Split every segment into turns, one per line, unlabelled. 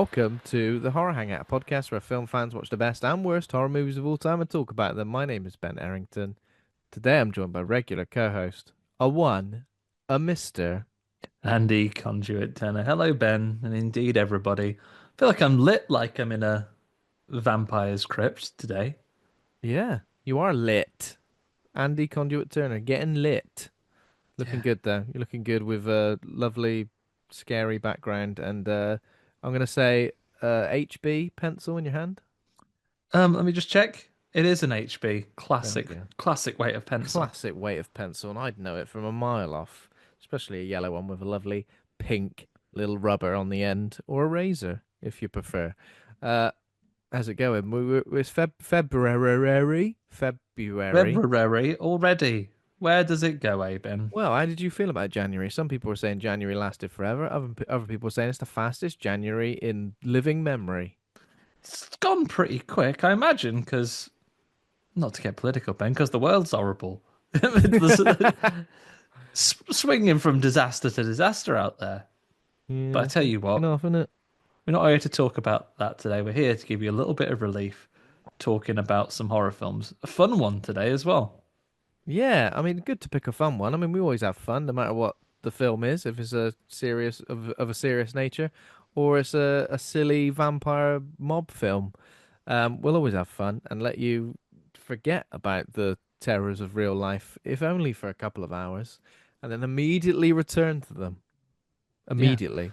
welcome to the Horror Hangout, a podcast where film fans watch the best and worst horror movies of all time and talk about them. My name is Ben Errington. Today I'm joined by regular co-host, a one, a Mister.
Andy Conduit Turner. Hello, Ben, and indeed everybody. I feel like I'm lit like I'm in a vampire's crypt today.
Yeah, you are lit. Andy Conduit Turner, getting lit. Looking
Yeah.
good though. You're looking good with a lovely, scary background, and I'm gonna say HB pencil in your hand.
Let me just check. It is an HB.
There we
Classic,
go.
classic weight of pencil.
Classic weight of pencil, and I'd know it from a mile off, especially a yellow one with a lovely pink little rubber on the end, or a razor, if you prefer. Uh, how's it going? It's February. February.
February already. Where does it go, Ben?
Well, how did you feel about January? Some people were saying January lasted forever. Other people were saying it's the fastest January in living memory.
It's gone pretty quick, I imagine, because not to get political, Ben, because the world's horrible. Swinging from disaster to disaster out there. But I
Yeah,
tell you what,
enough, isn't it?
we're not here to talk about that today. We're here to give you a little bit of relief, talking about some horror films. A fun one today as well.
Yeah, I mean, good to pick a fun one. I mean, we always have fun, no matter what the film is, if it's a serious of a serious nature, or it's a silly vampire mob film. We'll always have fun and let you forget about the terrors of real life, if only for a couple of hours, and then immediately return to them.
Yeah.
Immediately.
I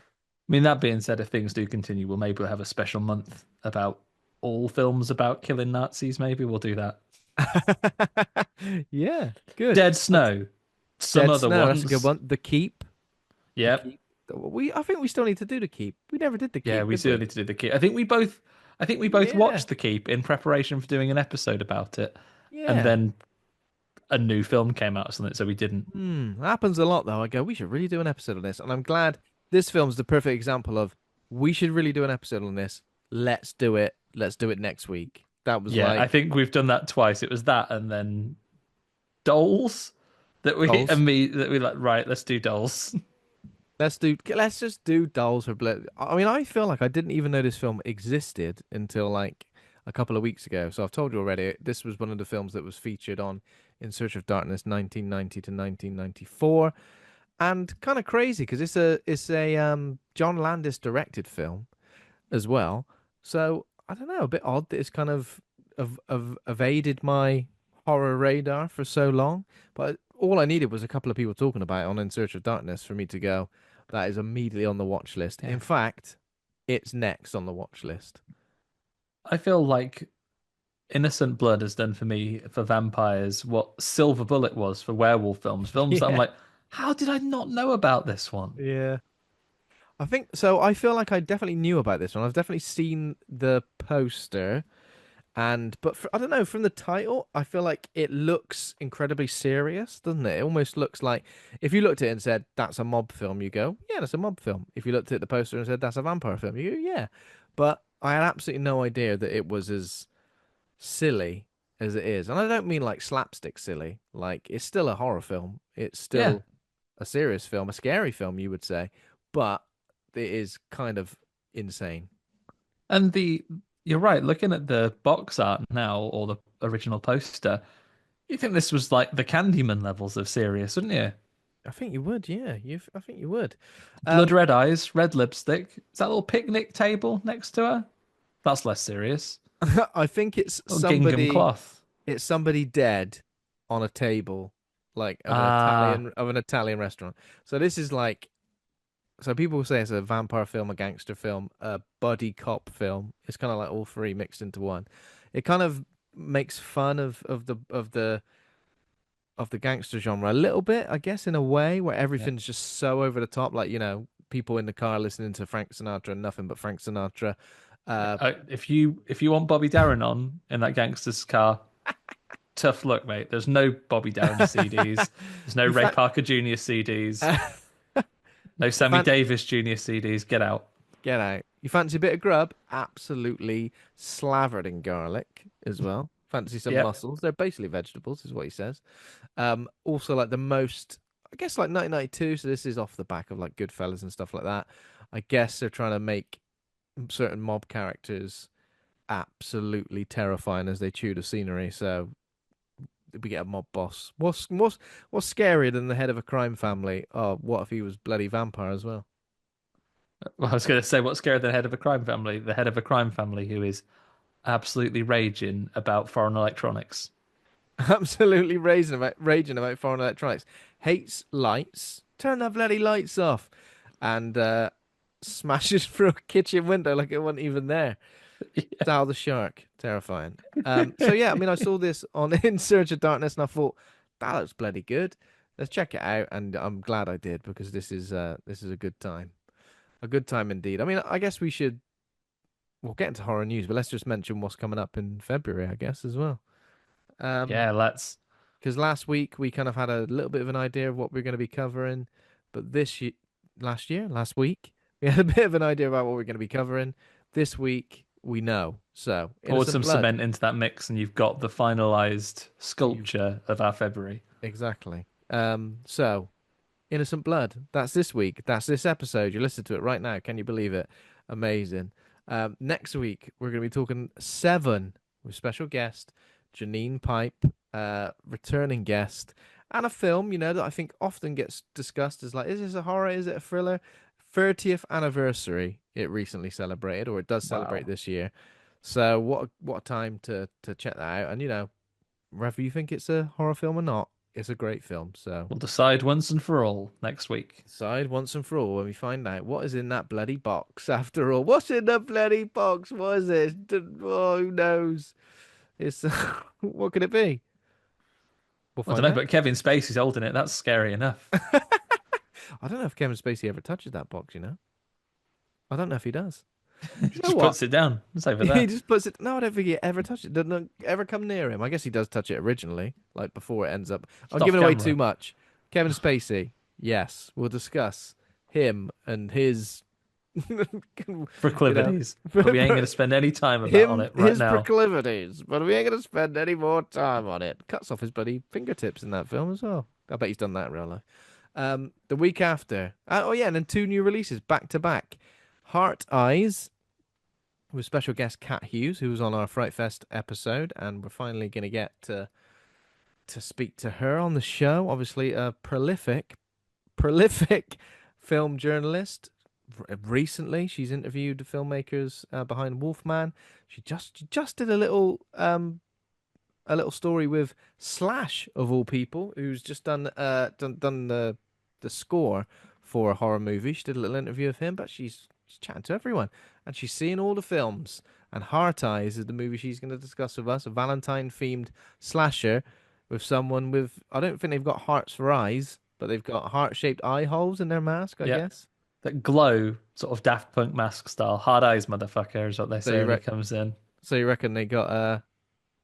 mean, that being said, if things do continue, we'll maybe have a special month about all films about killing Nazis. Maybe we'll do that.
Yeah, good.
Dead Snow, some
Dead
other
Snow, that's a good
ones.
one. The Keep. The
Yep.
Keep. I think we still need to do the Keep. We never did the
Yeah,
Keep,
we
did
still
we?
need to do the Keep. I think we both
Yeah.
watched The Keep in preparation for doing an episode about it, and
Yeah.
then a new film came out or something, so we didn't.
Happens a lot though. I go, we should really do an episode on this, and I'm glad this film's the perfect example of we should really do an episode on this. Let's do it. Let's do it next week. That was
Yeah, I
like
think we've done that twice. It was that, and then Dolls that we
dolls.
and me that we like. Right, let's do Dolls.
Let's just do dolls for I mean, I feel like I didn't even know this film existed until like a couple of weeks ago. So I've told you already, this was one of the films that was featured on In Search of Darkness 1990 to 1994. And kind of crazy because it's a John Landis directed film as well. So I don't know, a bit odd that it's kind of evaded my horror radar for so long. But all I needed was a couple of people talking about it on In Search of Darkness for me to go, that is immediately on the watch list.
Yeah,
In fact, it's next on the watch list.
I feel like Innocent Blood has done for me for vampires what Silver Bullet was for werewolf films. Films that I'm
Yeah.
like, how did I not know about this one?
Yeah. I think so. I feel like I definitely knew about this one. I've definitely seen the poster. I don't know, from the title, I feel like it looks incredibly serious, doesn't it? It almost looks like if you looked at it and said that's a mob film, you go, yeah, that's a mob film. If you looked at the poster and said that's a vampire film, you go, yeah. But I had absolutely no idea that it was as silly as it is. And I don't mean like slapstick silly. Like it's still a horror film. It's
Yeah,
still a serious film, a scary film, you would say. But it is kind of insane.
and the you're right. Looking at the box art now or the original poster, you think this was like the Candyman levels of serious, wouldn't you?
I think you would, yeah. I think you would.
Blood
Um,
red eyes, red lipstick. Is that little picnic table next to her? That's less serious.
I think it's
Little gingham
somebody.
cloth.
It's somebody dead on a table, like
Ah,
of an Italian restaurant. So this is like. So people say it's a vampire film, a gangster film, a buddy cop film. It's kind of like all three mixed into one. It kind of makes fun of the gangster genre a little bit, I guess, in a way where
yeah.
everything's just so over the top. Like, people in the car listening to Frank Sinatra and nothing but Frank Sinatra. Uh,
If you want Bobby Darin on in that gangster's car, tough luck, mate. There's no Bobby Darin CDs. There's no
you
Ray
fa-
Parker Jr. CDs. No
you
Sammy
fan
Davis Jr. CDs. Get out.
Get out. You fancy a bit of grub? Absolutely slathered in garlic as well. Fancy some
Yep.
mussels? They're basically vegetables, is what he says. Also like the most, I guess, like 1992. So this is off the back of like Goodfellas and stuff like that. I guess they're trying to certain mob characters absolutely terrifying as they chew the scenery. So we get a mob boss. What's scarier than the head of a crime family? Oh, what if he was bloody vampire as well?
Well, I was going to say, what's scarier than the head of a crime family? The head of a crime family who is absolutely raging about foreign electronics.
Absolutely raging about foreign electronics. Hates lights. Turn the bloody lights off, and smashes through a kitchen window like it wasn't even there.
Yeah.
Sal the shark, terrifying. So yeah, I mean, I saw this on In Search of Darkness, and I thought that looks bloody good. Let's check it out, and I'm glad I did because this is a good time, a good time indeed. I mean, I guess we should we'll get into horror news, but let's just mention what's coming up in February, I guess, as well. Um,
Yeah, let's.
because last week we kind of had a little bit of an idea of what we're going to be covering, but last week, we had a bit of an idea about what we're going to be covering. This week we know. So,
Poured
Innocent
some
Blood.
cement into that mix, and you've got the finalized
You
sculpture of our February.
exactly. So Innocent Blood. That's this week. That's this episode. You listen to it right now. Can you believe it? Amazing. Next week we're going to be talking Seven with special guest Janine Pipe, returning guest, and a film that I think often gets discussed as like, is this a horror? Is it a thriller? 30th anniversary. It recently celebrated, or it does celebrate
Wow.
this year. So what a time to check that out. And whether you think it's a horror film or not, it's a great film. So
We'll decide once and for all next week.
decide once and for all when we find out what is in that bloody box. After all, what's in the bloody box? What is it? Oh, who knows? It's what could it be? We'll
I don't
find
know,
out.
but Kevin Spacey's holding it. That's scary enough.
I don't know if Kevin Spacey ever touches that box. I don't know if he does.
He
Do you know
just
what?
puts it down. It's over
He
there.
just puts it. No, I don't think he ever touched it. Doesn't ever come near him. I guess he does touch it originally, like before it ends up. I'm
Just off
giving away too
camera.
much. Kevin Spacey. Yes, we'll discuss him and his, you know,
Proclivities. But we ain't going to spend any time about on
him
it right
his
now.
proclivities. But we ain't gonna spend any more time on it. Cuts off his bloody fingertips in that film as well. I bet he's done that in real life. The week after. Oh yeah, and then two new releases back to back. Heart Eyes with special guest Kat Hughes, who was on our Fright Fest episode, and we're finally going to get to speak to her on the show. Obviously, a prolific film journalist. Recently, she's interviewed the filmmakers behind Wolfman. She just did a little story with Slash of all people, who's just done the score for a horror movie. She did a little interview of him, but she's chatting to everyone, and she's seeing all the films. And Heart Eyes is the movie she's going to discuss with us, a Valentine themed slasher with someone with, I don't think they've got hearts for eyes, but they've got heart shaped eye holes in their mask, I
Yeah.
guess.
That glow, sort of Daft Punk mask style. Hard eyes, motherfucker, is what they
So
say
you
when he
re-
comes in.
so you reckon they got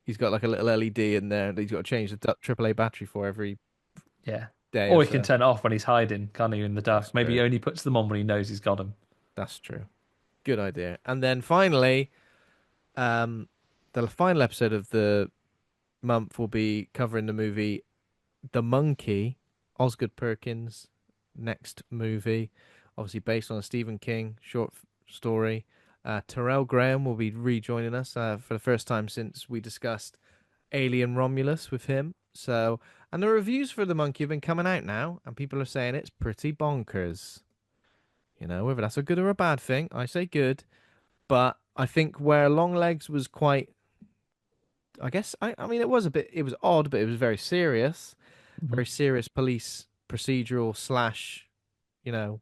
he's got like a little LED in there that he's got to change the AAA battery for every
Yeah.
day or
Or he can
so.
turn it off when he's hiding, can't he, in the
That's
dark? Maybe he
true.
only puts them on when he knows he's got them.
That's true. Good idea. And then finally, um, the final episode of the month will be covering the movie The Monkey, Osgood Perkins' next movie, obviously based on a Stephen King short story. Terrell Graham will be rejoining us for the first time since we discussed Alien Romulus with him. So, and the reviews for The Monkey have been coming out now, and people are saying it's pretty bonkers. Whether that's a good or a bad thing, I say good. But I think where Longlegs was quite, I guess, I mean, it was odd, but it was
Mhm.
very serious police procedural slash, you know,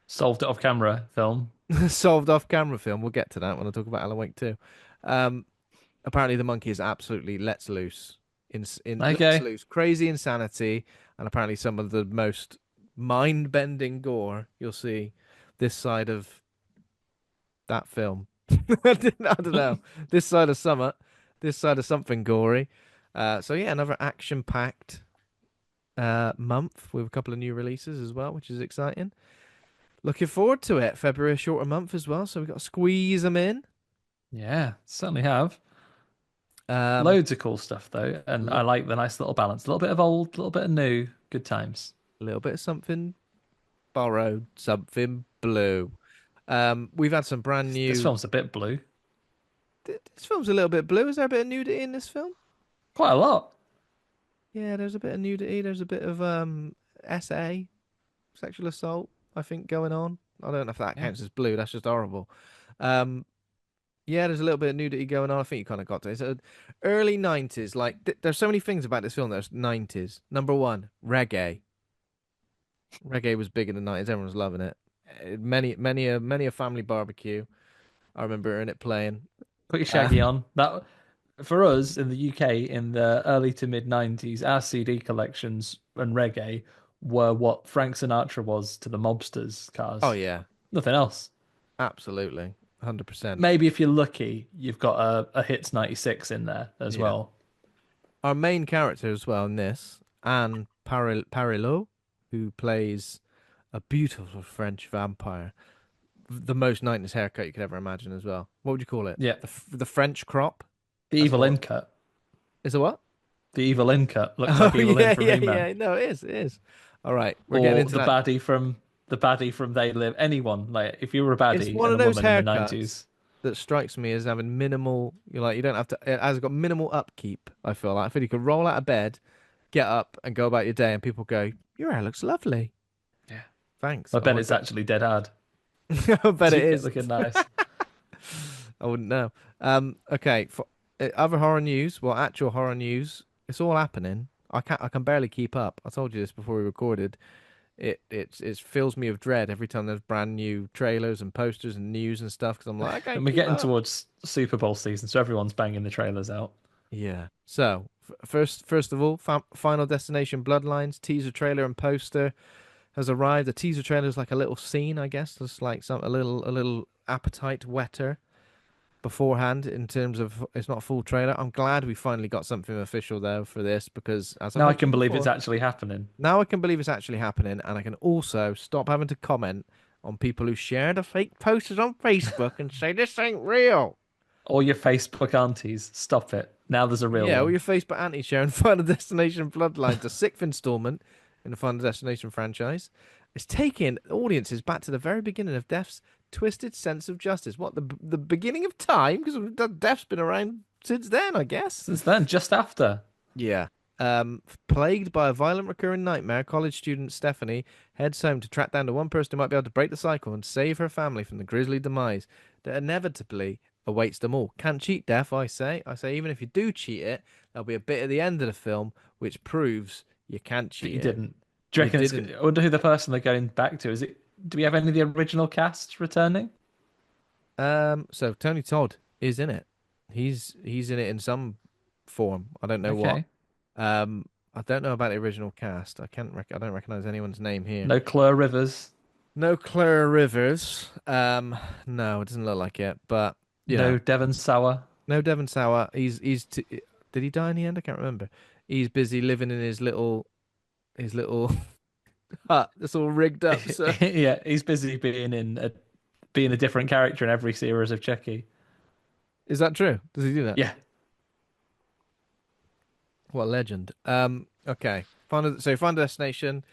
Solved it off camera film.
solved off camera film. We'll get to that when I talk about Alan Wake 2. Um, Apparently the monkey is absolutely lets loose in lets
Okay.
loose crazy insanity, and apparently some of the most mind-bending gore you'll see this side of that film. I don't know. This side of summer, this side of something gory. So yeah, another action-packed month with a couple of new releases as well, which is exciting. Looking forward to it. February a shorter month as well, so we've got to squeeze them in.
Yeah, certainly have.
Um,
Loads of cool stuff though, and
l-
I like the nice little balance. A little bit of old, a little bit of new. Good times.
a little bit of something borrowed, something blue. We've had some brand
This
new.
film's a bit blue.
This film's a little bit blue. Is there a bit of nudity in this film?
Quite a lot.
Yeah, there's a bit of nudity. There's a bit of SA, sexual assault, I think, going on. I don't know if that
Yeah.
counts as blue. That's just horrible. Um, yeah, there's a little bit of nudity going on. I think you kind of got to it. So early 90s. Like, there's so many things about this film that's 90s. Number one, reggae. Reggae was big in the 90s. Everyone was loving it. Many a family barbecue. I remember in it playing.
Put your
Uh,
Shaggy on. That for us in the UK in the early to mid 90s, our CD collections and reggae were what Frank Sinatra was to the mobsters
oh
cars.
yeah,
Nothing else.
absolutely, 100%.
Maybe if you're lucky, you've got a Hits 96 in there as
Yeah.
well.
Our main character as well in this, Anne Parillaud, who plays a beautiful French vampire. The most 90s haircut you could ever imagine as well. What would you call it?
Yeah.
The French crop?
The
That's
Evil
what.
In cut.
Is it what?
The Evil In cut looks
Oh
like Evil In
yeah,
from
yeah,
He-Man.
yeah. No, it is. It is. All right, we're getting
Or
into that.
the baddie from They Live. Anyone, like if you were a
It's
baddie
one
and
of
a
those
woman in the
haircuts
90s.
that strikes me as having minimal. You're like you don't have to. It has got minimal upkeep. I feel like I feel you could roll out of bed, get up, and go about your day, and people go, "Your hair looks lovely."
Yeah.
Thanks.
I
I
bet
want
it's
that.
actually dead hard.
I bet it
Keep it
is.
looking nice.
I wouldn't know. Okay. For other horror news, well, actual horror news, it's all happening. I can barely keep up. I told you this before we recorded. It fills me with dread every time there's brand new trailers and posters and news and stuff because I'm like, I can't
And we're
keep
getting
up.
towards Super Bowl season, so everyone's banging the trailers out.
Yeah. So first of all, Final Destination Bloodlines teaser trailer and poster has arrived. The teaser trailer is like a little scene, I guess. It's like a little appetite wetter beforehand in terms of it's not a full trailer. I'm glad we finally got something official though for this because as I
Now I
mentioned
can believe it's
before,
actually happening.
now I can believe it's actually happening and I can also stop having to comment on people who share the fake posters on Facebook and say this ain't real.
All your Facebook aunties, stop it. Now there's a real
Yeah, all
one.
your Facebook anti sharing Final Destination Bloodlines, the sixth installment in the Final Destination franchise. It's taking audiences back to the very beginning of Death's twisted sense of justice. What, the beginning of time? Because Death's been around since then, I guess.
Since then, just after.
Yeah. Plagued by a violent recurring nightmare, college student Stephanie heads home to track down the one person who might be able to break the cycle and save her family from the grisly demise that inevitably awaits them all. Can't cheat death, I say. I say even if you do cheat it, there'll be a bit at the end of the film which proves you can't
That
cheat
you
it.
didn't. Do you
You
reckon it's?
didn't.
I wonder who the person they're going back to is. It? Do we have any of the original cast returning?
So Tony Todd is in it. He's in it in some form. I don't know what.
Okay.
I don't know about the original cast. I don't recognize anyone's name here.
No Claire Rivers.
No Claire Rivers. No, it doesn't look like it. But you know,
No Devon Sawa.
no Devon Sawa. Did he die in the end? I can't remember. He's busy living in his little hut that's all rigged up. So
Yeah, he's busy being a different character in every series of Chucky.
is that true? Does he do that?
Yeah,
What a legend. Okay. Final Destination.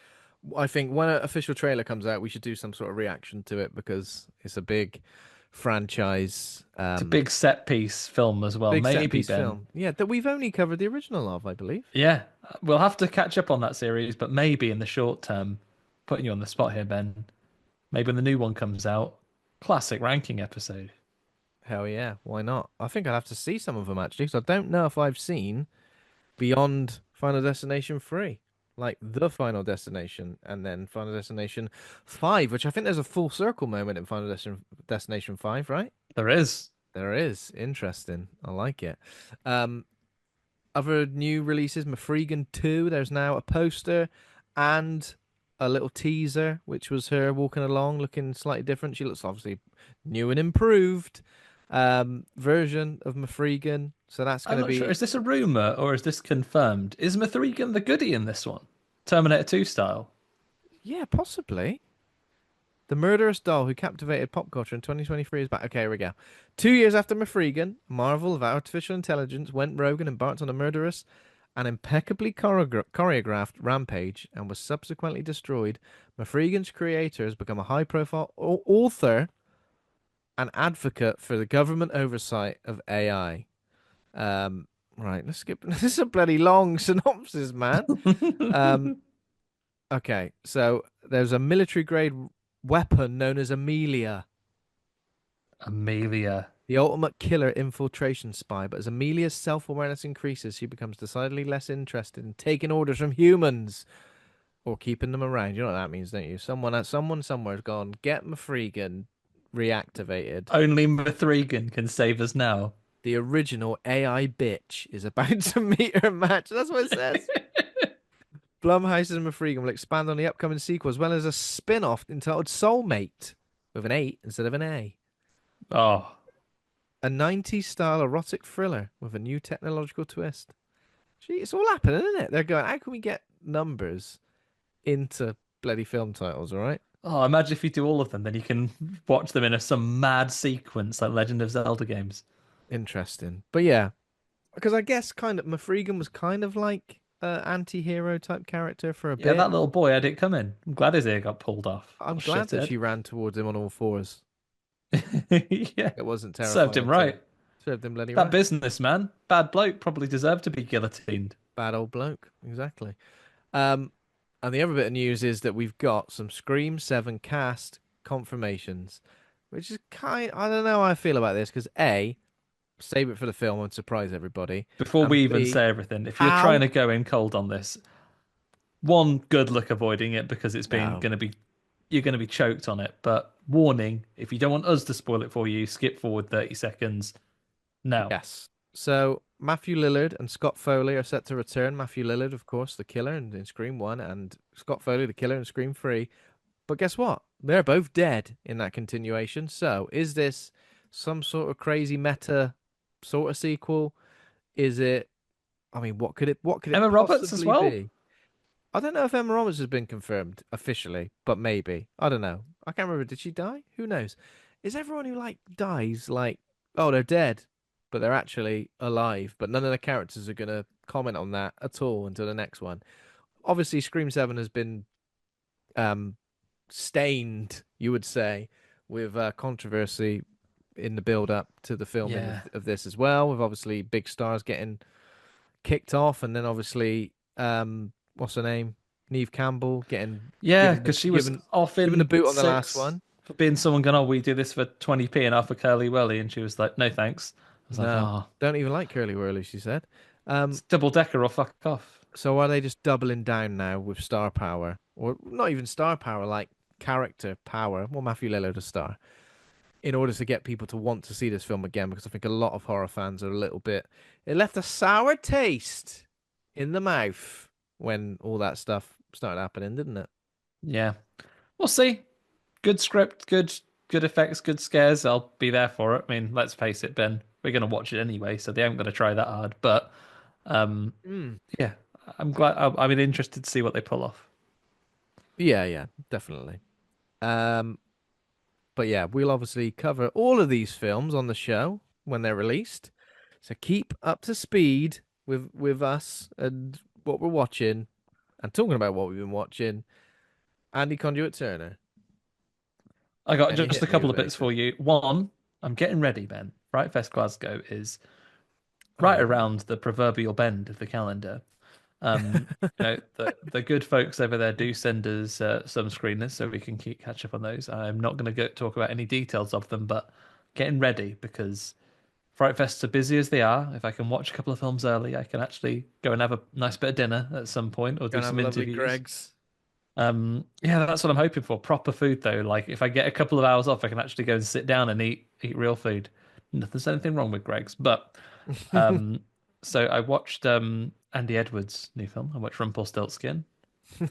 I think when an official trailer comes out, we should do some sort of reaction to it because it's a big franchise,
it's a big set piece film as well.
big set
Maybe
piece
then.
film. Yeah, that we've only covered the original of, I believe.
Yeah, we'll have to catch up on that series, but maybe in the short term, putting you on the spot here, Ben. Maybe when the new one comes out, classic ranking episode.
Hell yeah, why not? I think I'd have to see some of them actually, because I don't know if I've seen beyond Final Destination 3. Like the Final Destination and then Final Destination 5, which I think there's a full circle moment in Destination 5, right?
There is.
There is. Interesting. I like it. Um, Other new releases, Mafregan 2, there's now a poster and a little teaser, which was her walking along looking slightly different. She looks obviously new and improved version of Mafregan. So that's
I'm
going to
not sure.
be,
Is this a rumor or is this confirmed? Is Mithrigan the goodie in this one? Terminator 2 style.
yeah, possibly. The murderous doll who captivated pop culture in 2023 is back. Okay, here we go. 2 years after Mafregan, Marvel of artificial intelligence went rogue and embarked on a murderous and impeccably choreographed rampage and was subsequently destroyed. Mafregan's creator has become a high-profile author. an advocate for the government oversight of AI. Right, let's skip. This is a bloody long synopsis, man. Um, okay, so there's a military grade weapon known as Amelia,
Amelia.
the ultimate killer infiltration spy. But as Amelia's self-awareness increases, she becomes decidedly less interested in taking orders from humans or keeping them around. You know what that means, don't you? Someone somewhere's gone, get my freegan reactivated.
Only Mithrigan can save us now.
The original AI bitch is about to meet her match. That's what it says. Blumhouse's Mafregan will expand on the upcoming sequel as well as a spin-off entitled Soulmate with an 8 instead of an A.
Oh,
A 90s style erotic thriller with a new technological twist. Gee, it's all happening, isn't it? They're going, how can we get numbers into bloody film titles, all right?
oh! Imagine if you do all of them, then you can watch them in some mad sequence like Legend of Zelda games.
Interesting. But yeah, because I guess kind of Mafregan was kind of like an anti-hero type character for a
Yeah,
bit.
that little boy had it coming. I'm glad his ear got pulled off.
I'm
Little
glad that
shithead.
she ran towards him on all fours.
Yeah,
It wasn't
served
terrifying
him
at all.
right.
Served him bloody
That
right.
businessman, bad bloke, probably deserved to be guillotined.
Bad old bloke. Exactly. Um, and the other bit of news is that we've got some Scream 7 cast confirmations, which is I don't know how I feel about this because A, save it for the film and surprise everybody.
Before we
And
even
B,
say everything, if you're trying
how?
to go in cold on this, one, good luck avoiding it because it's been
No.
going to be you're going to be choked on it. But warning, if you don't want us to spoil it for you, skip forward 30 seconds now.
Yes. So Matthew Lillard and Scott Foley are set to return. Matthew Lillard, of course, the killer in Scream 1, and Scott Foley, the killer in Scream 3. But guess what? They're both dead in that continuation. So is this some sort of crazy meta sort of sequel? Is it? I mean, what could it
Emma Roberts as
possibly
well.
be? I don't know if Emma Roberts has been confirmed officially, but maybe. I don't know. I can't remember. Did she die? Who knows? Is everyone who like dies like, oh, they're dead, but they're actually alive? But none of the characters are gonna comment on that at all until the next one. Obviously, Scream 7 has been um stained, you would say, with controversy in the build up to the filming
Yeah.
of this as well, with obviously big stars getting kicked off, and then obviously, what's her name, Neve Campbell getting
Yeah,
given the
because she was
given
off
given the
in
boot on the last
six
one.
for being someone going, oh, we do this for 20p and half a curly welly. And she was like, no, thanks. I was like,
No,
oh,
don't even like Curly Wurly, she said.
it's
Um,
double decker or fuck off.
so are they just doubling down now with star power, or not even star power, like character power? Well, Matthew Lillard a star in order to get people to want to see this film again, because I think a lot of horror fans are a little bit. It left a sour taste in the mouth when all that stuff started happening, didn't it?
Yeah. We'll see. Good script, good effects, good scares. I'll be there for it. I mean, let's face it, Ben. We're gonna watch it anyway, so they aren't gonna try that hard. But
Mm.
yeah, I'm glad. I'm interested to see what they pull off.
Yeah, yeah, definitely. Um, but yeah, we'll obviously cover all of these films on the show when they're released. So keep up to speed with us and what we're watching and talking about what we've been watching. Andy Conduit Turner.
I got
Any
just a
hit
couple of bits for
motivator.
you. One, I'm getting ready, Ben. Fright Fest Glasgow is right
Oh,
around the proverbial bend of the calendar. The good folks over there do send us some screeners so we can keep catch up on those. I'm not going to talk about any details of them, but getting ready because Fright Fests are busy as they are. If I can watch a couple of films early, I can actually go and have a nice bit of dinner at some point or do
gonna have
some
a lovely
interviews.
Greg's.
Yeah, that's what I'm hoping for. Proper food though. Like if I get a couple of hours off, I can actually go and sit down and eat real food. There's anything wrong with Greg's, but um, so I watched Andy Edwards' new film. I watched Rumpelstiltskin.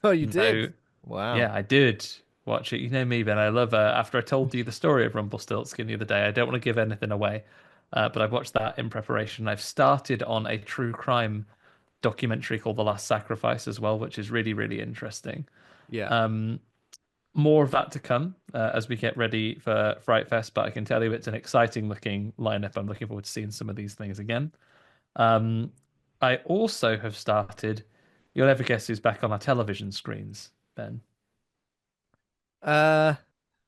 Oh, you did?
No,
Wow.
yeah, I did watch it. You know me, Ben. I love. After I told you the story of Rumpelstiltskin the other day, I don't want to give anything away, but I've watched that in preparation. I've started on a true crime documentary called The Last Sacrifice as well, which is really really interesting.
Yeah.
More of that to come as we get ready for Fright Fest, but I can tell you it's an exciting looking lineup. I'm looking forward to seeing some of these things again. Um, I also have started. You'll never guess who's back on our television screens, Ben.
Uh,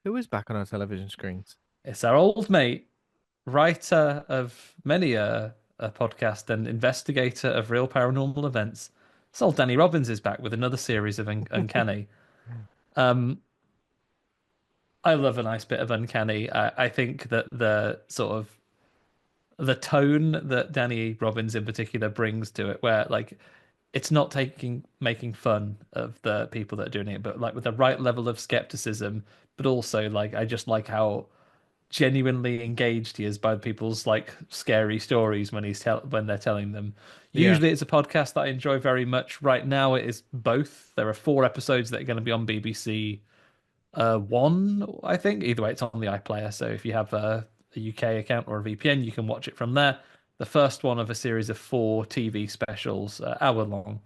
who is back on our television screens?
It's our old mate, writer of many a podcast and investigator of real paranormal events. It's old Danny Robbins is back with another series of Uncanny. Um, I love a nice bit of Uncanny. I think that the sort of the tone that Danny Robbins in particular brings to it, where like it's not taking making fun of the people that are doing it, but like with the right level of skepticism, but also like I just like how genuinely engaged he is by people's like scary stories when they're telling them.
Yeah,
Usually it's a podcast that I enjoy very much. Right now it is both. There are 4 episodes that are going to be on BBC One, I think. Either way, it's on the iPlayer. So if you have a UK account or a VPN, you can watch it from there. The first one of a series of 4 TV specials, hour long,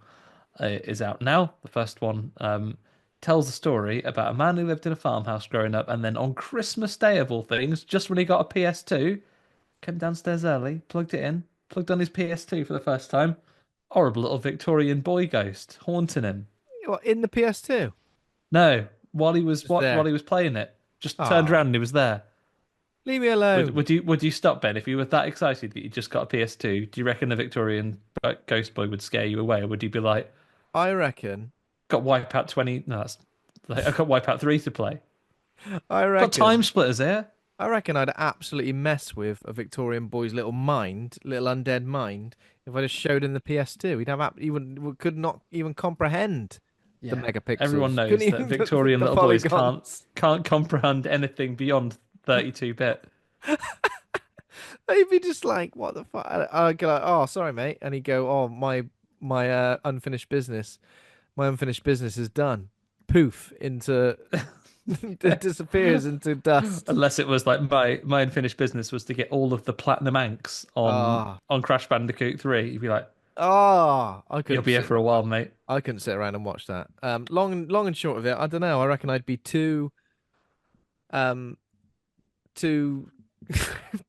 is out now. The first one tells a story about a man who lived in a farmhouse growing up, and then on Christmas Day, of all things, just when he got a PS2, came downstairs early, plugged it in, plugged on his PS2 for the first time. Horrible little Victorian boy ghost haunting him.
what, in the PS2?
No,
Just
while
there.
he was playing it, just turned
Ah,
around and he was there.
leave me
Would
alone.
would you would you stop, Ben, if you were that excited that you just got a PS2? Do you reckon the Victorian ghost boy would scare you away, or would you be like,
I reckon.
got Wipeout 20? No, that's like, I got Wipeout 3 to play.
I
Got time
reckon.
splitters here.
I reckon I'd absolutely mess with a Victorian boy's little mind, little undead mind, if I just showed him the PS2. He'd have he could not even comprehend the
Yeah, everyone
megapixels. Couldn't
knows that
even
Victorian
the
little boys can't
polygons.
can't comprehend anything beyond 32-bit.
He'd be just like, "What the fuck?" I'd go like, "Oh, sorry, mate," and he'd go, "Oh, my unfinished business. My unfinished business is done." Poof into it disappears into dust.
Unless it was like my unfinished business was to get all of the platinum anks
Ah,
on Crash Bandicoot 3. You'd be like,
I
you'll
couldn't
be here
sit.
for a while, mate.
I couldn't sit around and watch that. Long and short of it, I don't know. I reckon I'd be um, too,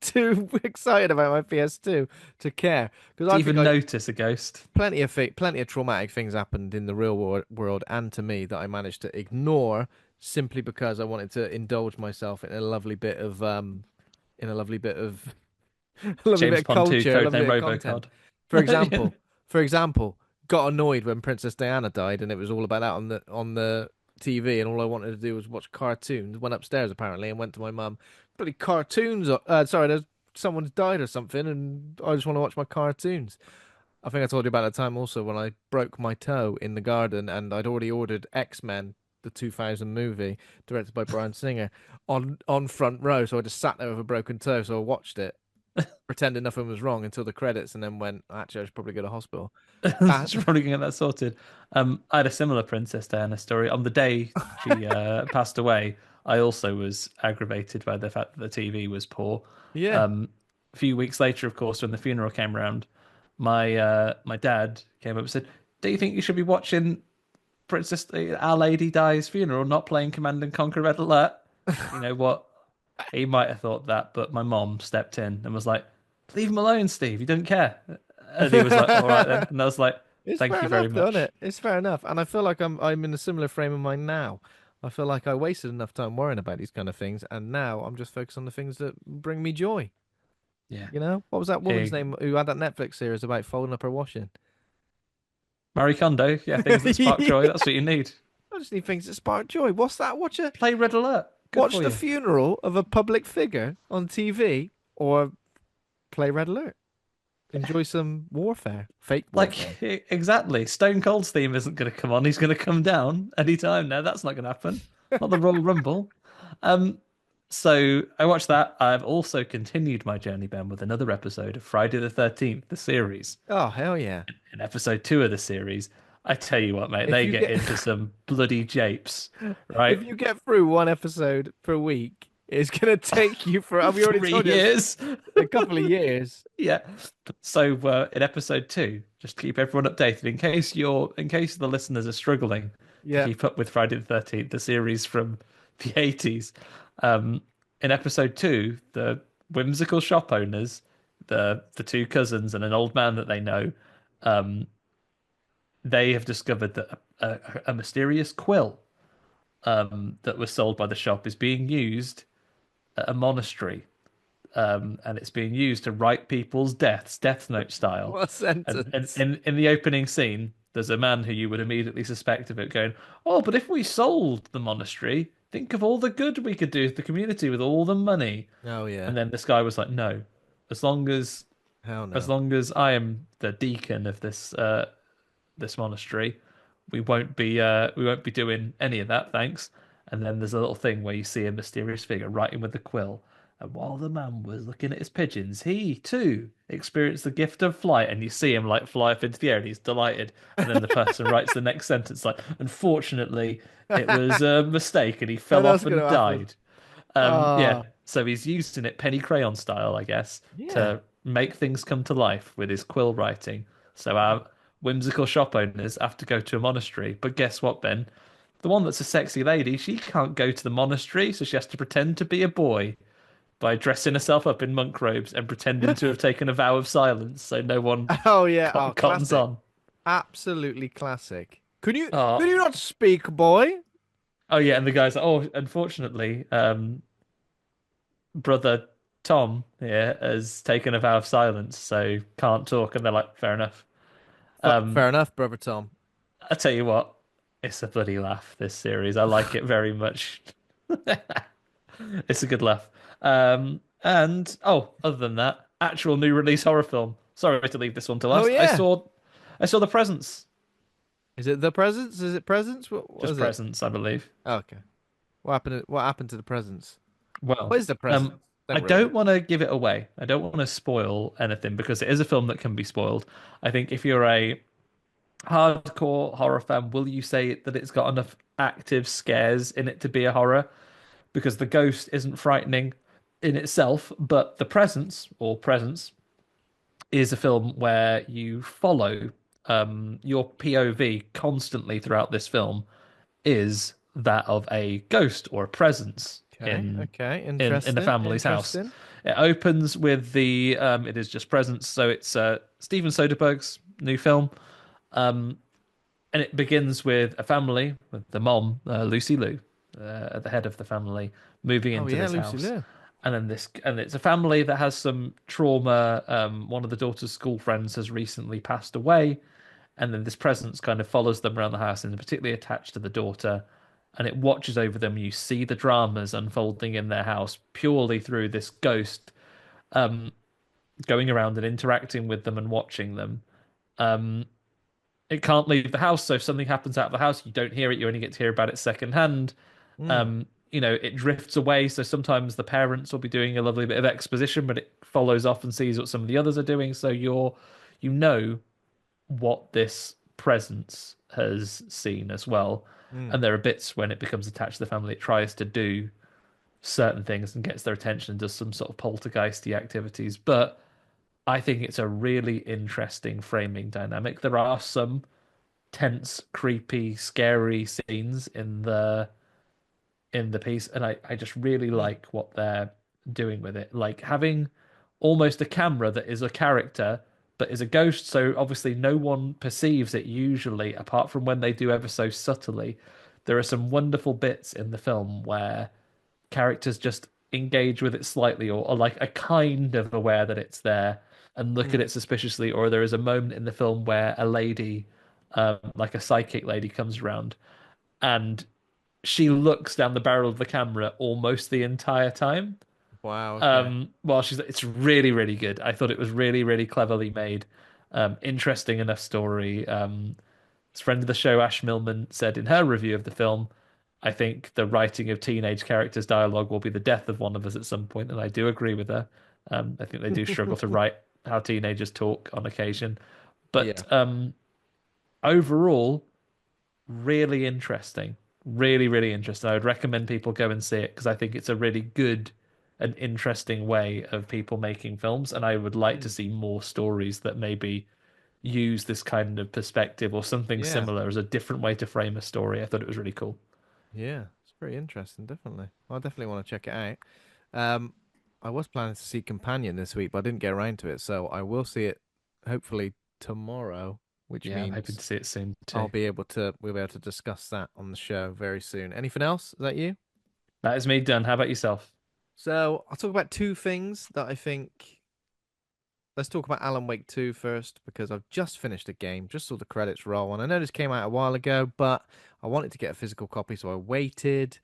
too excited about my PS2 to care because
To
I think
even
I
notice a ghost.
plenty of traumatic things happened in the real world and to me that I managed to ignore simply because I wanted to indulge myself in a lovely bit of a lovely bit
James
of
Pond 2,
culture, a lovely
codename
bit of content.
Robocod.
For
Yeah.
example, for example, got annoyed when Princess Diana died, and it was all about that on the TV, and all I wanted to do was watch cartoons. Went upstairs apparently and went to my mum. Bloody cartoons! Sorry, there's someone's died or something, and I just want to watch my cartoons. I think I told you about the time also when I broke my toe in the garden, and I'd already ordered X-Men, the 2000 movie, directed by Bryan Singer, on front row. So I just sat there with a broken toe. So I watched it pretending nothing was wrong until the credits, and then went, actually, I should probably go to hospital. That
She's probably gonna get that sorted. I had a similar Princess Diana story. On the day she passed away, I also was aggravated by the fact that the TV was poor.
yeah.
Um, a few weeks later, of course, when the funeral came around, my dad came up and said, "Do you think you should be watching Princess Our Lady Di's funeral, not playing Command and Conquer Red Alert?" You know what? He might have thought that, but my mom stepped in and was like, "Leave him alone, Steve. He doesn't care." And he was like, "All right then." And I was like,
It's
"Thank
fair
you very
enough, though, isn't
much."
it? It's fair enough, and I feel like I'm in a similar frame of mind now. I feel like I wasted enough time worrying about these kind of things, and now I'm just focused on the things that bring me joy.
Yeah.
You know, what was that woman's
Hey,
name who had that Netflix series about folding up her washing?
Marie Kondo. Yeah, things that spark joy. That's what you need.
I just need things that spark joy. What's that?
Play Red Alert. Good
Watch
for
the
you.
funeral of a public figure on TV, or play Red Alert. Enjoy some warfare, fake warfare.
Like, exactly. Stone Cold's theme isn't going to come on. He's going to come down anytime now. That's not going to happen. Not the Royal Rumble. Um, so I watched that. I've also continued my journey, Ben, with another episode of Friday the 13th, the series.
Oh hell yeah!
In episode 2 of the series, I tell you what, mate,
If
they
you
get
get
into some bloody japes,
if
right?
you get through one episode per week, it's gonna take you for. We already
Three
told you it's
years.
a couple of years.
Yeah. So in episode 2, just to keep everyone updated, in case the listeners are struggling to
Yeah.
keep up with Friday the 13th, the series from the 80s. In episode 2, the whimsical shop owners, the 2 cousins and an old man that they know, um, they have discovered that a mysterious quill that was sold by the shop is being used at a monastery, and it's being used to write people's deaths, Death Note style.
What a
And
sentence.
in the opening scene, there's a man who you would immediately suspect of it going, "Oh, but if we sold the monastery, think of all the good we could do to the community with all the money."
Oh yeah.
And then this guy was like, "No, as long as
Hell
as
no.
long as I am the deacon of this monastery, we won't be doing any of that, thanks." And then there's a little thing where you see a mysterious figure writing with the quill. And while the man was looking at his pigeons, he too experienced the gift of flight. And you see him like fly up into the air, and he's delighted. And then the person writes the next sentence like, "Unfortunately, it was a mistake, and he
What
fell
else
off
gonna
and
happen?
died." Yeah.
Ah,
So he's using it penny crayon style, I guess,
yeah.
to make things come to life with his quill writing. So our whimsical shop owners have to go to a monastery. But guess what, Ben? The one that's a sexy lady, she can't go to the monastery, so she has to pretend to be a boy by dressing herself up in monk robes and pretending to have taken a vow of silence so no one
Oh yeah. Oh,
cottons
classic.
on.
Absolutely classic. Could you
Oh,
not speak, boy?
oh yeah, and the guy's like, "Oh, unfortunately, brother Tom here has taken a vow of silence, so can't talk." And they're like, "Fair enough."
Fair
Um,
enough, brother Tom.
I tell you what, it's a bloody laugh, this series. I like it very much. It's a good laugh. And oh, other than that, actual new release horror film. Sorry to leave this one to
Oh
last. I
yeah.
saw I saw The Presents.
Is it the presents? Is it presents? What
Just
is it?
Presents, I believe.
Oh, okay. What happened to the presents?
Well,
What is the presents?
I
Don't ruin
don't
it.
want to give it away. I don't want to spoil anything because it is a film that can be spoiled. I think if you're a hardcore horror fan, will you say that it's got enough active scares in it to be a horror? Because the ghost isn't frightening in itself, but the presence or presence is a film where you follow your POV constantly throughout this film is that of a ghost or a presence
Okay, okay.
in the
Interesting,
family's house.
interesting.
It opens with the it is just presence, so it's Steven Soderbergh's new film. Um, and it begins with a family, with the mom, Lucy Liu, at the head of the family, moving
Oh
into
yeah,
this
Lucy
house.
Liu.
And it's a family that has some trauma. One of the daughter's school friends has recently passed away, and then this presence kind of follows them around the house and is particularly attached to the daughter. And it watches over them. You see the dramas unfolding in their house purely through this ghost going around and interacting with them and watching them. Um, it can't leave the house. So if something happens out of the house, you don't hear it. You only get to hear about it secondhand.
Mm,
It drifts away. So sometimes the parents will be doing a lovely bit of exposition, but it follows off and sees what some of the others are doing. So you know what this presence has seen as well.
mm,
And there are bits when it becomes attached to the family, it tries to do certain things and gets their attention and does some sort of poltergeisty activities. But I think it's a really interesting framing dynamic. There are some tense, creepy, scary scenes in the piece, and I just really
mm,
like what they're doing with it. Like having almost a camera that is a character but is a ghost, so obviously no one perceives it usually, apart from when they do ever so subtly. There are some wonderful bits in the film where characters just engage with it slightly or like are kind of aware that it's there and look at
mm.
it suspiciously, or there is a moment in the film where a lady, like a psychic lady, comes around and she looks down the barrel of the camera almost the entire time.
Wow. Okay.
While it's really, really good. I thought it was really, really cleverly made. Interesting enough story. Friend of the show, Ash Millman, said in her review of the film, "I think the writing of teenage characters' dialogue will be the death of one of us at some point," and I do agree with her. I think they do struggle to write how teenagers talk on occasion, but
Yeah.
overall, really interesting. Really, really interesting. I would recommend people go and see it because I think it's a really good and interesting way of people making films, and I would like to
Mm,
see more stories that maybe use this kind of perspective or something
yeah.
similar as a different way to frame a story. I thought it was really cool.
Yeah. It's very interesting. Definitely. I definitely want to check it out. Um, I was planning to see Companion this week, but I didn't get around to it, so I will see it hopefully tomorrow, which
Yeah, I'm hoping
means
to see it soon too.
we'll be able to discuss that on the show very soon. Anything else? Is that you?
That is me done. How about yourself?
So I'll talk about two things that I think. Let's talk about Alan Wake 2 first because I've just finished the game, just saw the credits roll, and I know this came out a while ago, but I wanted to get a physical copy, so I waited,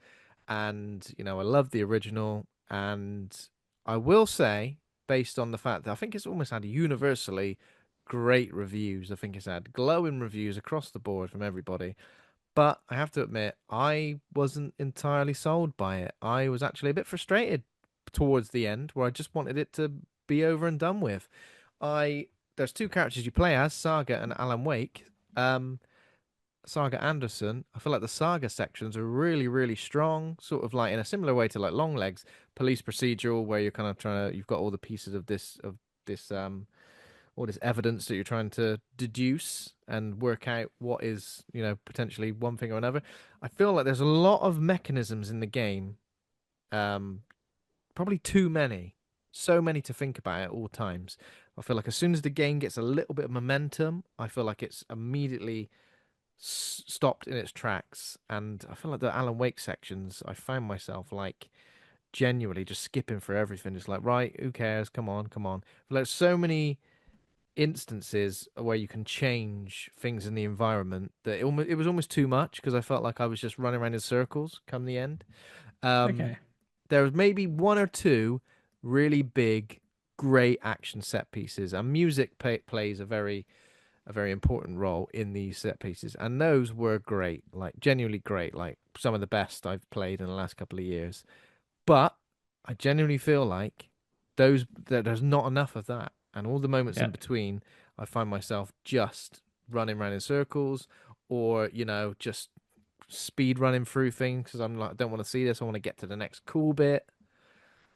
and I love the original, and I will say, based on the fact that I think it's almost had universally great reviews. I think it's had glowing reviews across the board from everybody. But I have to admit, I wasn't entirely sold by it. I was actually a bit frustrated towards the end, where I just wanted it to be over and done with. I There's two characters you play as, Saga and Alan Wake. Um, Saga Anderson. I feel like the Saga sections are really, really strong, sort of like in a similar way to like Long Legs, police procedural, where you're kind of you've got all the pieces of this all this evidence that you're trying to deduce and work out what is, potentially one thing or another. I feel like there's a lot of mechanisms in the game, um, probably too many, so many to think about at all times. I feel like as soon as the game gets a little bit of momentum, I feel like it's immediately stopped in its tracks. And I feel like the Alan Wake sections, I found myself like genuinely just skipping for everything. Just like, right, who cares? Come on, come on. Like so many instances where you can change things in the environment that it was almost too much because I felt like I was just running around in circles come the end. Um,
Okay.
there was maybe one or two really big, great action set pieces, and music plays a very important role in these set pieces, and those were great, like genuinely great, like some of the best I've played in the last couple of years. But I genuinely feel like there's not enough of that, and all the moments
Yeah.
in between, I find myself just running around in circles, or just speed running through things because I'm like, I don't want to see this. I want to get to the next cool bit.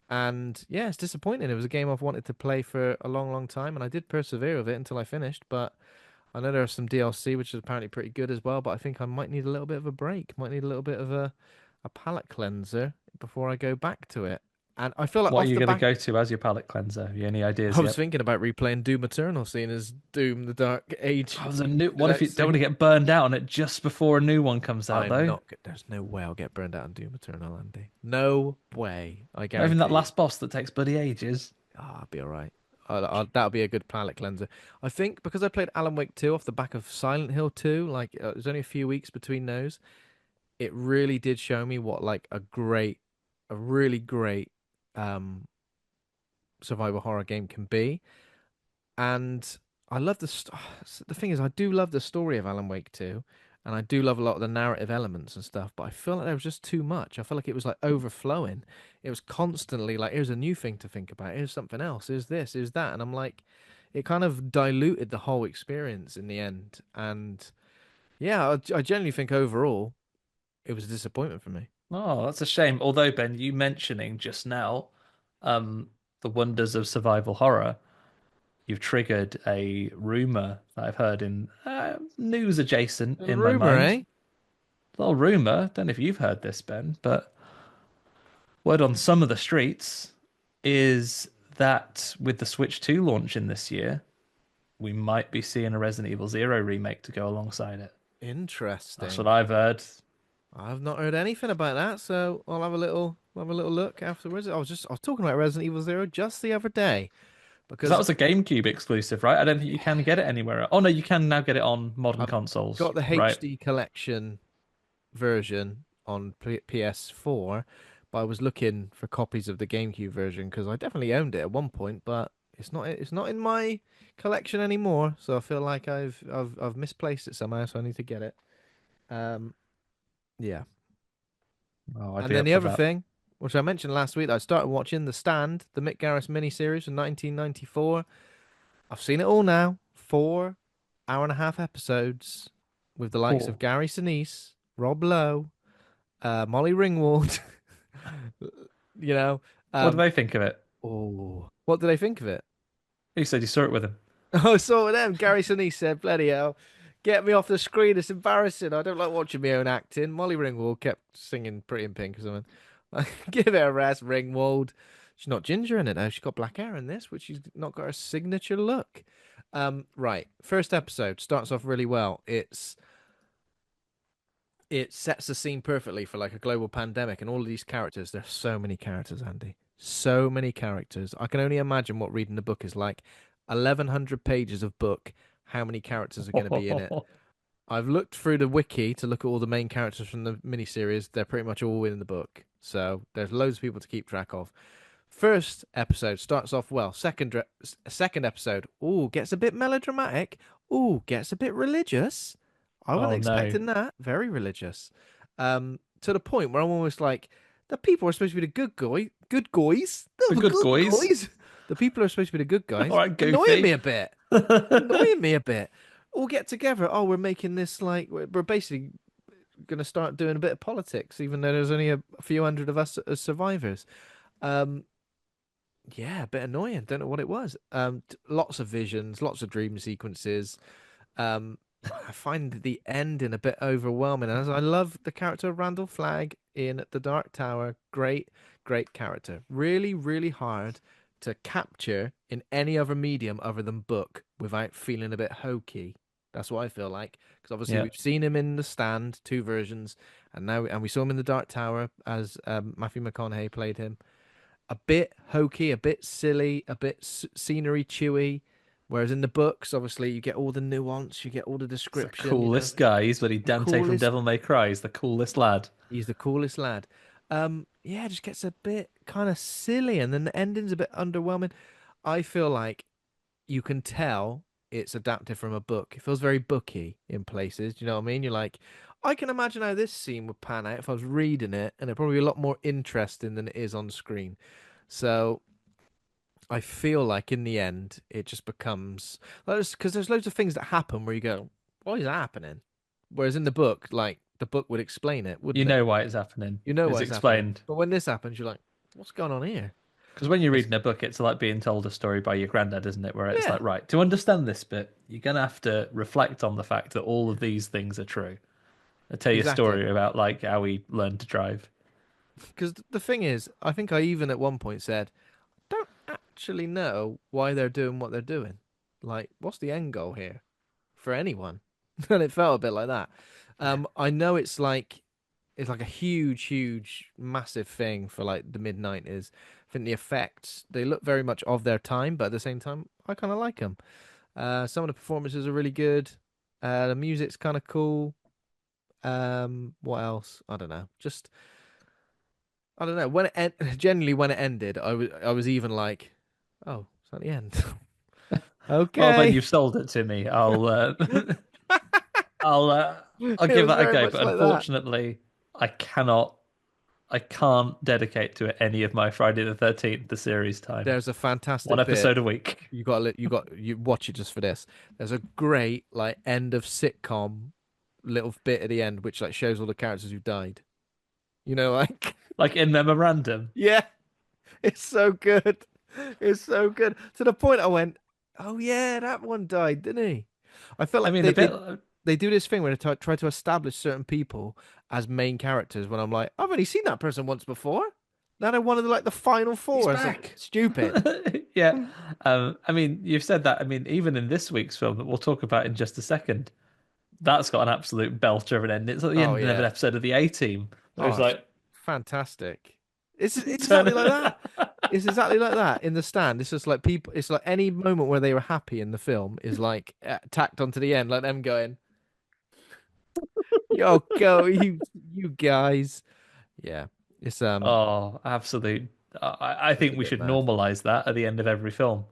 And yeah, it's disappointing. It was a game I've wanted to play for a long, long time, and I did persevere with it until I finished. But I know there's some DLC, which is apparently pretty good as well. But I think I might need a little bit of a break. Might need a little bit of a palate cleanser before I go back to it. And I feel like
What are
off
you
the
going to
back,
go to as your palate cleanser? Have you any ideas
I was
yet?
thinking about replaying Doom Eternal, seeing as Doom the Dark Age
Oh, there's a new.
is
What if
out
you don't want to
soon.
get burned out on it just before a new one comes out,
I'm
though?
not. There's no way I'll get burned out on Doom Eternal, Andy. No way. I
Not even that
guarantee you.
last boss that takes bloody ages.
I'll be all right. That'll be a good palate cleanser. I think because I played Alan Wake 2 off the back of Silent Hill 2, like it was only a few weeks between those. It really did show me what like a really great um survival horror game can be. And I love the thing is I do love the story of Alan Wake 2, and I do love a lot of the narrative elements and stuff, but I feel like there was just too much. I feel like it was like overflowing. It was constantly like, here's a new thing to think about, here's something else, here's this, here's that, and I'm like, it kind of diluted the whole experience in the end. And yeah, I genuinely think overall it was a disappointment for me.
Oh, that's a shame. Although, Ben, you mentioning just now, um, the wonders of survival horror, you've triggered a rumor that I've heard in news adjacent
There's a
in my
rumor,
mind.
eh?
A little rumor. Don't know if you've heard this, Ben, but word on some of the streets is that with the Switch 2 launching this year, we might be seeing a Resident Evil Zero remake to go alongside it. That's what
Interesting.
I've heard.
I've not heard anything about that, so I'll have a little look afterwards. I was talking about Resident Evil Zero just the other day
Because that
because
was a GameCube exclusive, right? I don't think you can get it anywhere. Oh no, you can now get it on modern
I've
consoles,
got the
right?
HD collection version on PS4, but I was looking for copies of the GameCube version because I definitely owned it at one point, but it's not in my collection anymore. So I feel like I've misplaced it somehow, so I need to get it. Um, yeah.
Oh, I'd
And
be
then
up
the
for
other
that.
thing, which I mentioned last week, I started watching The Stand, the Mick Garris miniseries from 1994. I've seen it all now. 4 hour and a half episodes with the likes of
Oh,
Gary Sinise, Rob Lowe, Molly Ringwald. you know,
what do
um,
they think of it?
oh, what do they think of it?
You said you saw it with him.
Oh, so with them. Gary Sinise said, "Bloody hell, get me off the screen. It's embarrassing. I don't like watching my own acting." Molly Ringwald kept singing "Pretty in Pink" or something. Like, give it a rest, Ringwald. She's not ginger in it though. She's got black hair in this, which she's not got her signature look. Right. First episode starts off really well. It sets the scene perfectly for like a global pandemic and all of these characters. There's so many characters, Andy. So many characters. I can only imagine what reading the book is like. 1,100 pages of book. How many characters are going to be in it? I've looked through the wiki to look at all the main characters from the miniseries. They're pretty much all in the book. So there's loads of people to keep track of. First episode starts off well. Second episode, ooh, gets a bit melodramatic. Ooh, gets a bit religious. I wasn't
Oh no.
expecting that. Very religious. To the point where I'm almost like, the people are supposed to be the good guys.
The
The
good
good
guys.
guys. The people are supposed to be the good
All
guys.
right,
Annoying me
Goofy.
a bit. Annoying me a bit. All get together. Oh, we're making this like we're basically going to start doing a bit of politics, even though there's only a few hundred of us as survivors. Um, yeah, a bit annoying. Don't know what it was. Lots of visions, lots of dream sequences. I find the ending a bit overwhelming. As I love the character of Randall Flagg in The Dark Tower, great, great character. Really, really hard to capture in any other medium other than book without feeling a bit hokey. That's what I feel like. Because obviously
Yeah,
we've seen him in The Stand, two versions, and we saw him in The Dark Tower as Matthew McConaughey played him. A bit hokey, a bit silly, a bit scenery chewy. Whereas in the books, obviously, you get all the nuance, you get all the
it's the
description,
coolest guy. He's bloody
the
Dante from
coolest.
Devil May Cry. He's the coolest lad.
He's the coolest lad. Yeah, it just gets a bit kind of silly, and then the ending's a bit underwhelming. I feel like you can tell it's adapted from a book. It feels very booky in places. Do you know what I mean? You're like, I can imagine how this scene would pan out if I was reading it, and it'd probably be a lot more interesting than it is on screen. So I feel like in the end, it just becomes because there's loads of things that happen where you go, "Why is that happening?" Whereas in the book, like the book would explain it,
You
wouldn't it?
know why it's happening.
You know
It's
why it's happening.
explained.
But when this happens, you're like, "What's going on here?"
Because when you're
It's
reading a book, it's like being told a story by your granddad, isn't it? Where it's
yeah,
like, right, to understand this bit, you're going to have to reflect on the fact that all of these things are true. I tell you a
exactly.
story about like how he learned to drive.
Because the thing is, I think I even at one point said, "Don't actually know why they're doing what they're doing. Like, what's the end goal here for anyone?" And it felt a bit like that. I know it's like a huge, huge, massive thing for like the mid 90s. I think the effects they look very much of their time, but at the same time, I kind of like them. Some of the performances are really good. The music's kind of cool. What else? I don't know. Just I don't know. Generally when it ended, I was even like, oh, it's at the end.
Well, then
Okay.
you've sold it to me. I'll I'll
It
give
was
that a
very
go.
much
But
like that.
unfortunately, I cannot. I can't dedicate to it any of my Friday the 13th, the series time.
There's a
One
fantastic bit.
episode a week.
You watch it just for this. There's a great like end of sitcom little bit at the end which like shows all the characters who died. You know, like
Like in memorandum.
yeah, it's so good. It's so good. To the point I went, oh yeah, that one died, didn't he? I felt
I
like
mean,
they
the bit.
they, they do this thing where they try to establish certain people as main characters when I'm like, I've only seen that person once before. Now they're one of the final
He's
four. It's like
back.
stupid.
Yeah. I mean, you've said that. I mean, even in this week's film that we'll talk about in just a second, that's got an absolute belter of an end. It's at the
Oh
end of an
yeah.
episode of the A Team. Where
Oh,
it's
it's
like,
fantastic. It's
turn
exactly like that.
it.
It's exactly like that in the stand. It's just like people. It's like any moment where they were happy in the film is like tacked onto the end, like them going, "Yo, go you guys." Yeah, it's
Oh, absolute. I
it's
think
a
we
bit
should
mad.
normalize that at the end of every film.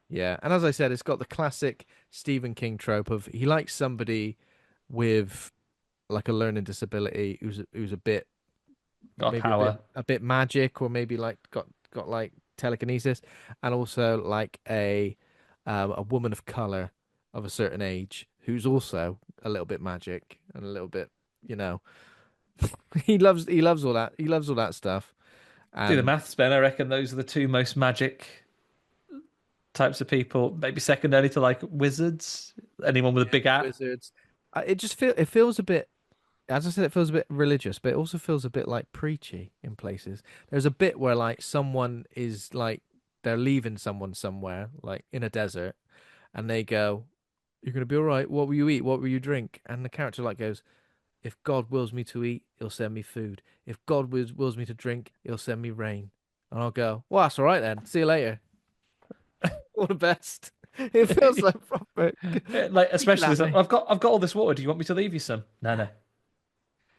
Yeah, and as I said, it's got the classic Stephen King trope of he likes somebody with like a learning disability who's a bit
Got
maybe
power.
a bit magic or maybe like got like telekinesis and also like a woman of color of a certain age who's also a little bit magic and a little bit you know he loves all that stuff
Do the
and
maths, Ben. I reckon those are the two most magic types of people. Maybe second only to like wizards. Anyone with a
yeah
big hat.
wizards it feels a bit as I said, it feels a bit religious, but it also feels a bit like preachy in places. There's a bit where like someone is like they're leaving someone somewhere, like in a desert, and they go, "You're gonna be all right. What will you eat? What will you drink?" And the character like goes, "If God wills me to eat, He'll send me food. If God wills me to drink, He'll send me rain." And I'll go, well, that's all right then. See you later. All the best. It feels like proper
Like
creeping
especially
at
this,
me.
I've got all this water. Do you want me to leave you some? No, no.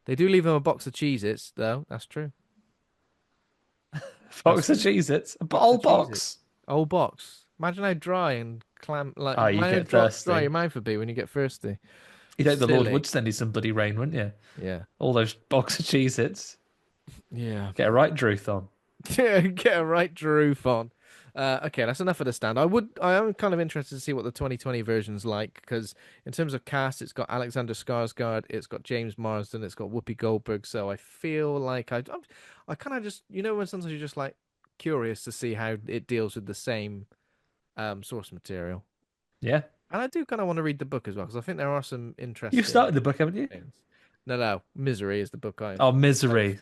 They do leave him a box of Cheez-Its, though. That's true. That's
Box of
true.
Cheez-Its, a
Box
whole
of Cheez-Its.
box.
Old box. Imagine how dry and clam like
Oh, you
imagine
get
how dry
thirsty.
your mouth would be when you get thirsty.
You know the Lord
Silly.
would send you some bloody rain, wouldn't you?
Yeah.
All those box of Cheez-Its.
Yeah.
Get a right druth on.
Get a right Droof on. Okay, that's enough of the stand. I am kind of interested to see what the 2020 version's like because in terms of cast, it's got Alexander Skarsgård, it's got James Marsden, it's got Whoopi Goldberg. So I feel like I kind of just when sometimes you're just like curious to see how it deals with the same source material,
Yeah.
and I do kind of want to read the book as well because I think there are some
You've
interesting
started the book, haven't you?
things. No, Misery is the book
Oh,
I've
Misery.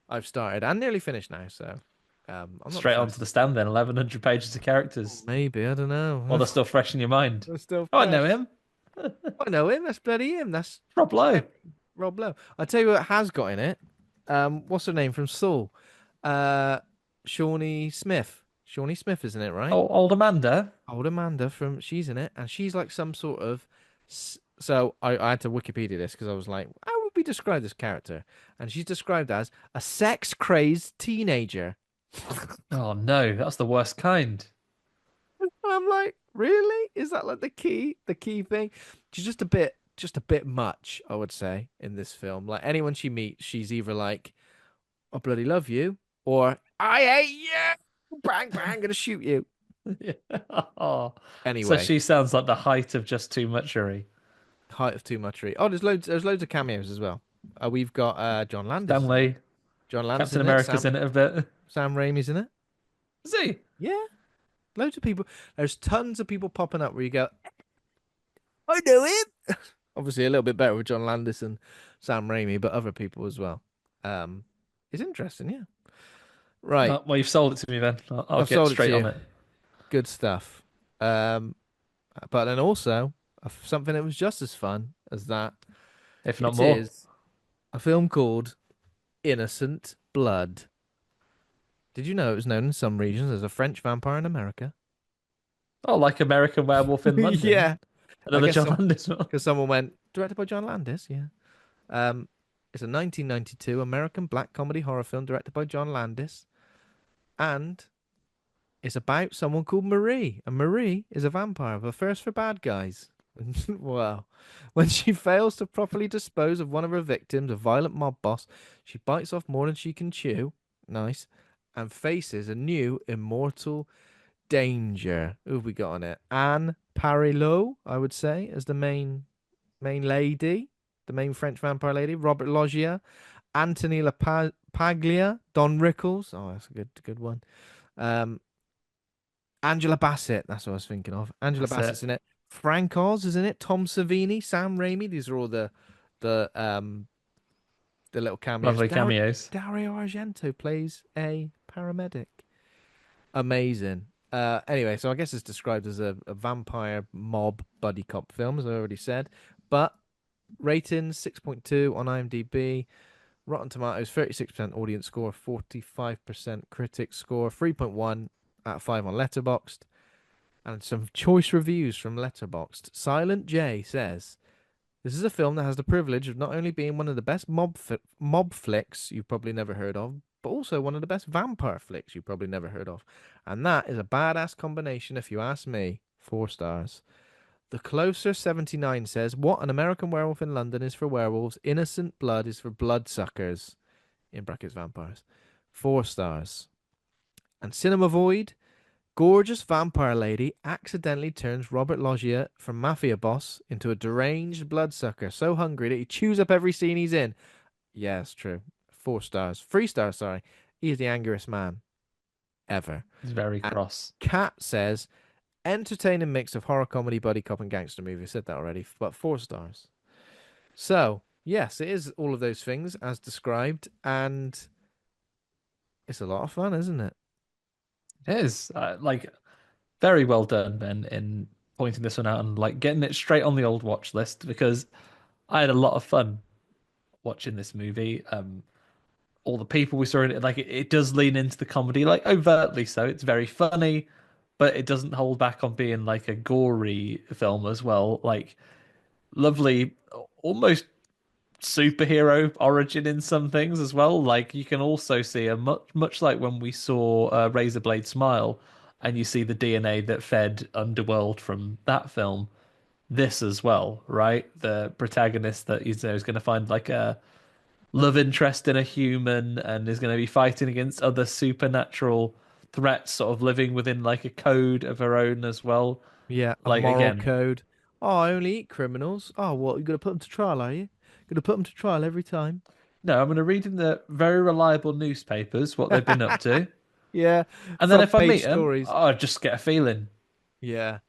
I've started and nearly finished now. So I'm not the
Straight onto the
first.
stand then, 1100 pages of characters.
Maybe, I don't
While
know.
they're still fresh in your mind.
They're still
Oh, I know
fresh.
him.
I know him. That's bloody him. That's
Rob Lowe.
Rob Lowe. I tell you what has got in it. What's her name from Saul? Uh, Shawnee Smith. Shawnee Smith, isn't it, right?
Oh, old Amanda.
Old Amanda from she's in it, and she's like some sort of. So I had to Wikipedia this because I was like, how would we describe this character? And she's described as a sex crazed teenager.
Oh no, that's the worst kind.
And I'm like, really? Is that like the key thing? She's just a bit much, I would say, in this film. Like anyone she meets, she's either like, I bloody love you, or I hate you. Bang bang, gonna shoot you.
Yeah. Oh. So
Anyway,
she sounds like the height of just too muchery.
height of too much. Oh, there's loads of cameos as well. We've got John Landis is in it.
Stanley,
John Landis
Captain
in it.
America's
Sam
in it a bit.
Sam Raimi's in it.
Is he?
Yeah, loads of people. There's tons of people popping up where you go, I know him. Obviously, a little bit better with John Landis and Sam Raimi, but other people as well. Um, it's interesting, yeah. Right,
Well, you've sold it to me then. I'll
I've
get
sold it to
straight on
you.
it,
Good stuff. Um, but then also something that was just as fun as that.
if not
It
more.
is a film called Innocent Blood. Did you know it was known in some regions as a French vampire in America?
Oh, like American Werewolf in London.
Yeah, I
Another
guess
John Landis film.
because someone went directed by John Landis. Yeah. Um, it's a 1992 American black comedy horror film directed by John Landis, and it's about someone called Marie, and Marie is a vampire, the first for bad guys. Wow. When she fails to properly dispose of one of her victims, a violent mob boss, she bites off more than she can chew. Nice. And faces a new immortal danger. Who have we got on it? Anne Parillaud, I would say, as the main lady, the main French vampire lady. Robert Loggia, Anthony Paglia, Don Rickles. Oh, that's a good one. Um, Angela Bassett. That's what I was thinking of. Angela
That's it.
Bassett's in it. Frank Oz is in it. Tom Savini, Sam Raimi. These are all the the little cameos.
Lovely cameos.
Dario Argento plays a paramedic. Amazing. Anyway, so I guess it's described as a vampire mob buddy cop film, as I already said. But ratings 6.2 on IMDb. Rotten Tomatoes 36% audience score, 45% critic score, 3.1 out of 5 on Letterboxd, and some choice reviews from Letterboxd. Silent J says, this is a film that has the privilege of not only being one of the best mob flicks you've probably never heard of, but also one of the best vampire flicks you've probably never heard of. And that is a badass combination, if you ask me. 4 stars. The Closer 79 says, what an American Werewolf in London is for werewolves, Innocent Blood is for bloodsuckers, in brackets vampires. 4 stars. And Cinema Void, gorgeous vampire lady accidentally turns Robert Loggia from Mafia boss into a deranged bloodsucker so hungry that he chews up every scene he's in. Yeah, it's true. 4 stars. 3 stars, sorry. He is the angriest man ever.
He's very
And
cross.
Kat says, entertaining mix of horror comedy, buddy cop, and gangster movie. I said that already, but 4 stars. So, yes, it is all of those things as described, and it's a lot of fun, isn't it?
It is like very well done, Ben, in pointing this one out and like getting it straight on the old watch list because I had a lot of fun watching this movie. all the people we saw in it. Like it does lean into the comedy, like overtly so. It's very funny, but it doesn't hold back on being like a gory film as well. Like lovely, almost superhero origin in some things as well. Like you can also see a much like when we saw Razorblade Smile, and you see the DNA that fed Underworld from that film. This as well, right? The protagonist that is going to find like a love interest in a human and is going to be fighting against other supernatural threats, sort of living within like a code of her own as well.
Yeah, a
Like
moral
again,
code. Oh, I only eat criminals. Oh, what? You're gonna put them to trial, are you? Gonna put them to trial every time?
no, I'm going to read in the very reliable newspapers what they've been up to.
Yeah,
And then
front
if I
page
meet them,
stories.
I just get a feeling.
Yeah,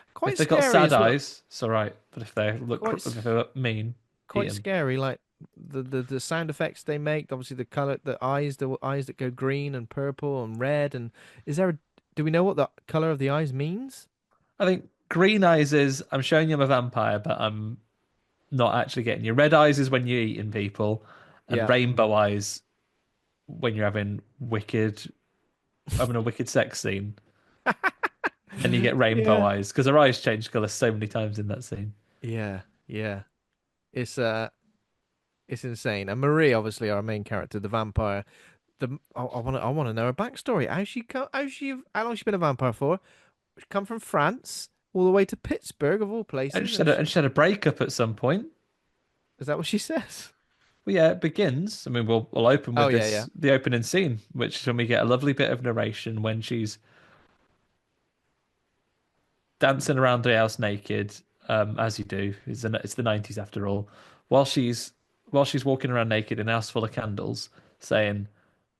If
quite
they've got
scary
sad
as well.
eyes, it's all right. But if they
Quite,
if they look mean, eat
quite
them.
scary. Like the sound effects they make. Obviously, the color, the eyes that go green and purple and red. And is there? Do we know what the color of the eyes means?
I think green eyes is I'm showing you I'm a vampire, but I'm not actually getting you. Red eyes is when you're eating people, and
Yeah.
rainbow eyes when you're having a wicked sex scene, and you get rainbow
Yeah.
eyes because her eyes change colour so many times in that scene.
Yeah. Yeah. It's it's insane. And Marie, obviously, our main character, the vampire. I want to know her backstory. How long she been a vampire for? She come from France all the way to Pittsburgh of all places. And
And she had a breakup at some point.
is that what she says?
Well, yeah, it begins. I mean, we'll open
Oh
with
yeah, yeah.
this the opening scene, which is when we get a lovely bit of narration when she's dancing around the house naked, as you do. It's the 90s after all. While she's while she's walking around naked in a house full of candles, saying,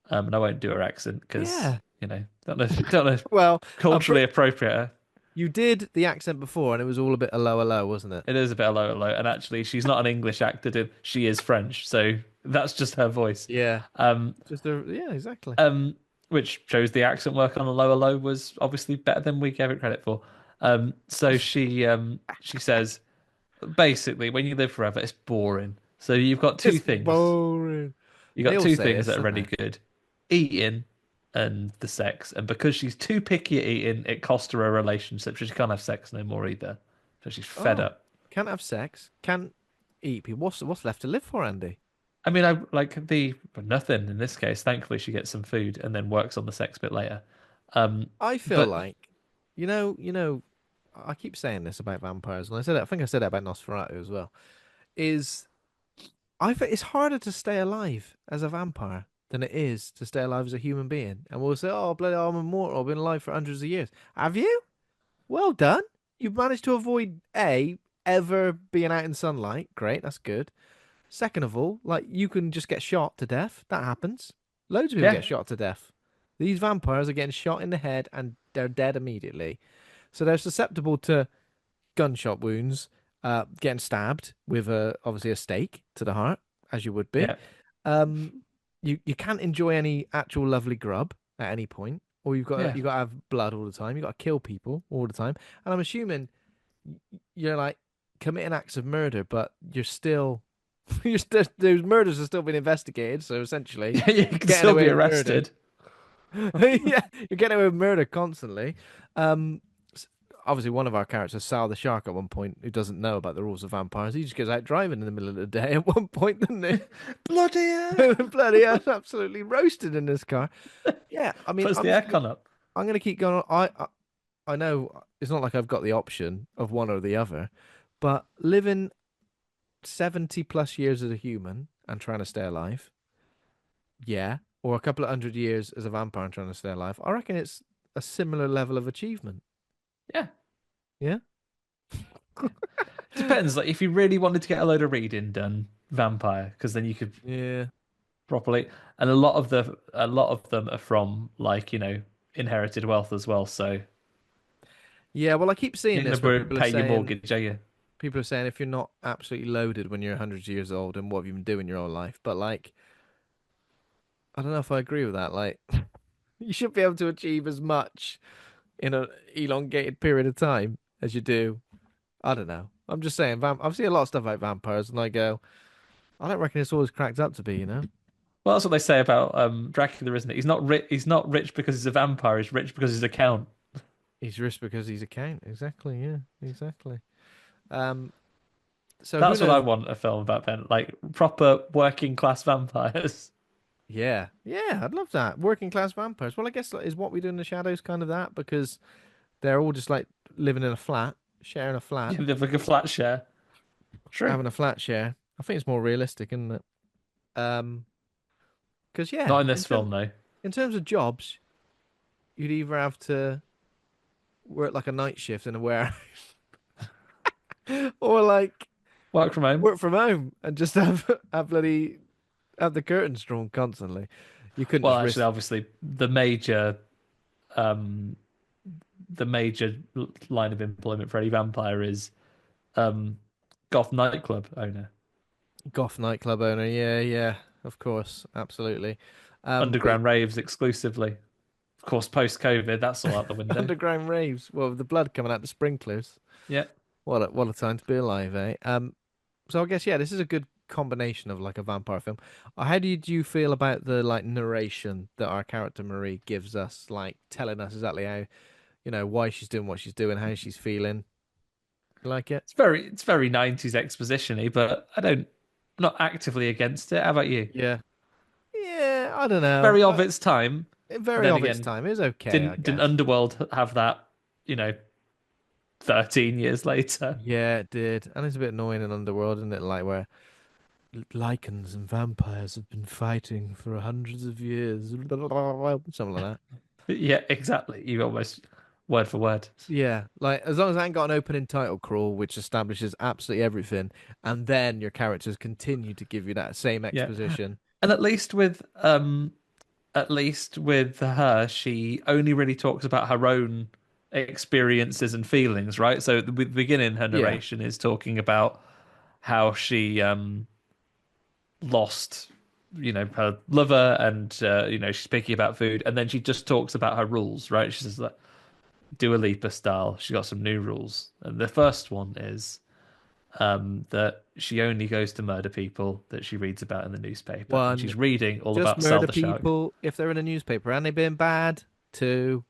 and I won't do her accent because
Yeah.
don't know
Well, I'm
culturally
pretty.
appropriate.
You did the accent before, and it was all a bit a low, wasn't it?
It is a bit low, low, and actually, she's not an English actor. She is French, so that's just her voice.
Yeah.
Um,
Just a yeah, exactly.
um, which shows the accent work on a lower low was obviously better than we gave it credit for. So she says basically, when you live forever, it's boring. So you've got two
It's
things.
boring.
You've
They
got
all
two
say
things
this,
that are
don't
really
they?
good: eating and the sex. And because she's too picky at eating, it cost her a relationship. So she can't have sex no more either. So she's fed
Oh,
up.
can't have sex, can't eat people. What's left to live for, Andy?
I mean, I like the nothing in this case. Thankfully, she gets some food and then works on the sex bit later.
I feel
But
like, I keep saying this about vampires, and I think I said that about Nosferatu as well. Is I think it's harder to stay alive as a vampire than it is to stay alive as a human being. And we'll say, "Oh, bloody, hell, I'm immortal. I've been alive for hundreds of years." Have you? Well done. You've managed to avoid ever being out in sunlight. Great, that's good. Second of all, like you can just get shot to death. That happens. Loads of people
yeah,
get shot to death. These vampires are getting shot in the head and they're dead immediately. So they're susceptible to gunshot wounds, getting stabbed with obviously a stake to the heart, as you would be.
yeah,
Um, you can't enjoy any actual lovely grub at any point, or
yeah,
you got to have blood all the time. You got to kill people all the time. And I'm assuming you're like committing acts of murder, but you're still those murders are still being investigated. So essentially,
yeah. You
you're
can
getting
still
away
be
with murder.
arrested.
Yeah, you're getting away with murder constantly. Um, Obviously, one of our characters, Sal the shark, at one point, who doesn't know about the rules of vampires, he just goes out driving in the middle of the day. At one point, doesn't he?
Bloody hell!
Bloody hell, absolutely roasted in this car. Yeah, I mean,
Puts the aircon up.
I'm gonna keep going on. I know it's not like I've got the option of one or the other, but living 70 plus years as a human and trying to stay alive, yeah, or a couple of hundred years as a vampire and trying to stay alive, I reckon it's a similar level of achievement.
Yeah,
Yeah.
depends. Like if you really wanted to get a load of reading done, vampire, because then you could
Yeah.
properly. And a lot of them are from like inherited wealth as well. So
Yeah, well, I keep seeing
you're
this where
gonna pay your mortgage, are you?
people are saying if you're not absolutely loaded when you're 100 years old, and what have you been doing your whole life? But like, I don't know if I agree with that. Like, you should be able to achieve as much in an elongated period of time as you do. I don't know. I'm just saying, I've seen a lot of stuff about vampires, and I go, I don't reckon it's always cracked up to be.
Well, that's what they say about Dracula, isn't it? He's not rich. He's not rich because he's a vampire. He's rich because he's a count.
He's rich because he's a count. Exactly. Yeah. Exactly. Um. So who
That's what I
knows?
want a film about, Ben. Like proper working class vampires.
Yeah. Yeah. I'd love that. Working class vampires. Well, I guess is what we do in the shadows kind of that because they're all just like living in a flat, sharing a flat,
You live like a flat share. True.
having a flat share. I think it's more realistic, isn't it? Um. Because yeah,
Not in this film, though.
in terms of jobs, you'd either have to work like a night shift in a warehouse, or like
Work from home.
work from home and just have bloody have the curtains drawn constantly. You couldn't
Well,
just
actually,
risk
obviously, um, the major line of employment for any vampire is um, goth nightclub owner.
goth nightclub owner. Yeah, yeah, of course, absolutely. But
Underground raves exclusively. Of course, post COVID, that's all out the window.
underground raves. Well, with the blood coming out the sprinklers.
Yeah.
What a time to be alive, eh? So I guess yeah, this is a good combination of like a vampire film. How did you feel about the like narration that our character Marie gives us, like telling us exactly how, why she's doing what she's doing, how she's feeling? You like it?
It's very 90s exposition-y, but I'm not actively against it. How about you?
Yeah. Yeah, I don't know.
Very of its time, but
Very
then
of its
again,
time. It was okay, I
didn't
guess.
Underworld have that, you know, 13 years later?
Yeah, it did. And it's a bit annoying in Underworld, isn't it? Like where lichens and vampires have been fighting for hundreds of years. Something like that.
Yeah, exactly. You almost word for word.
Yeah, like as long as I ain't got an opening title crawl which establishes absolutely everything, and then your characters continue to give you that same
Yeah.
exposition.
And at least with her, she only really talks about her own experiences and feelings, right? So the beginning, her
Yeah.
narration is talking about how she lost, her lover, and she's picky about food, and then she just talks about her rules, right? She says that Dua Lipa style, she got some new rules, and the first one is that she only goes to murder people that she reads about in the newspaper, and
One,
she's reading all
just
about Sal
murder
the Shark.
people if they're in a newspaper and they've been bad. Two,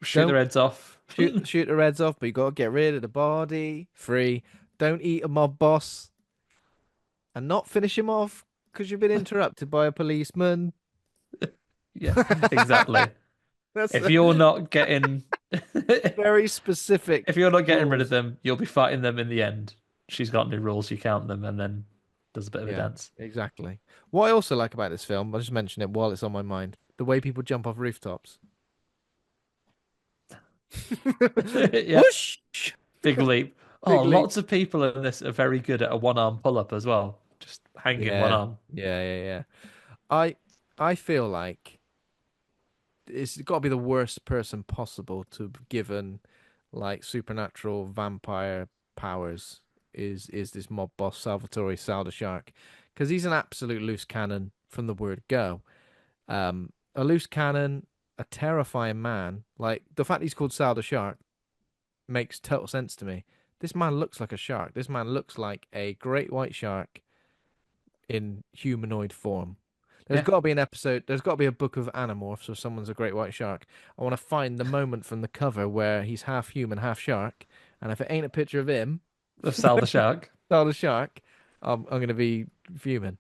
Shoot their
don't
heads off.
shoot their heads off, but you gotta get rid of the body. Three, don't eat a mob boss and not finish him off because you've been interrupted by a policeman.
Yeah, exactly.
That's
If you're not getting
very specific
if you're not getting rid of
rules.
them, you'll be fighting them in the end. She's got new rules, you count them, and then does a bit of a
Yeah,
dance.
exactly. What I also like about this film, I'll just mention it while it's on my mind, the way people jump off rooftops.
Yeah,
Whoosh!
big leap. Oh,
Big leap.
lots of people in this are very good at a one arm pull up as well. Just hanging one
Yeah,
arm.
yeah. I I feel like it's got to be the worst person possible to be given like supernatural vampire powers is this mob boss Salvatore Sal the Shark because he's an absolute loose cannon from the word go. A loose cannon, a terrifying man. Like the fact he's called Sal the Shark makes total sense to me. This man looks like a shark. This man looks like a great white shark in humanoid form. There's
Yeah,
got to be an episode. There's got to be a book of Animorphs or someone's a great white shark. I want to find the moment from the cover where he's half human, half shark. And if it ain't a picture of him,
of Sal the Shark.
Sal the shark, I'm going to be fuming.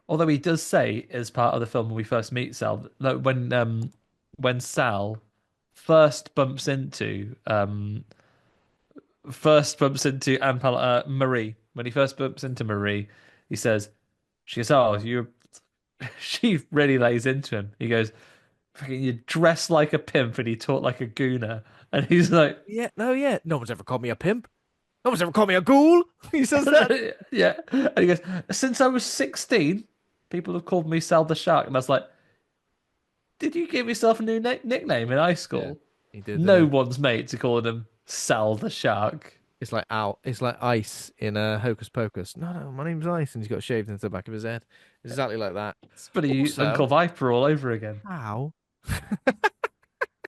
Although he does say, as part of the film when we first meet Sal, no, when Sal first bumps into Marie. When he first bumps into Marie, he says, she goes, "Oh, you." She really lays into him. He goes, "Fucking, you dress like a pimp and you talk like a gooner." And he's like,
Yeah, no, yeah. No one's ever called me a pimp. No one's ever called me a ghoul. He says that.
"Yeah." And he goes, "Since I was 16, people have called me Sal the Shark." And I was like, "Did you give yourself a new nickname in high
Yeah,
school?"
he did, didn't
No
he?
one's mates are calling him Sal the Shark.
It's like Al. It's like Ice in Hocus Pocus. No, no, my name's Ice, and he's got shaved into the back of his head. It's exactly like that.
It's bloody Uncle
Also,
Viper all over again.
how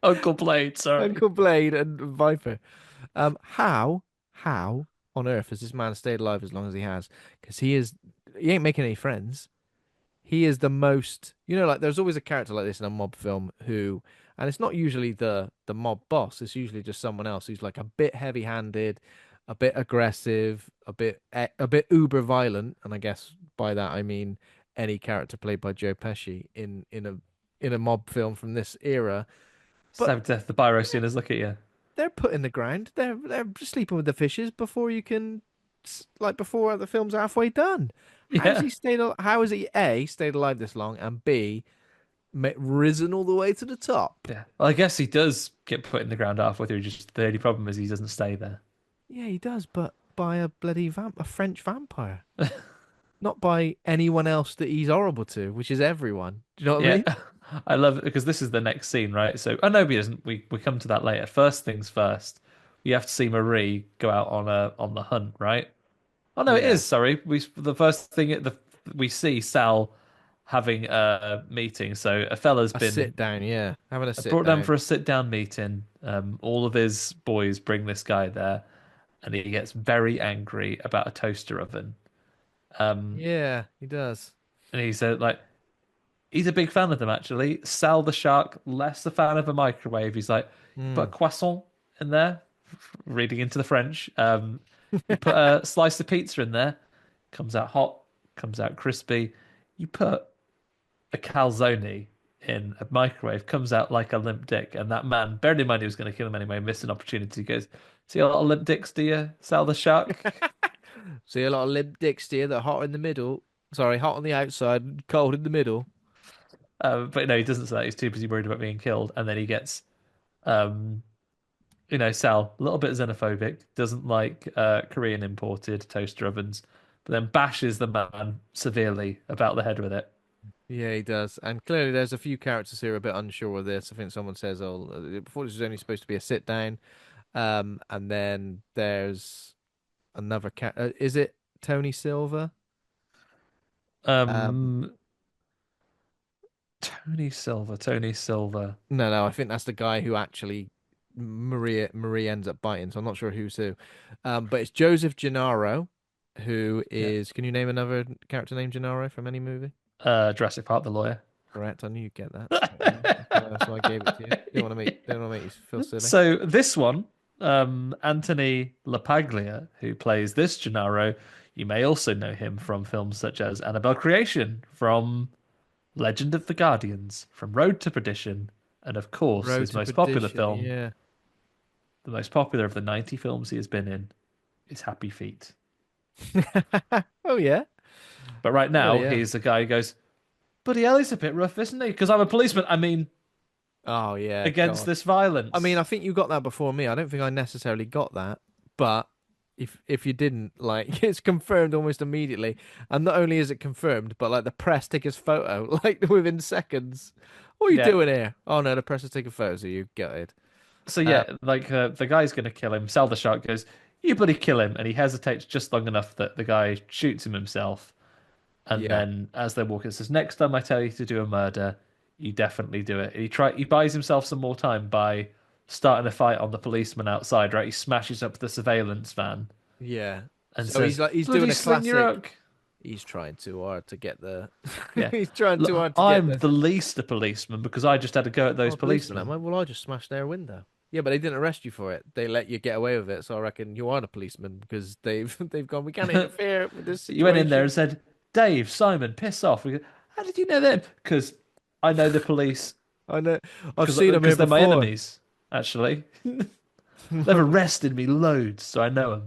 Uncle Blade, sorry.
Uncle Blade and Viper. How on earth has this man stayed alive as long as he has? Because he ain't making any friends. he is the most, like there's always a character like this in a mob film who, and it's not usually the mob boss, it's usually just someone else who's like a bit heavy-handed, a bit aggressive, a bit uber violent, and I guess by that I mean any character played by Joe Pesci in a mob film from this era. But
So the pyro tuners look at you.
they're put in the ground. They're sleeping with the fishes before you can, like before the film's halfway done. How's
Yeah.
he stayed? How has he A stayed alive this long, and B risen all the way to the top?
Yeah. Well, I guess he does get put in the ground halfway through. Just the only problem is he doesn't stay there.
Yeah, he does, but by a bloody a French vampire, not by anyone else that he's horrible to, which is everyone. Do you know what I
Yeah.
mean?
I love it because this is the next scene, right? So, oh no, he doesn't. We come to that later. First things first, you have to see Marie go out on the hunt, right? Oh no, it
Yeah,
is. Sorry, the first thing we see Sal having a meeting. So a fella's
a
been
sit down. Yeah, having a sit
brought down
down.
for a sit down meeting. All of his boys bring this guy there, and he gets very angry about a toaster oven. Um,
Yeah, he does.
and he said like he's a big fan of them actually. Sal the shark, less a fan of a microwave. He's like, put a
Mm.
croissant in there, reading into the French. You put a slice of pizza in there, comes out hot, comes out crispy. You put a calzone in a microwave, comes out like a limp dick. And that man, bearing in mind he was going to kill him anyway, missed an opportunity. He goes, see a lot of limp dicks, do you, Sal the shark?
See a lot of limp dicks here that are hot in the middle. Sorry, hot on the outside, cold in the middle.
But no, he doesn't say that. He's too busy worried about being killed. And then he gets um, Sal, a little bit xenophobic, doesn't like Korean imported toaster ovens, but then bashes the man severely about the head with it.
Yeah, he does. And clearly, there's a few characters here a bit unsure of this. I think someone says, "Oh, before this was only supposed to be a sit down." And then there's another cat. Is it Tony Silver? Um,
Um, Tony Silver.
no, no, I think that's the guy who actually Maria ends up biting. So I'm not sure who's who. But it's Joseph Gennaro, who
Yeah.
is. Can you name another character named Gennaro from any movie?
Jurassic Park, the lawyer.
Correct. I knew you'd get that. Yeah, that's why I gave it to you. Don't want to make you feel silly.
So this one, Anthony LaPaglia, who plays this Gennaro, you may also know him from films such as Annabelle Creation, from Legend of the Guardians, from Road to Perdition, and of course
Road
his
to
most popular
Perdition.
film,
Yeah.
the most popular of the 90 films he has been in, is Happy Feet.
Oh yeah.
But right
Oh
now,
yeah.
he's the guy who goes, Buddy Ellie's a bit rough, isn't he? Because I'm a policeman. I mean,
Oh yeah.
against
God.
this
I mean,
violence.
I think you got that before me. I don't think I necessarily got that, but if you didn't, like, it's confirmed almost immediately. And not only is it confirmed, but like the press take his photo like within seconds. What are you
Yeah.
doing here? Oh no, the press is taking photos of you. Get it.
So
Uh,
yeah, like the guy's gonna kill him. Sal the shark goes, "You bloody kill him!" And he hesitates just long enough that the guy shoots him himself. And
yeah.
then as they're walking, it says, "Next time I tell you to do a murder, you definitely do it." And he buys himself some more time by starting a fight on the policeman outside. Right, he smashes up the surveillance van
Yeah.
and
So
says,
he's doing
"Bloody
a
sling your
classic.
hook!"
He's trying too hard to get the.
Yeah,
He's trying too
look,
hard to get
I'm
the.
the least a policeman because I just had to go at
Oh,
those
a policeman, am
policemen.
I? Well, I just smashed their window. Yeah, but they didn't arrest you for it. They let you get away with it. So I reckon you are the policeman because they've they've gone. We can't interfere with this
You went in there and
situation.
said, "Dave, Simon, piss off." We go, how did you know them? Because I know the police
I know. I've
because
seen them here
they're my
before.
enemies. Actually, they've arrested me loads, so I know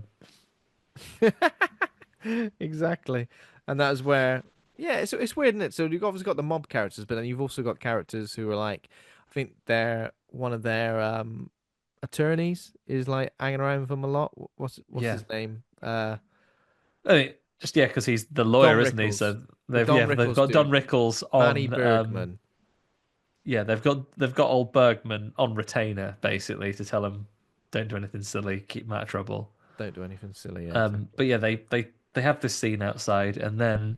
them.
Exactly, and that is where. Yeah, it's weird, isn't it? So you've obviously got the mob characters, but then you've also got characters who are like, I think they're one of their attorneys is like hanging around with them a lot. What's
Yeah.
his name?
I mean, just yeah, because he's the
Don
lawyer, isn't he?
Rickles,
So
the Don
they've
Rickles
got Don
dude,
Rickles
Manny
on
Bergman.
yeah, they've got old Bergman on retainer basically to tell him don't do anything silly, keep him out of trouble.
Don't do anything silly. Yeah, exactly.
But yeah, they have this scene outside, and then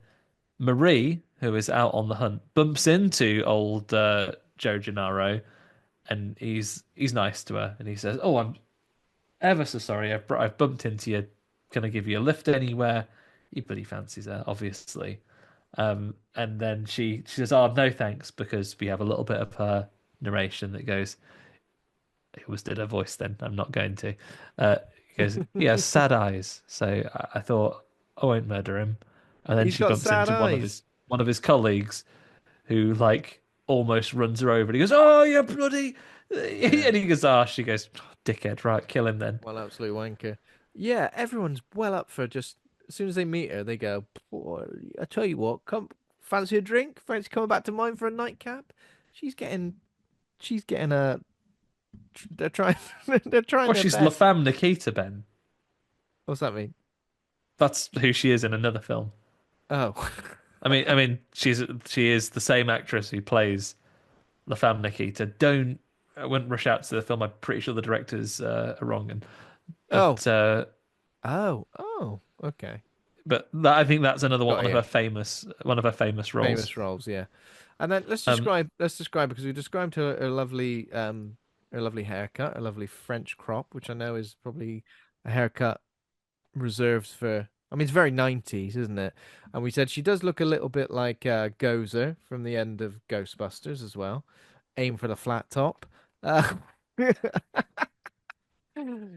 Marie, who is out on the hunt, bumps into old Joe Gennaro, and he's nice to her, and he says, "Oh, I'm ever so sorry. I've bumped into you. Can I give you a lift anywhere?" He bloody fancies her, obviously. And then she says, "Oh, no, thanks," because we have a little bit of her narration that goes, "Who was did her voice then? I'm not going to." He goes, "He has sad eyes, so I thought I won't murder him." And then
He's
she
got
bumps
sad
into
eyes.
one of his colleagues who like almost runs her over. And he goes, "Oh, you bloody!"
Yeah.
And he goes, "Ah," she goes, "Oh, dickhead, right, kill him then."
Well, absolute wanker. Yeah, everyone's well up for just as soon as they meet her, they go, "Boy, I tell you what, come fancy a drink? Fancy coming back to mine for a nightcap?" She's getting, she's getting a. They're trying, they're trying
Well,
their
she's La
best.
Femme Nikita, Ben.
What's that mean?
That's who she is in another film.
Oh,
She is the same actress who plays La Femme Nikita. Don't I wouldn't rush out to the film. I'm pretty sure the directors are wrong,
oh,
but uh,
oh. Okay,
I think that's another
got you.
one of her famous roles.
Famous roles, yeah. And then
Um,
let's describe because we described her lovely haircut, a lovely French crop, which I know is probably a haircut reserved for. I mean, it's very 90s, isn't it? And we said she does look a little bit like Gozer from the end of Ghostbusters as well. Aim for the flat top. Uh,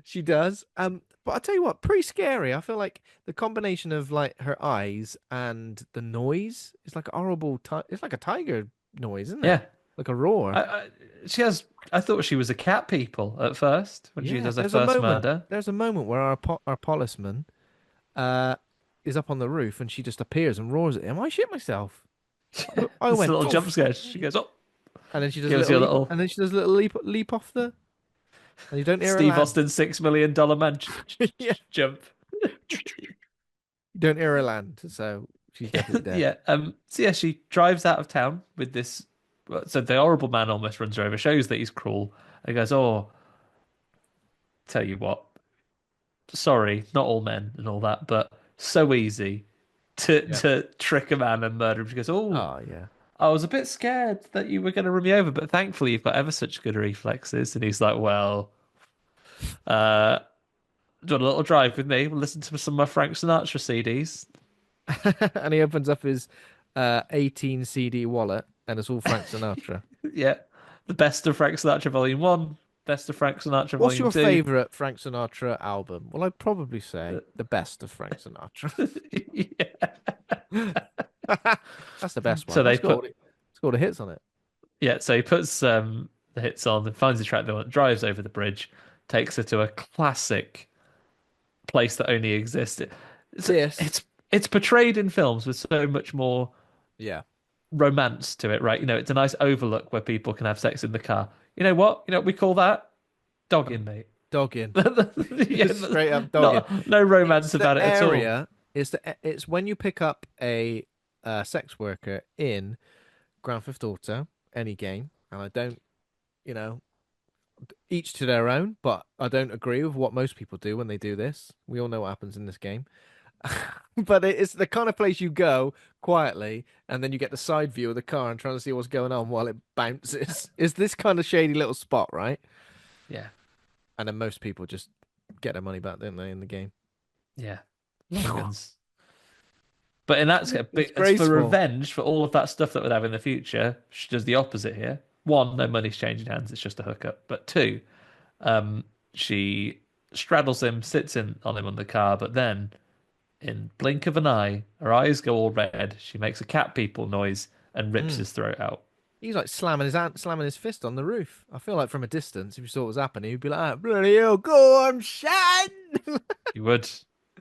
she does. But I tell you what, pretty scary. I feel like the combination of like her eyes and the noise is like a horrible. It's like a tiger noise, isn't it?
yeah,
Like a roar.
I, I, she has. I thought she was a cat people at first when she
Yeah.
does her first murder.
There's a moment where our policeman uh is up on the roof and she just appears and roars at him. I shit myself. I
This
went
little jump
poof,
scare. She goes, "Oh,"
and then she does a
gives
little
you a
leap,
little
and then she does a little leap off the, and you don't hear her
Steve
land.
Austin $6 million man
Yeah,
jump.
you don't hear her land, so she's definitely dead.
Yeah. So yeah, she drives out of town with this. So the horrible man almost runs her over, shows that he's cruel, and goes, "Oh, tell you what, sorry, not all men and all that, but so easy
Yeah.
to trick a man and murder him." She goes, "Oh,
Oh yeah.
I was a bit scared that you were going to run me over, but thankfully you've got ever such good reflexes." And he's like, "Well, uh, do you want a little drive with me? We'll listen to some of my Frank Sinatra CDs."
And he opens up his 18 CD wallet, and it's all Frank Sinatra.
Yeah, the best of Frank Sinatra Volume One, best of Frank Sinatra
What's
Volume
your
Two.
favorite Frank Sinatra album? Well, I'd probably say the best of Frank Sinatra.
Yeah.
That's the best
So
one.
they put
It's got all the hits on it.
Yeah, so he puts the hits on and finds the track they want, drives over the bridge, takes her to a classic place that only exists. It's
This,
it's it's portrayed in films with so much more
yeah,
romance to it, right? It's a nice overlook where people can have sex in the car. You know what? You know what we call that?
um,
Dogging, mate.
dogging,
Yeah,
just straight up dogging.
not no
It's
romance
the
about it at all.
area. It's when you pick up a sex worker in Grand Theft Auto, any game, and I don't, you know, each to their own, but I don't agree with what most people do when they do this. We all know what happens in this game. But it's the kind of place you go quietly, and then you get the side view of the car and trying to see what's going on while it bounces. It's this kind of shady little spot, right?
Yeah,
And then most people just get their money back, don't they, in the game?
yeah. Long guns. But in that case, it's for
Disgraceful.
revenge for all of that stuff that would have in the future. She does the opposite here. One, no money's changing hands; it's just a hookup. But two, she straddles him, sits in on him on the car, but then, in blink of an eye, her eyes go all red. She makes a cat people noise and rips
Mm.
his throat out.
He's like slamming his fist on the roof. I feel like from a distance, if you saw what was happening, you'd be like, ah, bloody hell, go on, Shan!
You would,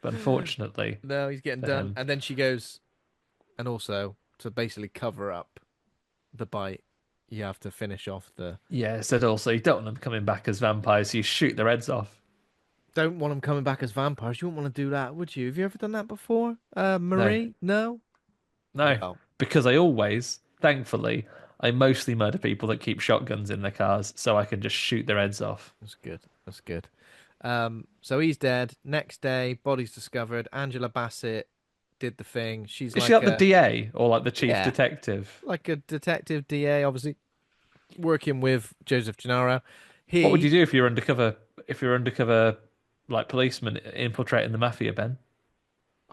but unfortunately,
No, he's getting done.
um,
And then she goes, and also to basically cover up the bite, you have to finish off the.
yeah, said also you don't want them coming back as vampires. So you shoot their heads off.
Don't want them coming back as vampires. You wouldn't want to do that, would you? Have you ever done that before,
No,
Marie? No.
no,
Well,
because I always, thankfully, I mostly murder people that keep shotguns in their cars, so I can just shoot their heads off.
that's good. That's good. So he's dead. Next day, body's discovered. Angela Bassett did the thing. She's
Is she
like
like the
a
DA or like the chief
yeah,
detective?
like a detective DA, obviously working with Joseph Gennaro.
What would you
He,
do if you're undercover? If you're undercover, like policeman infiltrating the mafia, Ben?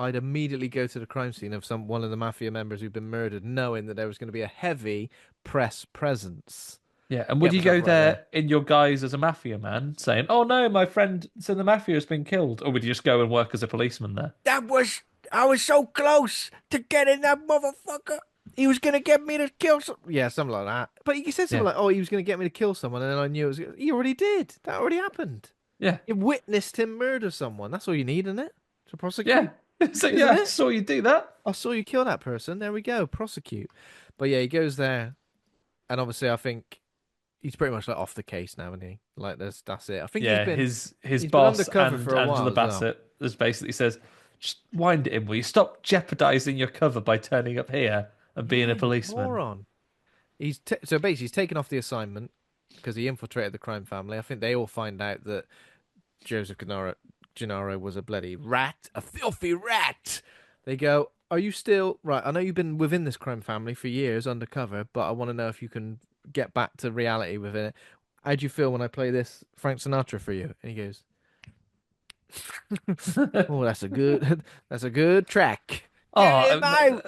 I'd immediately go to the crime scene of one of the mafia members who'd been murdered, knowing that there was going to be a heavy press presence.
Yeah, and would
Get
you
myself
go
right there.
there in your guise as a mafia man, saying, "Oh no, my friend in the mafia has been killed," or would you just go and work as a policeman there?
That was I was so close to getting that motherfucker. He was gonna get me to kill some. Yeah, something like that. But he said something
Yeah,
like, "Oh, he was gonna get me to kill someone," and then I knew it was. He already did. That already happened.
yeah,
You witnessed him murder someone. That's all you need, isn't it? To
yeah.
prosecute,
So
isn't
yeah, I
it?
saw you do that.
I saw you kill that person. There we go. Prosecute. But yeah, he goes there, and obviously, I think he's pretty much like off the case now, isn't he? Like that's it. I think
Yeah, his
he's been
boss
undercover
and
for a
Angela
while as well.
Bassett has basically says, "Just wind it in, will you? Stop jeopardizing your cover by turning up here and being a
Yeah, you
policeman."
moron. So basically he's taken off the assignment because he infiltrated the crime family. I think they all find out that Joseph Gennaro was a bloody rat, a filthy rat. They go, "Are you still right? I know you've been within this crime family for years undercover, but I want to know if you can get back to reality within it. How do you feel when I play this Frank Sinatra for you?" And he goes, "Oh, that's a good track. Get
Oh,
him out."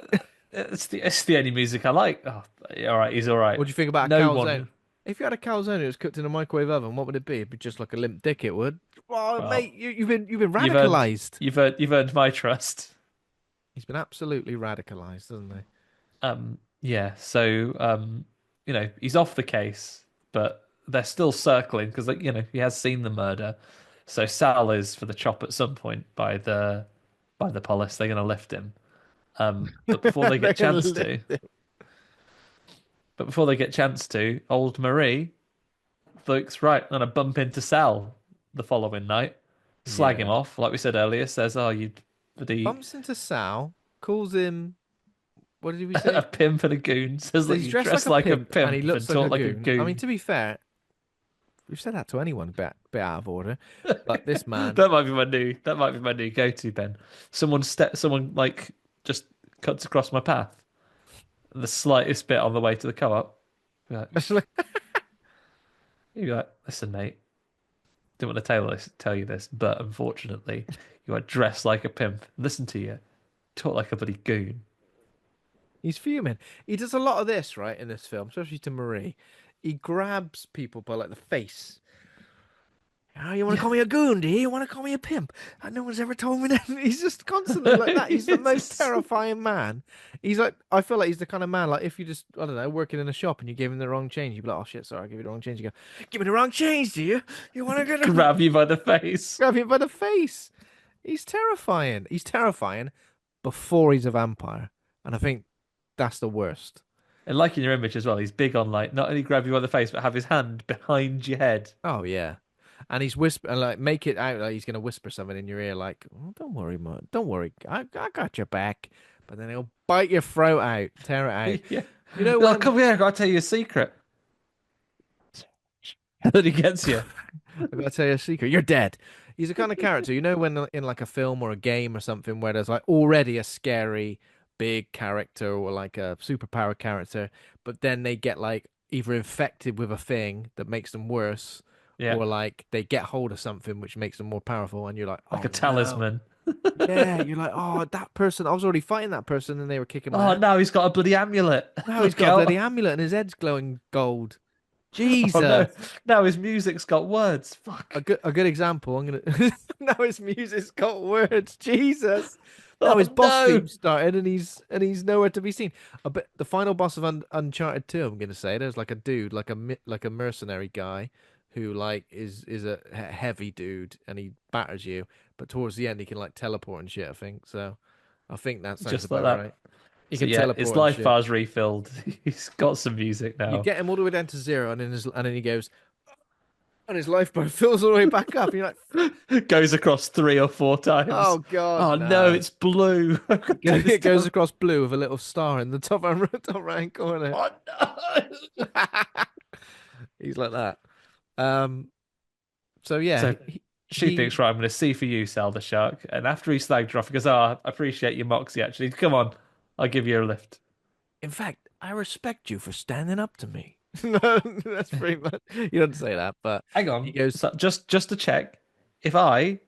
it's the only music I like. Oh, all right, he's all right.
What do you think about a
No
calzone?
one.
If you had a calzone that was cooked in a microwave oven, what would it be? It'd be just like a limp dick. It would. Oh, mate,
Well,
you've been
you've earned
radicalized.
you've earned my trust.
He's been absolutely radicalized, hasn't he?
Yeah. So he's off the case, but they're still circling because he has seen the murder. So Sal is for the chop at some point by the police. They're going to lift him. But before they
They're
get
gonna
chance
lift
to,
him.
old Marie thinks, right, I'm gonna bump into Sal the following night, slag him
Yeah.
off, like we said earlier. Says, "Oh, you bloody
Bumps into Sal, calls him. What did we
a
say?
pimp and a goon." Says
So
that
he's
you
dressed like
dress
a
like a
pimp and he
pimp and
looks like
talk
a
like a
goon. I mean,
goon.
to be fair, we've said that to anyone, bit out of order. But this man,
That might be my new go-to, Ben. Someone like just cuts across my path, the slightest bit on the way to the co-op. Be like, you'd be like, "Listen, mate, didn't want to tell you this, but unfortunately, you are dressed like a pimp. Listen to you, talk like a bloody goon."
he's fuming. He does a lot of this, right, in this film, especially to Marie. He grabs people by like the face. Oh, you want to
Yeah.
call me a goon, do you? You want to call me a pimp? No one's ever told me that. He's just constantly like that. He's the most
It's-
terrifying man. He's like, I feel like he's the kind of man, like, if you just, I don't know, working in a shop and you give him the wrong change, you'd be like, "Oh shit, sorry, I give you the wrong change." You go, "Give me the wrong change, do you? You want to get a
grab you by the face.
grab him by the face." He's terrifying. He's terrifying before he's a vampire. And I think that's the worst.
And like in your image as well, he's big on like not only grab you by the face, but have his hand behind your head.
Oh yeah. And he's whispering, like, make it out like he's gonna whisper something in your ear, like, "Oh, don't worry, man, don't worry, I got your back." But then he'll bite your throat out, tear it out.
Yeah.
You know
Like,
when
come here, I gotta tell you a secret. And then he gets you.
I gotta tell you a secret, you're dead. He's a kind of character, you know, when in like a film or a game or something where there's like already a scary big character or like a superpower character, but then they get like either infected with a thing that makes them worse,
Yeah.
or like they get hold of something which makes them more powerful, and you're like,
Like a
"Oh no."
talisman.
Yeah, you're like, "Oh, that person, I was already fighting that person and they were kicking my
Oh,
ass.
now he's got a bloody amulet.
Now he's
Look
got a bloody
out.
amulet and his head's glowing gold."
Oh
Jesus.
no. Now his music's got words.
A
Fuck.
good example. I'm gonna now his music's got words. Jesus. Now his
Oh
boss
no.
theme started and he's nowhere to be seen. I bet the final boss of Uncharted 2, I'm gonna say, there's like a dude, like a mercenary guy who like is a heavy dude and he batters you, but towards the end he can like teleport and shit, I think. So I think that sounds
Just like
about
that.
right. He
So
can
yeah, his
teleport and
life
shit.
bar's refilled. He's got some music
You
now.
get him all the way down to zero and then he goes and his life bar fills all the way back up. And you're like,
Goes across 3 or 4 times.
"Oh God,
Oh no,
no."
it's blue. I've got to take this
It goes
down.
across blue with a little star in the top right corner.
Oh no.
He's like that. Um. So yeah,
So she thinks, right, I'm going to see for you, Sal the Shark. And after he slagged her off, he goes, "Oh, I appreciate your moxie, actually. Come on, I'll give you a lift."
in fact, I respect you for standing up to me. No, that's pretty much. You don't say that, but
Hang
he
on.
goes,
So just to check, if I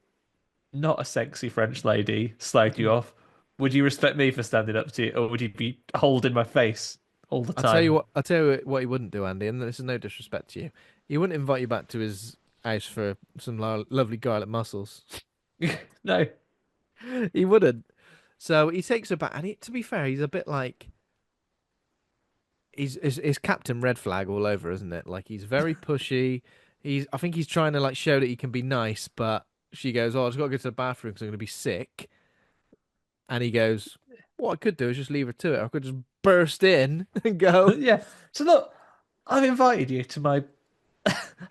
not a sexy French lady slagged you off, would you respect me for standing up to you, or would you be holding my face all the
I'll tell you
time?
what. I'll tell you what he wouldn't do, Andy. And this is no disrespect to you. He wouldn't invite you back to his house for some lovely garlic mussels.
No.
He wouldn't. So he takes her back, and to be fair, he's a bit like he's Captain Red Flag all over, isn't it? Like he's very pushy. I think he's trying to like show that he can be nice, but she goes, "Oh, I just got to go to the bathroom because I'm going to be sick." And he goes, "What I could do is just leave her to it. I could just burst in and go,
Yeah. So look, I've invited you to my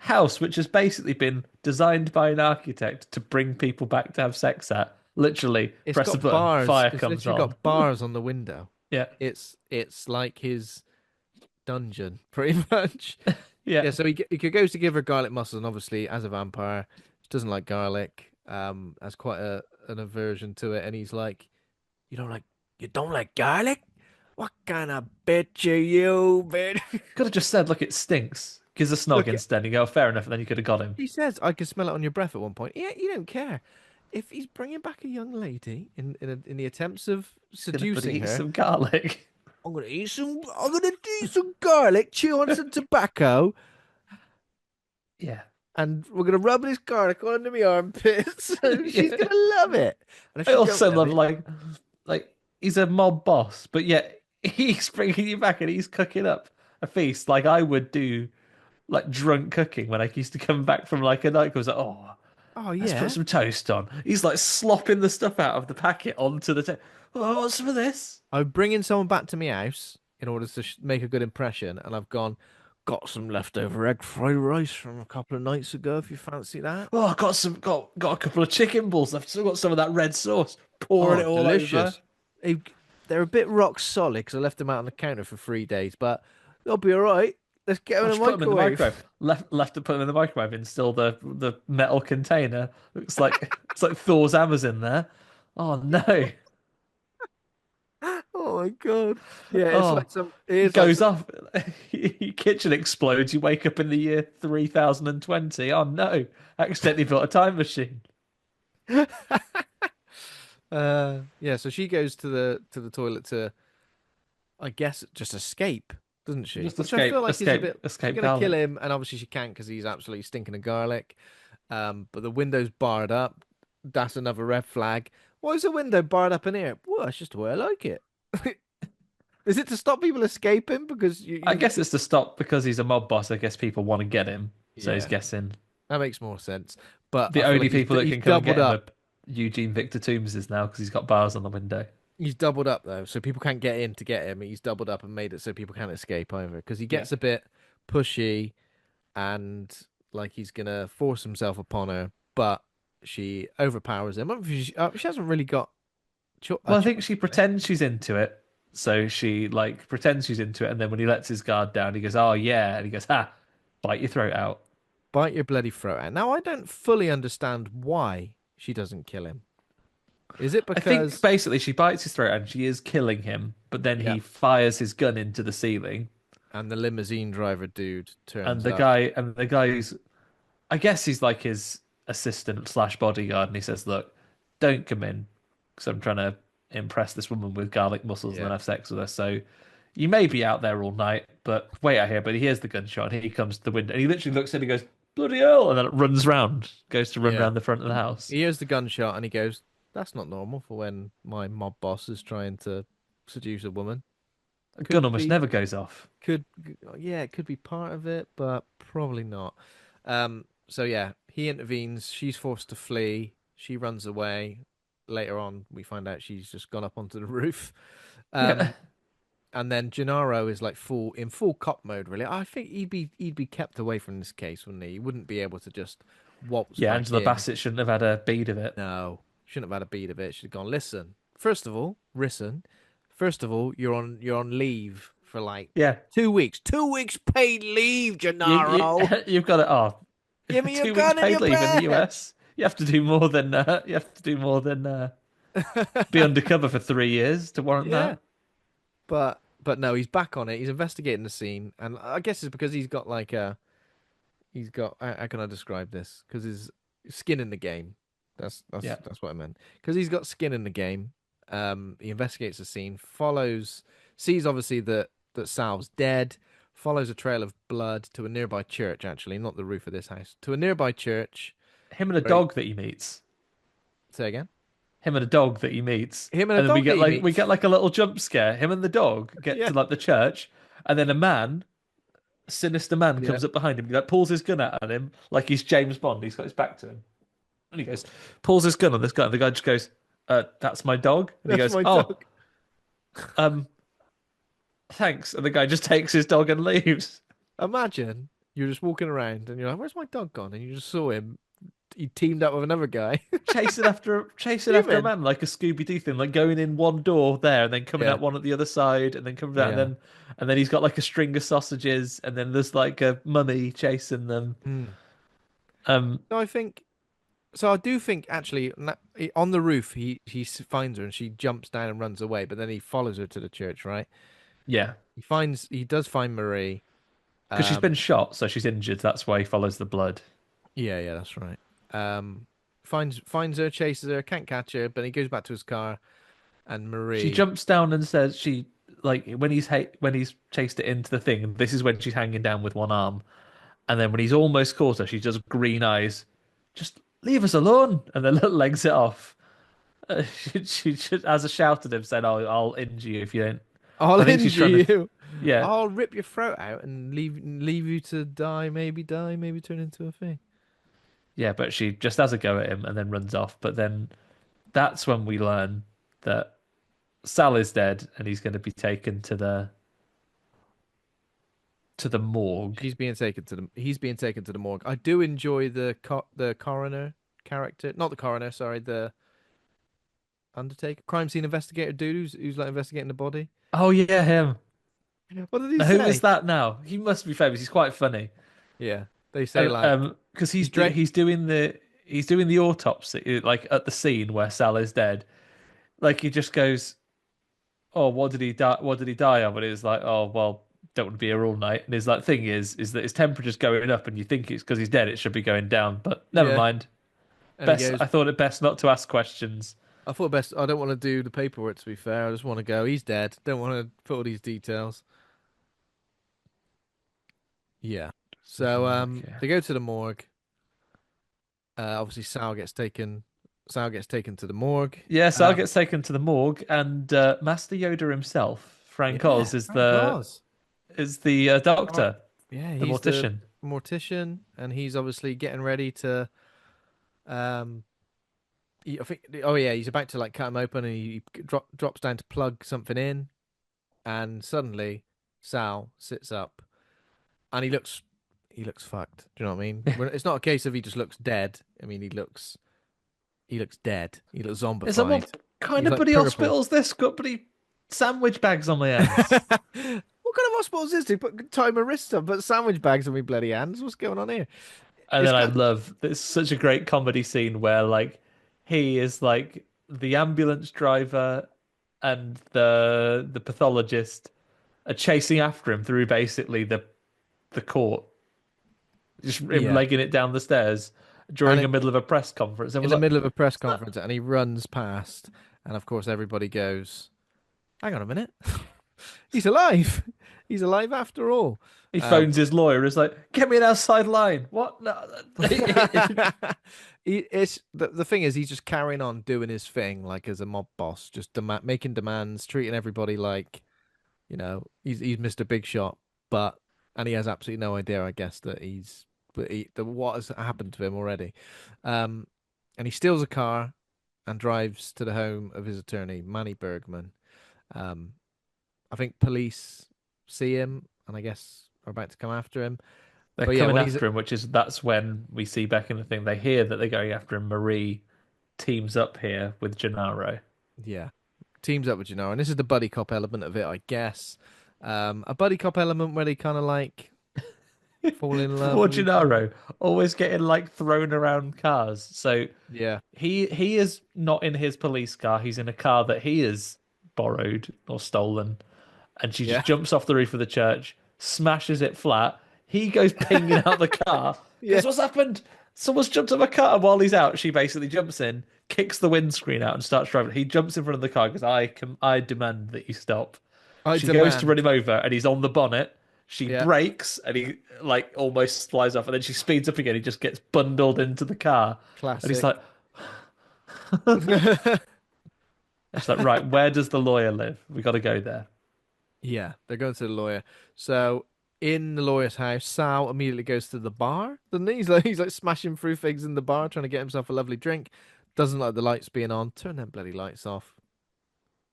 house, which has basically been designed by an architect to bring people back to have sex at. Literally,
it's
press a
got
button,
bars.
fire
It's
comes
literally
on.
got bars on the window.
Yeah,
It's like his dungeon, pretty much."
yeah.
Yeah, so he goes to give her garlic mussels, and obviously, as a vampire, she doesn't like garlic. Has quite an aversion to it, and he's like, you don't like garlic? What kind of bitch are you, bitch?"
Could have just said, "Look, it stinks." Gives a snog
Look,
instead. And you go, "Fair enough." And then you could have got him.
he says, "I can smell it on your breath" at one point. Yeah, you don't care. If he's bringing back a young lady in the attempts of
He's gonna but
seducing
eat
her,
some garlic.
I'm gonna eat some garlic, chew on some tobacco,
Yeah.
and we're gonna rub this garlic under my armpits. And she's
Yeah.
gonna love it. And if
I
she don't
also
love
love
it,
like he's a mob boss, but yet he's bringing you back and he's cooking up a feast like I would do, like drunk cooking when I used to come back from like a night. I was like, "Oh,
oh
let's put
yeah,
some toast on." He's like slopping the stuff out of the packet onto the table. Oh, what's for this?
I'm bringing someone back to my house in order to make a good impression, and I've got some leftover egg fried rice from a couple of nights ago. If you fancy that.
Oh, I got got a couple of chicken balls. I've still got some of that red sauce. Pouring
Oh,
it all over.
delicious. They- They're a bit rock solid because I left them out on the counter for 3 days, but they'll be all right. Let's get them
I
in the
just put them in the
microwave.
microwave. Left to put them in the microwave in still the metal container. Looks like it's like Thor's hammers in there. Oh no.
Oh my God. Yeah,
Oh,
it is like
goes
some
off. Your kitchen explodes. You wake up in the year 3020. Oh no. Accidentally built a time machine.
yeah, so she goes to the toilet to I guess just escape, doesn't she?
Just
Which I feel like is a bit she's
escape
gonna kill
garlic.
him and obviously she can't because he's absolutely stinking of garlic. But the window's barred up. That's another red flag. Why is the window barred up in here? Well, that's just the way I like it. Is it to stop people escaping? Because
I guess it's to stop because he's a mob boss. I guess people want to get him. So he's
yeah,
guessing
that makes more sense. But
the
I feel
only
like
people that
he's
can come and
doubled
get him are
up.
Eugene Victor Toombs is now because he's got bars on the window.
He's doubled up though, so people can't get in to get him. He's doubled up and made it so people can't escape either. Because he
Yeah.
gets a bit pushy and like he's gonna force himself upon her, but she overpowers him. She hasn't really got a
Well, I think
choice,
she
really.
pretends she's into it. So she like pretends she's into it, and then when he lets his guard down, he goes, "Oh yeah," and he goes, "Ha, bite your throat out."
Bite your bloody throat out. Now I don't fully understand why she doesn't kill him. Is it
I think
because
basically she bites his throat and she is killing him, but then
yeah,
he fires his gun into the ceiling,
and the limousine driver dude
and
turns up?
the guy who's I guess he's like his assistant slash bodyguard, and he says, "Look, don't come in because I'm trying to impress this woman with garlic muscles and then
Yeah,
have sex with her. So you may be out there all night, but wait out here." But he hears the gunshot, and he comes to the window, and he literally looks in and goes, "Bloody hell!" And then it runs round, goes to run
yeah.
round the front of the house.
He hears the gunshot and he goes, "That's not normal for when my mob boss is trying to seduce a woman."
A gun
Could
almost
be
never goes off.
Could yeah, it could be part of it, but probably not. So yeah, he intervenes. She's forced to flee. She runs away. Later on, we find out she's just gone up onto the roof.
Yeah,
Um, and then Gennaro is like full cop mode. Really, I think he'd be kept away from this case, wouldn't he? He wouldn't be able to just waltz
yeah.
back
Angela
in.
Bassett shouldn't have had a bead of it.
No, shouldn't have had a beat of it. Should have gone. Listen, first of all, listen. First of all, you're on leave for like
Yeah,
2 weeks. 2 weeks paid leave,
you
Gennaro.
you've got it. Oh,
Give me your
2 weeks
gun and
paid
your
leave in the
badge.
US. You have to do more than be undercover for 3 years to warrant
Yeah,
that.
but no, he's back on it. He's investigating the scene, and I guess it's because he's got like a he's got how can I describe this? Because his skin in the game. That's
Yeah.
what I meant. Because he's got skin in the game. He investigates the scene, follows, sees obviously that Sal's dead, follows a trail of blood to a nearby church. Actually, not the roof of this house, to a nearby church.
Him and a
Where he,
dog that he meets.
say again.
Him and a dog that he meets.
Him and a
And then
dog that he
we
meets.
get like a little jump scare. Him and the dog get
Yeah,
to like the church, and then a sinister man
yeah.
comes up behind him. He like pulls his gun out at him like he's James Bond. He's got his back to him. And he goes, pulls his gun on this guy, and the guy just goes, that's my dog. And he
That's
goes,
my
oh,
dog.
um, thanks. And the guy just takes his dog and leaves.
Imagine you're just walking around and you're like, "Where's my dog gone?" And you just saw him. He teamed up with another guy.
Chasing after a
Human.
man like a Scooby Doo thing, like going in one door there and then coming
Yeah,
out one at the other side and then coming out
yeah.
and then he's got like a string of sausages and then there's like a mummy chasing them.
Mm.
Um,
No, I think so. I do think actually on the roof finds her and she jumps down and runs away, but then he follows her to the church, right?
yeah,
He does find Marie.
because she's been
Um,
shot, so she's injured. That's why he follows the blood.
yeah, yeah, that's right. Finds her, chases her, can't catch her, but he goes back to his car and
She
Marie.
jumps down and says she like when he's chased it into the thing. This is when she's hanging down with one arm, and then when he's almost caught her, she does green eyes. Just leave us alone, and then legs it off. She just has a shout at him, saying, "Oh, I'll injure you if you don't."
I'll
I think she's
injure
trying to,
you.
yeah,
I'll rip your throat out and leave you to die, maybe turn into a thing.
yeah. But she just has a go at him and then runs off. But then that's when we learn that Sal is dead and he's going to be taken to the morgue.
He's being taken to the morgue. I do enjoy the coroner character, not the coroner, sorry, the undertaker, crime scene investigator dude who's like investigating the body.
Oh yeah, him.
What did he
Now, who is
say?
that now? He must be famous. He's quite funny.
Yeah, they say like
Because
he's Drake.
he's doing the autopsy like at the scene where Sal is dead. Like he just goes, "Oh, what did he die? What did he die of?" And it's like, "Oh, well, don't want to be here all night." And his like thing is that his temperature's going up, and you think it's because he's dead. It should be going down, but never
Yeah,
mind.
and he
Best.
goes.
I thought it best not to ask questions.
I thought best. I don't want to do the paperwork. To be fair, I just want to go. He's dead. Don't want to put all these details. Yeah. So
Okay.
they go to the morgue. Obviously Sal gets taken to the morgue.
Yeah, Sal gets taken to the morgue, and Master Yoda himself, Frank
Yeah,
Oz,
Frank Oz.
is the
Right.
doctor,
Yeah,
the
he's the
mortician.
mortician, and he's obviously getting ready to. Um, I think. Oh yeah, he's about to like cut him open, and he drops down to plug something in, and suddenly Sal sits up, and he looks fucked. Do you know what I mean? It's not a case of he just looks dead. I mean, he looks dead. He looks
Is that
zombified.
what kind
He's
of
like
bloody
purple.
hospital's this? Got bloody sandwich bags on my hands.
What kind of hospital is this? They put tie my wrists up, put sandwich bags on me bloody hands. What's going on here?
And
It's
then I
got
love there's such a great comedy scene where like he is like the ambulance driver and the pathologist are chasing after him through basically the court, just him
yeah,
legging it down the stairs
and
during the
it,
middle of a press conference. And
in
was
the
like,
middle of a press
"What's that?"
conference, and he runs past, and of course everybody goes, "Hang on a minute, he's alive! He's alive after all."
He
Um,
phones his lawyer. Is like, "Get me an outside line." What? No.
it's the thing is he's just carrying on doing his thing like as a mob boss, just making demands, treating everybody like he's Mr. Big Shot, but and he has absolutely no idea, I guess, that what has happened to him already. Um, and he steals a car and drives to the home of his attorney, Manny Bergman. Um, I think police see him and I guess are about to come after him.
They're
But yeah,
coming
when he's
after him, which is that's when we see back in the thing. They hear that they're going after him. Marie teams up here with Gennaro.
yeah, teams up with Gennaro, and this is the buddy cop element of it, I guess. A buddy cop element where they kind of like fall in love
Poor
with each other.
Gennaro, always getting like thrown around cars. So
Yeah,
he is not in his police car. He's in a car that he has borrowed or stolen, and she just
yeah,
jumps off the roof of the church, smashes it flat. He goes pinging out the car.
yeah.
Goes, "What's happened?" Someone's jumped on my car, and while he's out, she basically jumps in, kicks the windscreen out, and starts driving. He jumps in front of the car because I demand that you stop.
I
She goes to run
demand.
him over, and he's on the bonnet. She
Yeah,
brakes, and he like almost flies off, and then she speeds up again. He just gets bundled into the car, and he's
classic.
like, she's like, right, where does the lawyer live? We got to go there.
Yeah, they're going to the lawyer. So in the lawyer's house, Sal immediately goes to the bar. Doesn't he? He's like smashing through things in the bar, trying to get himself a lovely drink. Doesn't like the lights being on. Turn them bloody lights off.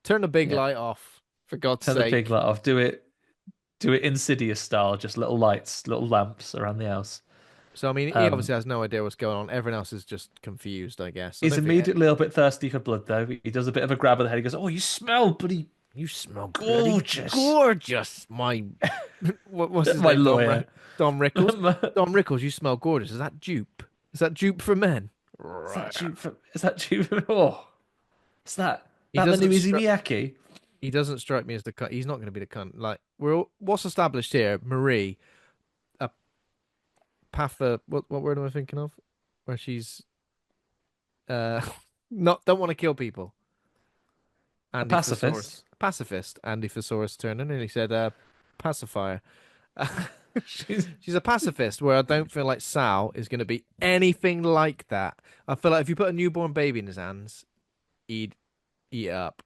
Turn the big
Yeah,
light off, for God's
turn the pig
sake.
light off. Do it Insidious style, just little lights, little lamps around the house.
So I mean, he
Um,
obviously has no idea what's going on. Everyone else is just confused, I guess. I
he's
don't think
immediately a little bit thirsty for blood, though. He does a bit of a grab of the head. He goes, "Oh, you smell bloody
you smell bloody
gorgeous,
gorgeous, my what's his
my
name?
lawyer."
Don Rickles.
Is
Don Rickles, you smell gorgeous. Is that dupe? Is that dupe for men?
that you? Is that you? Oh, is
He
that the new
doesn't stri
Izumiyaki?
he doesn't strike me as the cunt. He's not going to be the cunt. Like what's established here? Marie, a patha. What word am I thinking of? Where she's uh not don't want to kill people.
A
Andy
pacifist?
Thesaurus, pacifist. Andy Thesaurus turned in and he said, pacifier.
She's
She's a pacifist. Where I don't feel like Sal is going to be anything like that. I feel like if you put a newborn baby in his hands, he'd eat it up.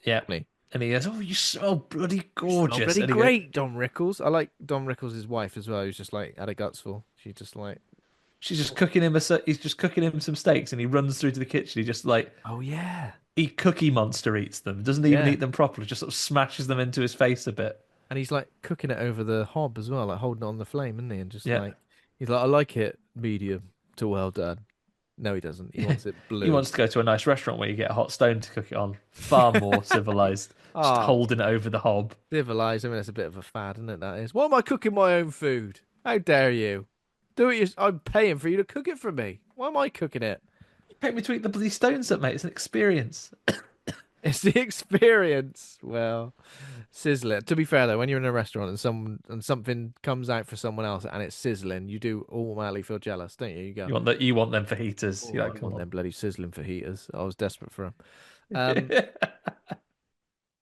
yeah.
Me.
And he goes, "Oh, you smell bloody
You smell
gorgeous."
bloody
And he goes,
great, Don Rickles. I like Don Rickles' wife as well. Who's just like had a gutsful. She just like,
"She's just cooking him he's just cooking him some steaks." And he runs through to the kitchen. He just like
oh yeah,
he Cookie Monster eats them. Doesn't even
yeah.
eat them properly. Just sort of smashes them into his face a bit.
And he's like cooking it over the hob as well, like holding it on the flame, isn't he? And just
Yeah.
like he's like, I like it medium to well done. No, he doesn't. He wants it
He
blue.
wants to go to a nice restaurant where you get a hot stone to cook it on. Far more civilized. Just
Ah,
holding it over the hob.
civilized. I mean, that's a bit of a fad, isn't it? That is. Why am I cooking my own food? How dare you? Do it. I'm paying for you to cook it for me. Why am I cooking it?
You pay me to eat the bloody stones up, mate. It's an experience.
It's the experience. Well, sizzling. To be fair though, when you're in a restaurant and something comes out for someone else and it's sizzling, you do automatically feel jealous, don't you? You go,
You want them for heaters.
oh,
You're
I
like, come
want
on.
them bloody sizzling fajitas. I was desperate for them. Um,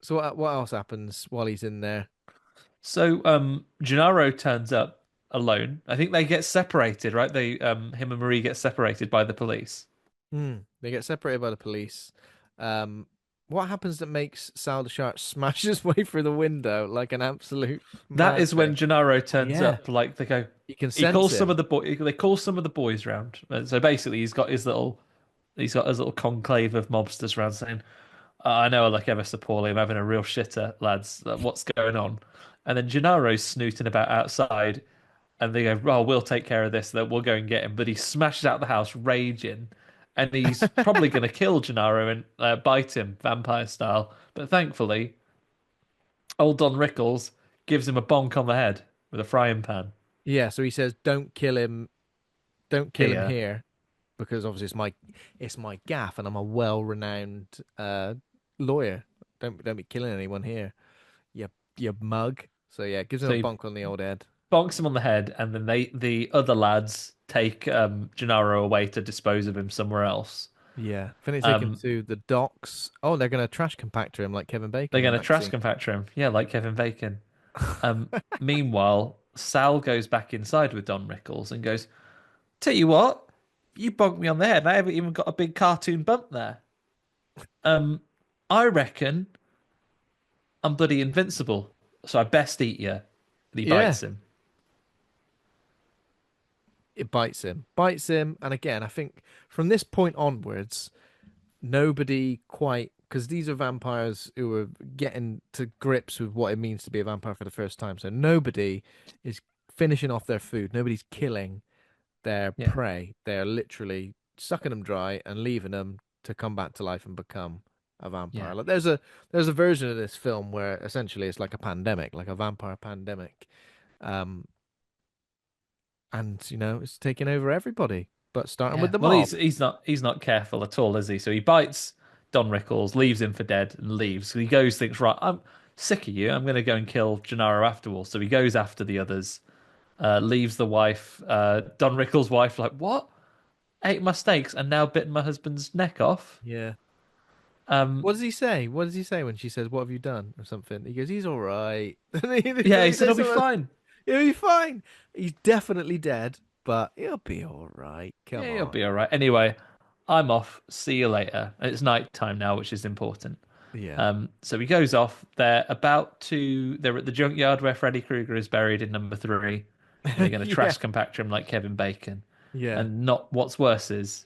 so what else happens while he's in there?
So Gennaro turns up alone. I think they get separated, right? They him and Marie get separated by the police.
They get separated by the police. Um, what happens that makes Sal the Shark smash his way through the window like an absolute
That is when
madman?
Gennaro
Oh
turns
yeah,
up. Like they go,
you can
he
sense
calls some of
him.
the boy. They call some of the boys round. So basically, he's got his little conclave of mobsters round saying, I know I look ever so poorly. I'm having a real shitter, lads. What's going on?" And then Gennaro's snooting about outside, and they go, "Oh, we'll take care of this. That we'll go and get him." But he smashes out the house, raging, and he's probably going to kill Gennaro and bite him, vampire style. But thankfully, old Don Rickles gives him a bonk on the head with a frying pan.
Yeah, so he says, don't kill him
Here,
here, because obviously it's my gaff, and I'm a well-renowned lawyer. Don't be killing anyone here, you mug. So yeah, gives him
so
a
he
bonk on the old head.
bonks him on the head, and then the other lads take Gennaro away to dispose of him somewhere else.
Yeah, I think they take him
Um,
to the docks. Oh, they're gonna trash compactor him like Kevin
they're
Bacon in
going to
that
trash
scene.
compactor him, yeah, like Kevin Bacon. Meanwhile, Sal goes back inside with Don Rickles and goes, "Tell you what, you bonked me on the head, and I haven't even got a big cartoon bump there. Um, I reckon I'm bloody invincible, so I best eat you." And he
Yeah,
bites him.
it bites him, and again, I think from this point onwards, nobody quite because these are vampires who are getting to grips with what it means to be a vampire for the first time. So nobody is finishing off their food. Nobody's killing their
Yeah,
prey. They're literally sucking them dry and leaving them to come back to life and become a
yeah,
vampire. Like there's a version of this film where essentially it's like a pandemic, like a vampire pandemic. Um, and it's taking over everybody, but starting with
yeah.
the
Well,
mob.
he's not careful at all, is he? So he bites Don Rickles, leaves him for dead, and leaves. So he goes, thinks, right, I'm sick of you. I'm going to go and kill Gennaro afterwards. So he goes after the others, leaves the wife, Don Rickles' wife, like, what? ate my steaks and now bitten my husband's neck off.
Yeah.
Um,
What does he say? What does he say when she says, "What have you done?" or something? He goes, "He's all right." And
yeah, he
he
said
says
I'll be
something,
fine.
he'll be fine. He's definitely dead, but he'll be all right. Come
Yeah, he'll
on.
be all right. Anyway, I'm off. See you later. It's night time now, which is important.
Yeah.
So he goes off. They're at the junkyard where Freddy Krueger is buried in number three, and they're going to
Yeah.
trash compactor him like Kevin Bacon.
Yeah.
And not what's worse is,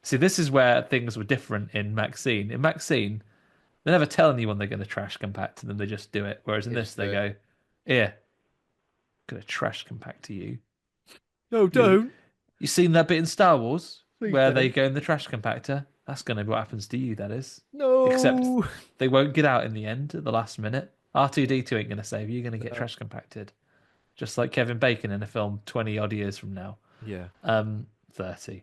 see, this is where things were different in Maxine. In Maxine, they never tell anyone they're going to trash compact to them. They just do it. Whereas in
They
this,
just do
they
it.
go, "Here, going to trash compact to you."
No,
You
don't.
you seen that bit in Star Wars
Please
where they
don't.
go in the trash compactor? That's going to be what happens to you. That is. Except
No.
they won't get out in the end at the last minute. R2D2 ain't going to save you. You're going to get
No.
trash compacted, just like Kevin Bacon in a film 20 odd years from now.
Yeah.
30.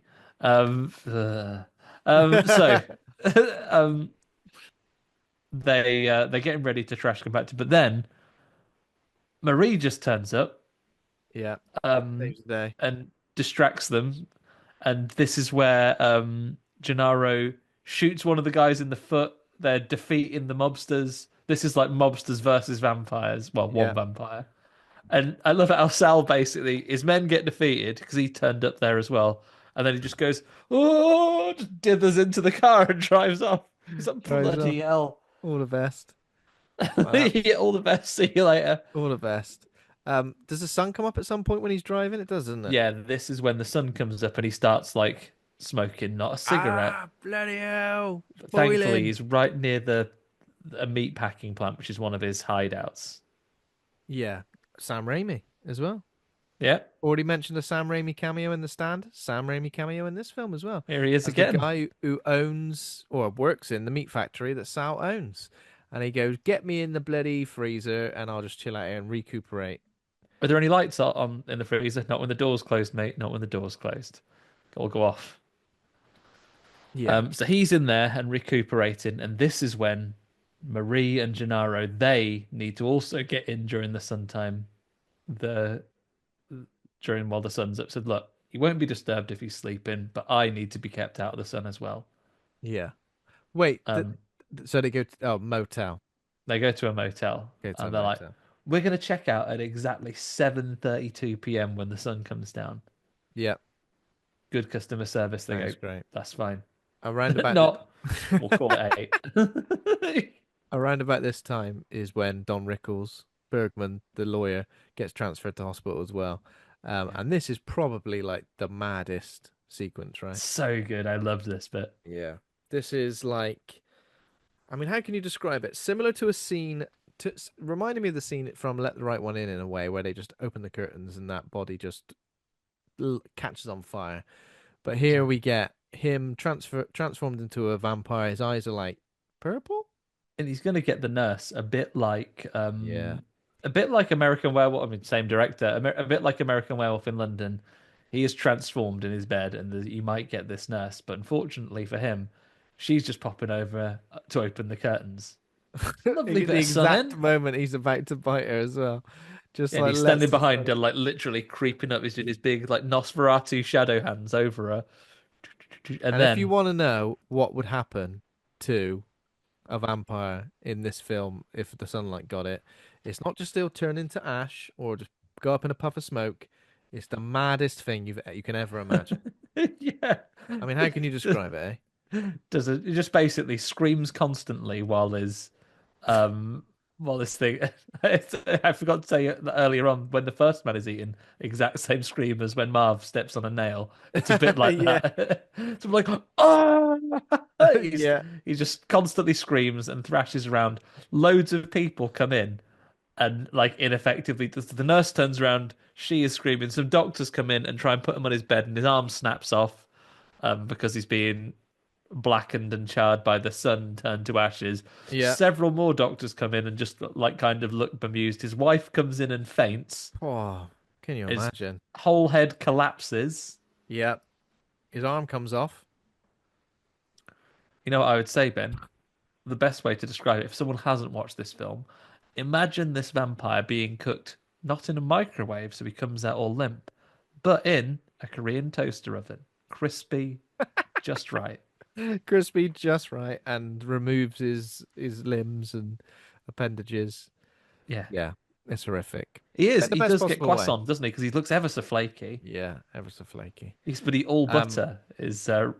So um, they're getting ready to trash compactor, but then Marie just turns up
Yeah.
um,
Saves the day.
and distracts them. And this is where Gennaro shoots one of the guys in the foot. They're defeating the mobsters. This is like mobsters versus vampires. Well, one
Yeah.
vampire. And I love how Sal basically, his men get defeated because he turned up there as well. And then he just goes, oh, just dithers into the car and drives off. He's like,
Drives off.
bloody hell.
All the best. Wow.
You get all the best. See you later.
All the best. Does the sun come up at some point when he's driving? It does, doesn't it?
Yeah, this is when the sun comes up and he starts like smoking, not a cigarette.
Ah, bloody hell. It's
But thankfully,
boiling.
he's right near the a meat packing plant, which is one of his hideouts.
Yeah. Sam Raimi as well.
Yeah,
Already mentioned a Sam Raimi cameo in The Stand. Sam Raimi cameo in this film as well.
here he is
As the
again.
guy who owns or works in the meat factory that Sal owns. And he goes, "Get me in the bloody freezer and I'll just chill out here and recuperate."
Are there any lights on in the freezer? Not when the door's closed, mate. Not when the door's closed. It'll go off.
Yeah.
So he's in there and recuperating, and this is when Marie and Gennaro they need to also get in during the sun time. The during while the sun's up. Said, look, he won't be disturbed if he's sleeping, but I need to be kept out of the sun as well.
Yeah. Wait,
Um,
so they go to motel.
they go to a motel
Go to a
and they're like,
motel.
we're going to check out at exactly 7:32 p.m. when the sun comes down.
Yeah,
Good customer service. They go,
sounds great.
that's fine.
Around about
Not, we'll call it 8.
around about this time is when Don Rickles, Bergman, the lawyer, gets transferred to hospital as well.
Yeah.
And this is probably like the maddest sequence, right?
So good. I love this bit.
Yeah. This is like, I mean, how can you describe it? Similar to a scene, reminding me of the scene from Let the Right One In a way, where they just open the curtains and that body just catches on fire. But here
Yeah.
we get him transformed into a vampire. His eyes are like purple.
And he's going to get the nurse
Yeah.
a bit like American Werewolf. I mean, same director, a bit like American Werewolf in London. He is transformed in his bed, and you might get this nurse, but unfortunately for him, she's just popping over to open the curtains. Lovely
The
bit of
exact
sun
moment he's about to bite her as well. Just
and
like
he's
lets
standing
the
behind
sun.
her, like literally creeping up. He's doing his big, like Nosferatu shadow hands over her, and
And if you
then
want to know what would happen to a vampire in this film if the sunlight got it, it's not just he'll turn into ash or just go up in a puff of smoke. It's the maddest thing you can ever imagine.
yeah,
I mean, how can you describe it,
does it? It just basically screams constantly um while this thing. I forgot to say that earlier on when the first man is eating, exact same scream as when Marv steps on a nail. It's a bit
eh?
like
Yeah.
that. So I'm like, oh, he's
Yeah.
he just constantly screams and thrashes around. Loads of people come in and like ineffectively the nurse turns around, she is screaming. Some doctors come in and try and put him on his bed, and his arm snaps off because he's being blackened and charred by the sun, turned to ashes.
Yeah.
Several more doctors come in and just like kind of look bemused. His wife comes in and faints.
Oh, can you
His
imagine?
whole head collapses.
Yeah. His arm comes off.
You know what I would say, Ben? The best way to describe it, if someone hasn't watched this film, imagine this vampire being cooked not in a microwave so he comes out all limp, but in a Korean toaster oven. crispy, just right.
Crispy just right and removes his limbs and appendages.
Yeah,
Yeah, it's horrific.
he is.
In the
He
best
does get
possible way.
croissant, doesn't he? Because he looks ever so flaky.
Yeah, ever so flaky.
But he all
Um,
butter is Don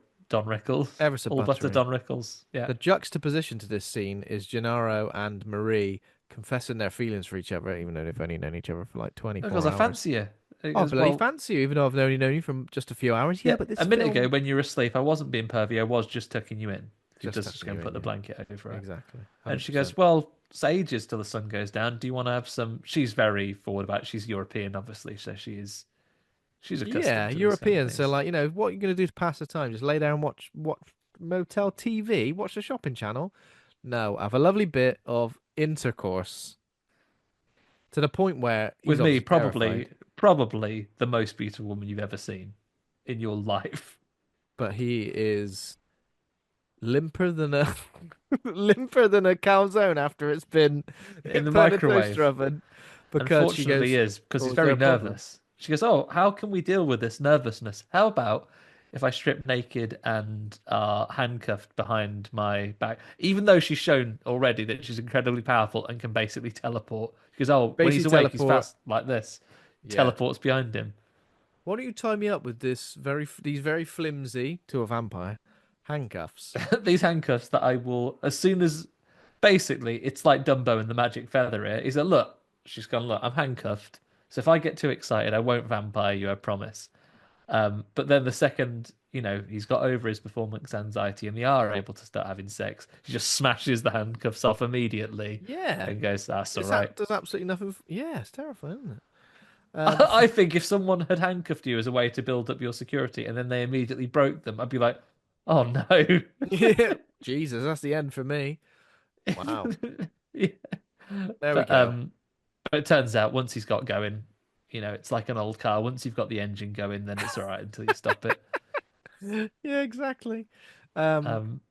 Rickles.
ever so
All butter
buttery.
Don Rickles. Yeah.
The juxtaposition to this scene is Gennaro and Marie confessing their feelings for each other, even though they've only known each other for like
Because
24
I
hours.
fancy you.
Oh, I
As
bloody
well,
fancy you, even though I've only known you from just a few hours. Yeah,
yeah,
but
a
this
minute ago
film
when you were asleep, I wasn't being pervy. I was just tucking you in. He
just
does just
tucking
go
you
and
in,
put the
yeah.
blanket over her.
Exactly.
And she
100%.
goes, well, it's ages till the sun goes down. Do you want to have some? She's very forward about it. She's European, obviously, so she's
Yeah,
accustomed to these kind of
European. So,
things.
like, what are you going to do to pass the time? Just lay down and watch Motel TV? Watch the shopping channel? No, have a lovely bit of intercourse to the point where he's
With me,
obviously terrified,
probably the most beautiful woman you've ever seen in your life.
but he is limper than a limper than a calzone after it's been
In the
put in a toaster
microwave.
oven because she
Unfortunately,
goes,
is because
"Oh,
he's
is there
very
a problem?"
nervous. She goes, "Oh, how can we deal with this nervousness? How about if I strip naked and are handcuffed behind my back?" Even though she's shown already that she's incredibly powerful and can basically teleport. She goes, "Oh, when he's
Basically,
awake, he's
teleport.
fast like this."
Yeah.
Teleports behind him.
Why don't you tie me up with these very flimsy to a vampire handcuffs?
These handcuffs that I will, as soon as, basically, it's like Dumbo and the magic feather here. He's like, look, she's gone, look, I'm handcuffed. So if I get too excited, I won't vampire you, I promise. But then the second, he's got over his performance anxiety and they are able to start having sex, he just smashes the handcuffs off immediately
Yeah,
and goes, that's all
it's
right.
that does absolutely nothing. Yeah, it's terrifying, isn't it?
I think if someone had handcuffed you as a way to build up your security and then they immediately broke them, I'd be like, oh no.
Yeah, Jesus, that's the end for me. Wow.
Yeah.
There we
But
go.
it turns out once he's got going, it's like an old car. Once you've got the engine going, then it's all right until you stop it.
Yeah, exactly. Um,
Um,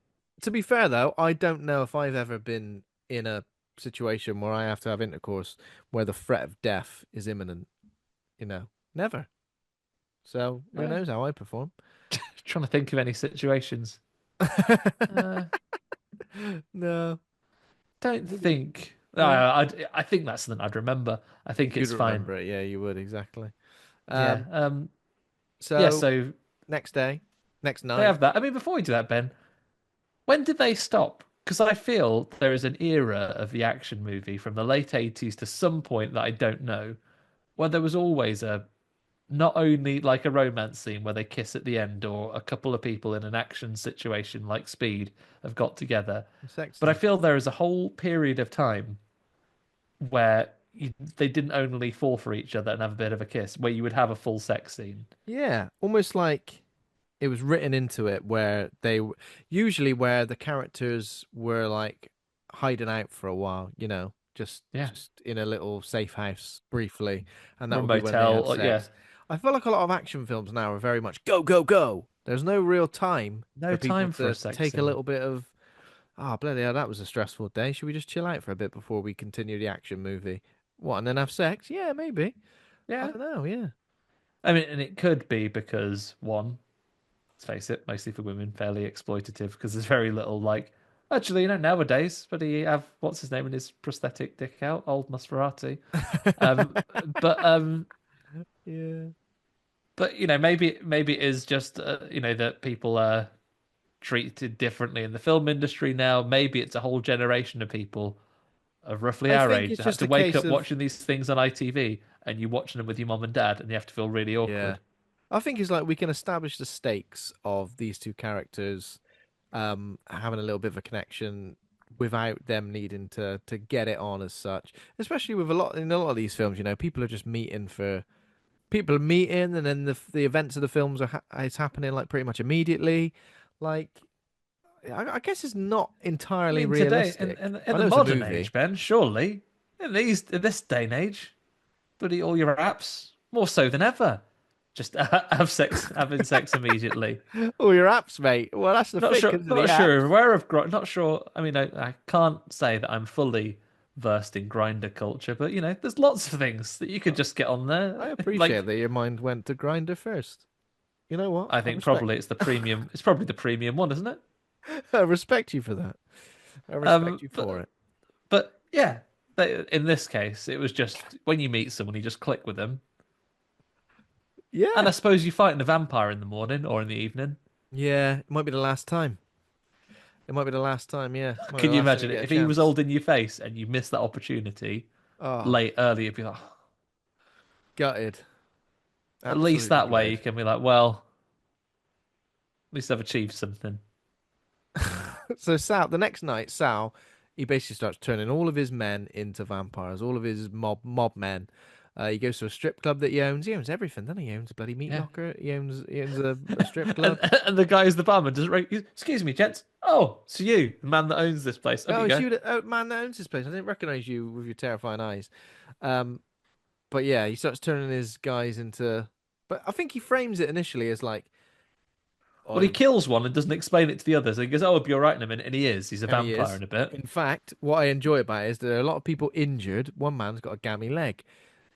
to be fair though, I don't know if I've ever been in a situation where I have to have intercourse where the threat of death is imminent. Never. So who
uh,
knows how I perform?
trying to think of any situations. Uh,
No,
don't
maybe
think.
no.
I think that's something I'd remember. I think
You'd
it's fine.
remember it. Yeah, you would exactly.
Yeah.
Um,
Yeah.
so
So
next day, next
they
night.
have that. I mean, before we do that, Ben, when did they stop? Because I feel there is an era of the action movie from the late 80s to some point that I don't know, where there was always a not only like a romance scene where they kiss at the end or a couple of people in an action situation like Speed have got together,
Sex
but I
scene.
feel there is a whole period of time where they didn't only fall for each other and have a bit of a kiss, where you would have a full sex scene.
Yeah, almost like it was written into it where usually where the characters were like hiding out for a while, just
Yeah,
just in a little safe house briefly, and that
or a
would be when they
motel.
have
Yeah,
sex. I feel like a lot of action films now are very much go go go. There's no real time
no
for people
time for a
to
sex
take a
scene.
little bit of bloody hell, that was a stressful day. Should we just chill out for a bit before we continue the action movie? What, and then have sex? Yeah, maybe. I
Yeah,
don't know, yeah.
I mean, and it could be because one, let's face it, mostly for women, fairly exploitative because there's very little like. Actually, nowadays, but he have what's his name in his prosthetic dick out, old Nosferatu. Um, but
Yeah.
maybe it is just that people are treated differently in the film industry now. Maybe it's a whole generation of people of roughly
I
our
think
age
it's
that have
just
to
a
wake
case
up
of
watching these things on ITV and you watching them with your mom and dad, and you have to feel really
yeah.
awkward.
I think it's like we can establish the stakes of these two characters having a little bit of a connection without them needing to get it on as such. Especially with in a lot of these films, people are just meeting for people are meeting and then the events of the films it's happening like pretty much immediately. Like I guess it's not
I
entirely
mean, today
realistic.
in
I
the
know it's a
modern
movie.
age, Ben, surely in this day and age, bloody all your apps more so than ever, just having sex immediately.
Oh, your apps, mate. Well, that's the thing, because of the
Not
apps.
sure where of not sure. I mean, I can't say that I'm fully versed in grinder culture, but there's lots of things that you could just get on
I
there.
appreciate
Like,
that your mind went to Grinder first. You know what?
I
I
think
respect.
probably it's the premium. It's probably the premium one, isn't it?
I respect you for that. I respect
Um,
you for
but
it.
but yeah, in this case, it was just when you meet someone, you just click with them, and I
Yeah.
suppose you fight in a vampire in the morning or in the evening.
Yeah. It might be the last time. It might be the last time. Yeah. Might be
Can
the
you
last time you
imagine it?
get a
If he was
chance.
holding your face and you missed that opportunity
Oh,
late early, you'd be like, "Oh."
gutted.
At least
Absolutely
that way you
gutted.
can be like, well, at least I've achieved something.
So Sal, the next night, Sal, he basically starts turning all of his men into vampires, all of his mob men. He goes to a strip club that he owns. He owns everything, doesn't he? He owns a bloody meat
Yeah.
locker. He owns a strip
and
club.
and the guy who's the barman does excuse me, gents. Oh, it's you, the man that owns this place. Up
Oh,
you
it's
go.
you, man that owns this place. I didn't recognize you with your terrifying eyes. Um, but yeah, he starts turning his guys into. But I think he frames it initially as like,
Well, he
"Oi,"
kills one and doesn't explain it to the others. And he goes, "Oh, I'll be all right in a minute," and he is. He's a
and he
vampire
is.
in a bit.
In fact, what I enjoy about it is there are a lot of people injured. One man's got a gammy leg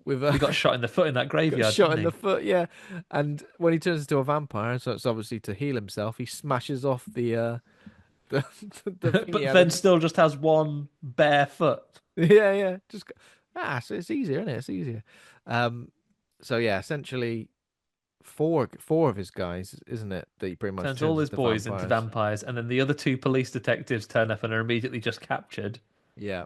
with
Well,
a
he got shot in the foot in that
got
graveyard,
shot
didn't
in the
he?
foot, yeah. And when he turns into a vampire, so it's obviously to heal himself, he smashes off the the thing he
But
had
then
in.
still just has one bare foot.
Yeah, yeah. So it's easier, isn't it? It's easier. Um, so yeah, essentially four of his guys, isn't it? That he pretty much
Turns all
turns
his
into
boys into
vampires.
vampires, and then the other two police detectives turn up and are immediately just captured.
Yeah,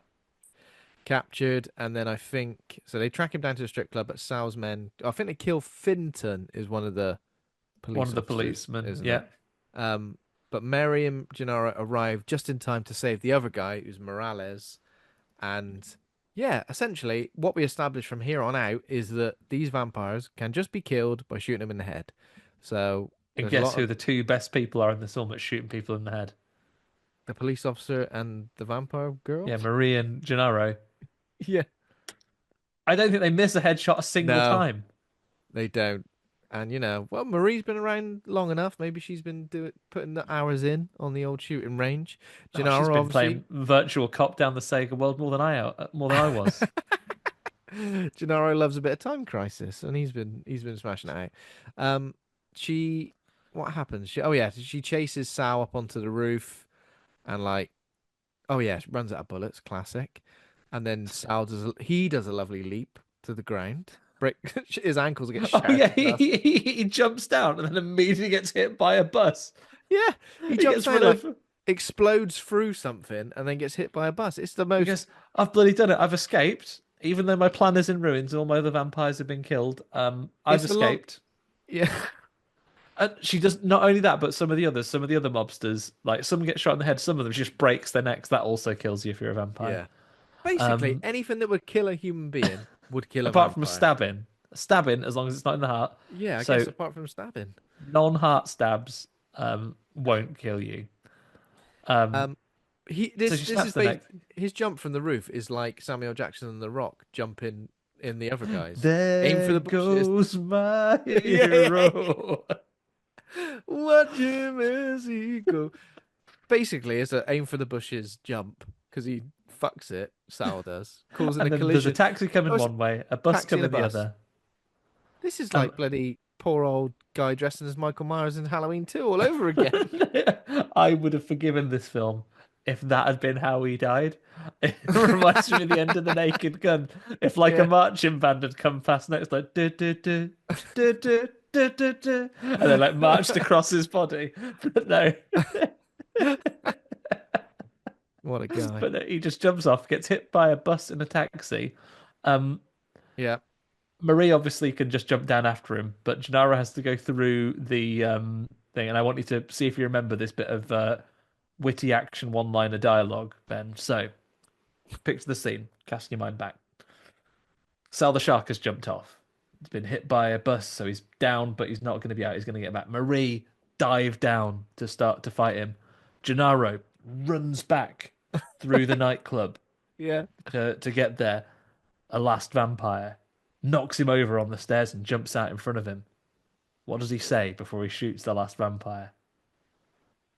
captured, and then I think so. They track him down to the strip club, but Sal's men. I think they kill Finton, is one of the
One
police
of the
officers,
policemen,
isn't
yeah.
it? Um, but Mary and Gennaro arrive just in time to save the other guy, who's Morales. And yeah, essentially, what we establish from here on out is that these vampires can just be killed by shooting them in the head. So
And
there's a
guess
lot
who
of
the two best people are in this film at shooting people in the head?
the police officer and the vampire girl.
Yeah, Marie and Gennaro.
Yeah.
I don't think they miss a headshot a single
No,
time.
they don't. And well, Marie's been around long enough. Maybe she's been doing putting the hours in on the old shooting range.
Oh, she's
Gennaro,
been
obviously,
playing virtual cop down the Sega world more than I was.
Gennaro loves a bit of Time Crisis, and he's been smashing it out. Um, she, what happens? Oh yeah, she chases Sal up onto the roof, and like, oh yeah, she runs out of bullets, classic. And then he does a lovely leap to the ground. Break his ankles get
Oh
shattered
yeah,
to dust.
he jumps down and then immediately gets hit by a bus.
Yeah, he
He
jumps
gets
out
rid
like
of.
explodes through something and then gets hit by a bus. It's the
He
most.
goes, "I've bloody done it. I've escaped. Even though my plan is in ruins and all my other vampires have been killed, I've
It's the long.
escaped."
Yeah,
And she does not only that, but some of the other mobsters, like some get shot in the head, some of them she just breaks their necks. That also kills you if you're a vampire.
yeah. Basically,
Um,
anything that would kill a human being would kill a
apart from
vampire.
stabbing as long as it's not in the heart.
Yeah, I guess
So
apart from stabbing.
non-heart stabs won't kill you. Um,
Um, he
so
this
she
this
snaps
is
the neck.
his jump from the roof is like Samuel Jackson and The Rock jumping in the other guys. Aim for
There
the bushes.
goes my
Yeah, yeah, yeah.
hero.
Watch him as he go. Basically, it's a aim for the bushes jump because he fucks it. Sal does, causing a
And then there's a
collision.
taxi
Oh,
coming
it's
one way, a bus
taxi and a
coming the
bus.
other.
This is
Um,
like bloody poor old guy dressing as Michael Myers in Halloween 2 all over again.
I would have forgiven this film if that had been how he died. It reminds me of the end of The Naked Gun. If like a
Yeah.
marching band had come past next, like do do do do do do do do, and then like marched across his body, but no,
What a guy.
but no, he just jumps off, gets hit by a bus in a taxi. Um,
Yeah.
Marie obviously can just jump down after him, but Gennaro has to go through the thing. And I want you to see if you remember this bit of witty action one-liner dialogue, Ben. So, picture the scene, casting your mind back. Sal the shark has jumped off. He's been hit by a bus, so he's down, but he's not going to be out. He's going to get back. Marie dived down to start to fight him. Gennaro runs back through the nightclub
Yeah.
to get there. A last vampire knocks him over on the stairs and jumps out in front of him. What does he say before he shoots the last vampire?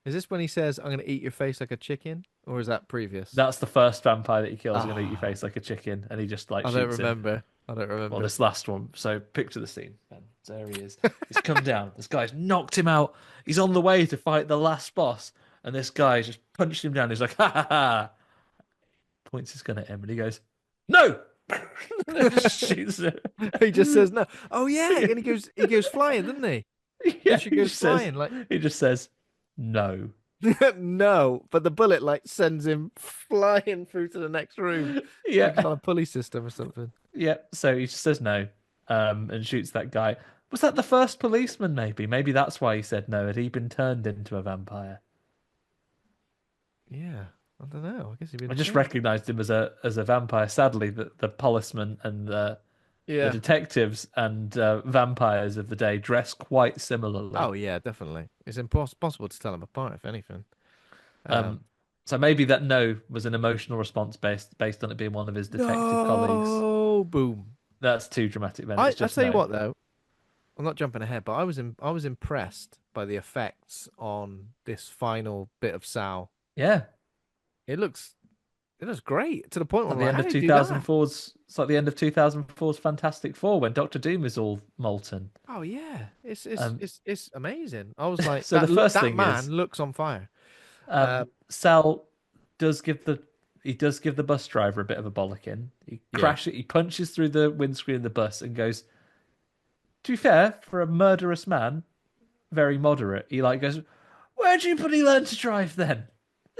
Is this when he says, "I'm going to eat your face like a chicken"? Or is that previous?
That's the first vampire that he kills. Going to eat your
Ah,
face like a chicken, and he just like
I don't
shoots him.
remember. I don't
Well,
remember.
this last one. So picture the scene, Ben. There he is. He's come down. This guy's knocked him out. He's on the way to fight the last boss, and this guy just punched him down. He's like, ha ha ha. Points his gun at him, and he goes, no. Just shoots him.
He just says no. Oh yeah, and he goes flying, doesn't he?
Yeah,
Literally goes flying like
he just says no.
no, but the bullet like sends him flying through to the next room, like it's
Yeah,
on a pulley system or something.
yeah. So he just says no, and shoots that guy. Was that the first policeman? Maybe that's why he said no. Had he been turned into a vampire?
Yeah, I don't know. I guess he'd
I
been
just
changed.
recognised him as a vampire. Sadly, the policeman and the
Yeah.
detectives and vampires of the day dress quite similarly.
Oh yeah, definitely. It's impossible to tell them apart, if anything.
Um,
Um,
so maybe that no was an emotional response based on it being one of his detective colleagues.
no, boom.
That's too dramatic. Then
I
it's
I
just
tell you
no.
what though, I'm not jumping ahead, but I was impressed by the effects on this final bit of Sal.
Yeah,
It looks it looks great to the point where
at
I'm
the
like,
end
how
of
did you do that?
2004's. It's like the end of 2004's Fantastic Four when Doctor Doom is all molten.
Oh yeah, it's it's
Um,
it's it's amazing. I was like
so the first
that
thing
man
is,
looks on fire. Um,
Sal does give the bus driver a bit of a bollocking.
yeah.
He punches through the windscreen of the bus and goes. To be fair, for a murderous man, very moderate. He like goes, "Where'd you bloody learn to drive then?"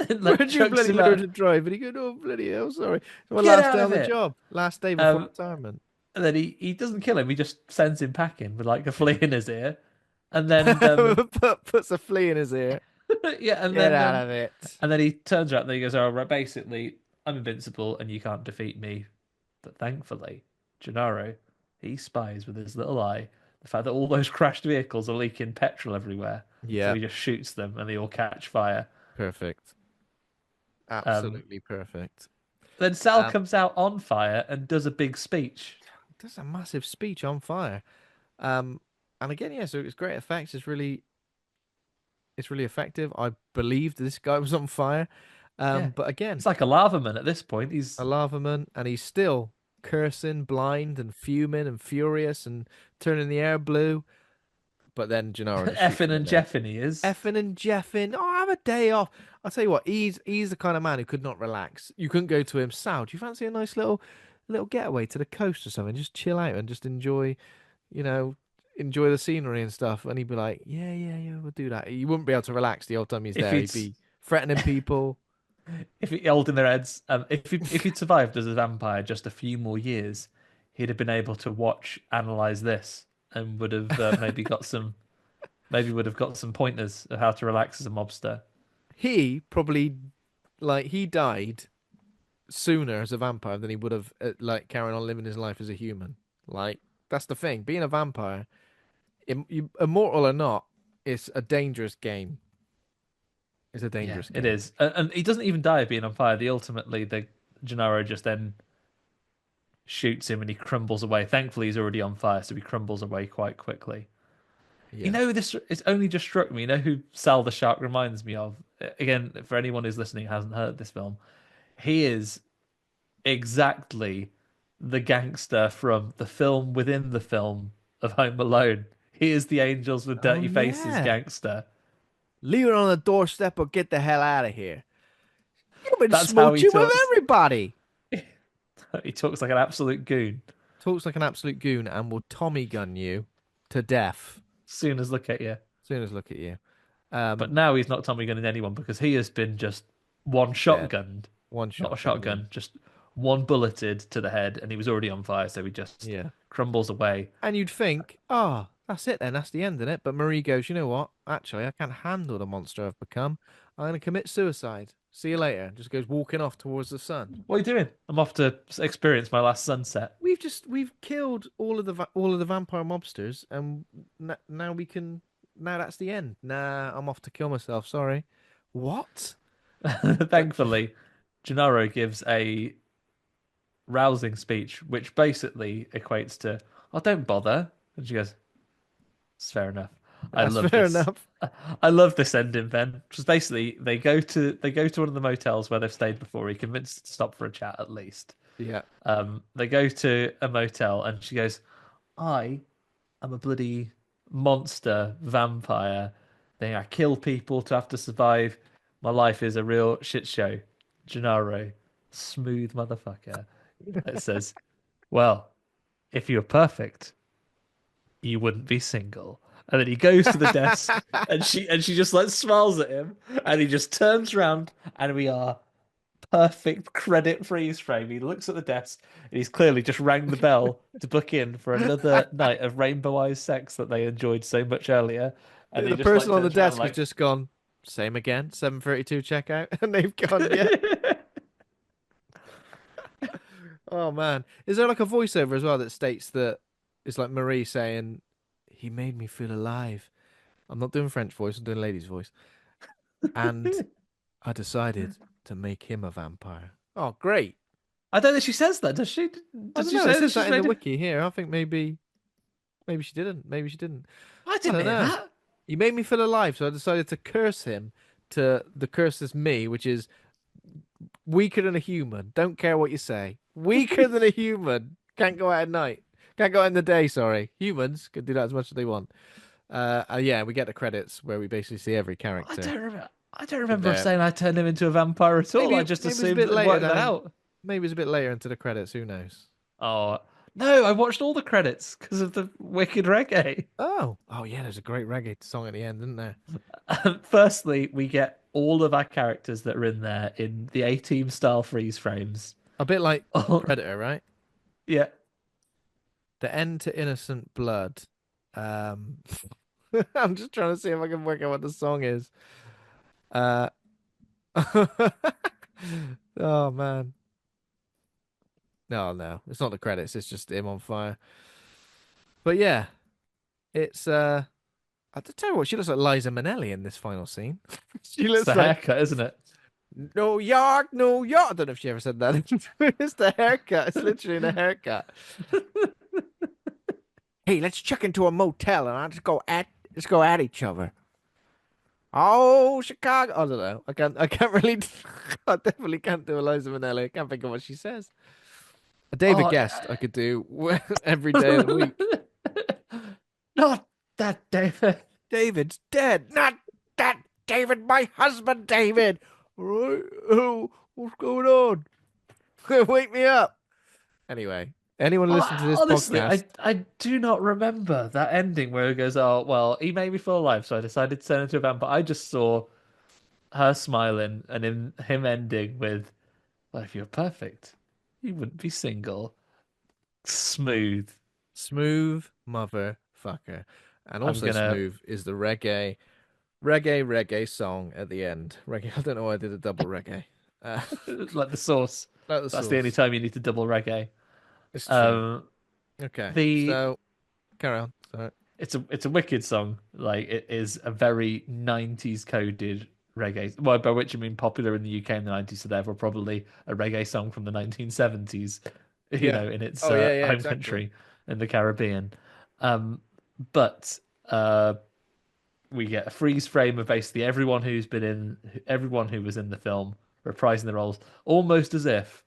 And like
Where'd you
chucks
bloody
him
learn
out.
to drive? And he goes, oh bloody hell, sorry. It's my
Get
last
out
day on
of
the
it.
job, last day before
Um,
retirement.
and then he doesn't kill him. He just sends him packing with like a flea in his ear, and then
Puts a flea in his ear.
yeah,
Get out of it.
and then he turns around and he goes, "Oh, right, basically, I'm invincible and you can't defeat me." But thankfully, Gennaro, he spies with his little eye the fact that all those crashed vehicles are leaking petrol everywhere. So
Yeah,
he just shoots them and they all catch fire.
perfect.
Um,
Absolutely perfect.
then Sal
Um,
comes out on fire and does a big speech.
that's a massive speech on fire. Um, and again, yeah, so it's great effects. It's really effective. I believed this guy was on fire.
Yeah,
But again,
he's like a lava man at this point.
a
He's
lava man, and he's still cursing, blind, and fuming, and furious, and turning the air blue. But then Gennaro just shoots
effing
him in
and
the head.
jeffing. He is.
Effing and jeffing. Oh, have a day off. I'll tell you what, he's the kind of man who could not relax. You couldn't go to him, Sal, do you fancy a nice little getaway to the coast or something? Just chill out and just you know, enjoy the scenery and stuff. And he'd be like, yeah, yeah, yeah, we'll do that. He wouldn't be able to relax the whole time he's
If
there.
he'd
He'd be threatening people.
if he holding their heads, if he'd survived as a vampire just a few more years, he'd have been able to watch analyze this and would have maybe would have got some pointers of how to relax as a mobster.
He probably he died sooner as a vampire than he would have carrying on living his life as a human. Like that's the thing. Being a vampire, immortal or not, it's a dangerous game. It's a
Yeah,
dangerous
it
game.
is, and he doesn't even die of being on fire. The Gennaro just then shoots him and he crumbles away. Thankfully, he's already on fire, so he crumbles away quite quickly. You
Yeah.
know, this it's only just struck me. You know who Sal the Shark reminds me of? Again, for anyone who's listening who hasn't heard this film, he is exactly the gangster from the film within the film of Home Alone. He is the angels with
Oh
dirty faces
yeah.
gangster.
Leave it on the doorstep or get the hell out of here. You've been
That's how he
smooching with
talks.
everybody.
He talks like an absolute goon.
Talks like an absolute goon and will Tommy gun you to death
Soon as look at you.
as soon as look at you.
But
Um,
now he's not Tommy gunning anyone because he has been just one
Dead.
shotgunned,
One
not a
shotgun, yeah.
shotgun, just one bulleted to the head, and he was already on fire, so he just
Yeah.
crumbles away.
And you'd think, oh, that's it then, that's the end of it. But Marie goes, you know what? Actually, I can't handle the monster I've become. I'm going to commit suicide. See you later. Just goes walking off towards the sun.
What are you doing? I'm off to experience my last sunset.
We've killed all of the vampire mobsters, and now we can. Now that's the end. Nah, I'm off to kill myself. Sorry. What?
Thankfully, Gennaro gives a rousing speech, which basically equates to, "Oh, don't bother." And she goes, "It's fair enough." I
That's
love
fair
this.
enough.
I love this ending, Ben. Because basically they go to one of the motels where they've stayed before. He convinced to stop for a chat at least.
Yeah.
They go to a motel and she goes, "I I'm a bloody monster vampire. Then I kill people to have to survive. My life is a real shit show. Gennaro, smooth motherfucker. It says, well, if you were perfect, you wouldn't be single. And then he goes to the desk and she just like smiles at him and he just turns around and we are perfect credit freeze frame. He looks at the desk and he's clearly just rang the bell to book in for another night of rainbow eyes sex that they enjoyed so much earlier. And he
The
just like
person on the
turns around
desk has
like
just gone, same again, 7:32 checkout, and they've gone, yeah. Oh man, is there like a voiceover as well that states that it's like Marie saying, "He made me feel alive." I'm not doing French voice; I'm doing lady's voice, and I decided to make him a vampire. Oh, great!
I don't think she says that, does she?
I
Does
don't
she
know. It
say that
says that
she's
in the
made it?
wiki here. I think maybe she didn't. Maybe she didn't.
I
I
didn't
don't
hear
know.
that.
He made me feel alive, so I decided to curse him to the curse is me, which is weaker than a human. Don't care what you say. Weaker than a human. Can't go out at night. Can't go out in the day, sorry. Humans can do that as much as they want. Yeah, we get the credits where we basically see every
I
character
don't remember. I don't
in
remember
there.
saying I turned him into a vampire at all. I just
Maybe it's a
assumed
bit
that I'd
later
worked that
down.
out.
Maybe it's a bit later into the credits. Who knows?
Oh no, I watched all the credits because of the wicked reggae.
Oh yeah. There's a great reggae song at the end, isn't there?
Firstly, we get all of our characters that are in there in the A-Team style freeze frames.
A bit like
Oh,
Predator, right?
yeah.
The end to Innocent Blood. Um, I'm just trying to see if I can work out what the song is. Uh, oh man. No, it's not the credits. It's just him on fire. But yeah, it's I tell you what, she looks like Liza Minnelli in this final scene. She
It's
looks
the
like
haircut, isn't it?
New York, New York. I don't know if she ever said that. It's the haircut. It's literally the haircut. Hey, let's check into a motel and let's go at each other. Oh, Chicago. I don't know. I can't really I definitely can't do Eliza Minnelli. I can't think of what she says. A David
Oh,
Guest I could do every day of the week.
not that David.
David's dead. Not that David, my husband, David. Right? Oh, what's going on? Wake me up. Anyway, anyone listen to this
Honestly,
podcast?
I do not remember that ending where it goes, oh, well, he made me feel alive, so I decided to turn into a vampire. I just saw her smiling and him ending with, well, if you're perfect, you wouldn't be single. Smooth.
Smooth motherfucker. And
I'm
also
gonna
smooth is the reggae song at the end. Reggae. I don't know why I did a double reggae. Uh,
like the sauce.
like the
That's the only
sauce.
time you need to double reggae.
It's true.
Um,
Okay,
the
so carry on. Sorry.
it's a wicked song. Like it is a very 90s coded reggae. Well, by which I mean popular in the UK in the 90s, so therefore probably a reggae song from the 1970s,
Yeah.
in its
Oh yeah, yeah,
home
exactly.
country in the Caribbean. Um, but uh, we get a freeze frame of basically everyone who was in the film reprising the roles, almost as if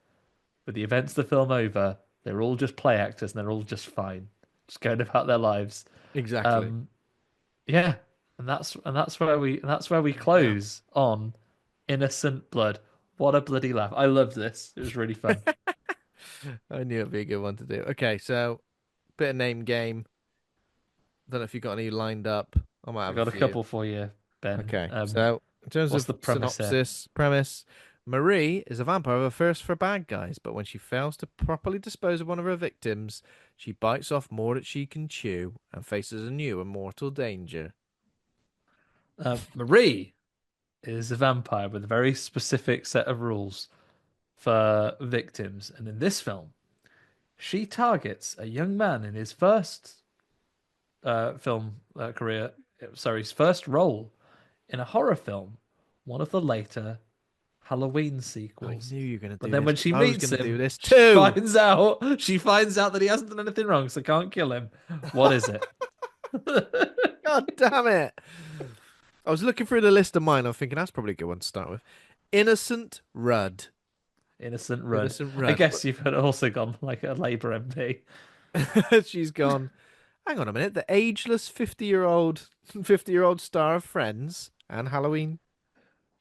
with the events of the film over, they're all just play actors and they're all just fine, just going about their lives.
Exactly.
Um, yeah, and that's where we
Yeah.
close on Innocent Blood. What a bloody laugh! I loved this. It was really fun.
I knew it'd be a good one to do. Okay, so bit of name game. Don't know if you got any lined up. I might
I
have a
got a
few.
couple for you, Ben.
Okay, so in terms
What's
of
the premise here?
synopsis, premise, Marie is a vampire with a thirst for bad guys, but when she fails to properly dispose of one of her victims, she bites off more than she can chew and faces a new immortal danger.
Marie is a vampire with a very specific set of rules for victims, and in this film, she targets a young man in his first film career, sorry, his first role in a horror film, one of the later Halloween
I
sequels.
knew you were going to
But
do
then
this
when
because
she
I was
meets
going to do
him,
this too.
she finds out that he hasn't done anything wrong, so can't kill him. What is it?
God damn it. I was looking through the list of mine. I'm thinking that's probably a good one to start with. Innocent Rudd.
Innocent Rudd.
Innocent
I
Rudd.
guess you've also gone like a Labour MP.
She's gone. Hang on a minute. The ageless 50-year-old 50-year-old star of Friends and Halloween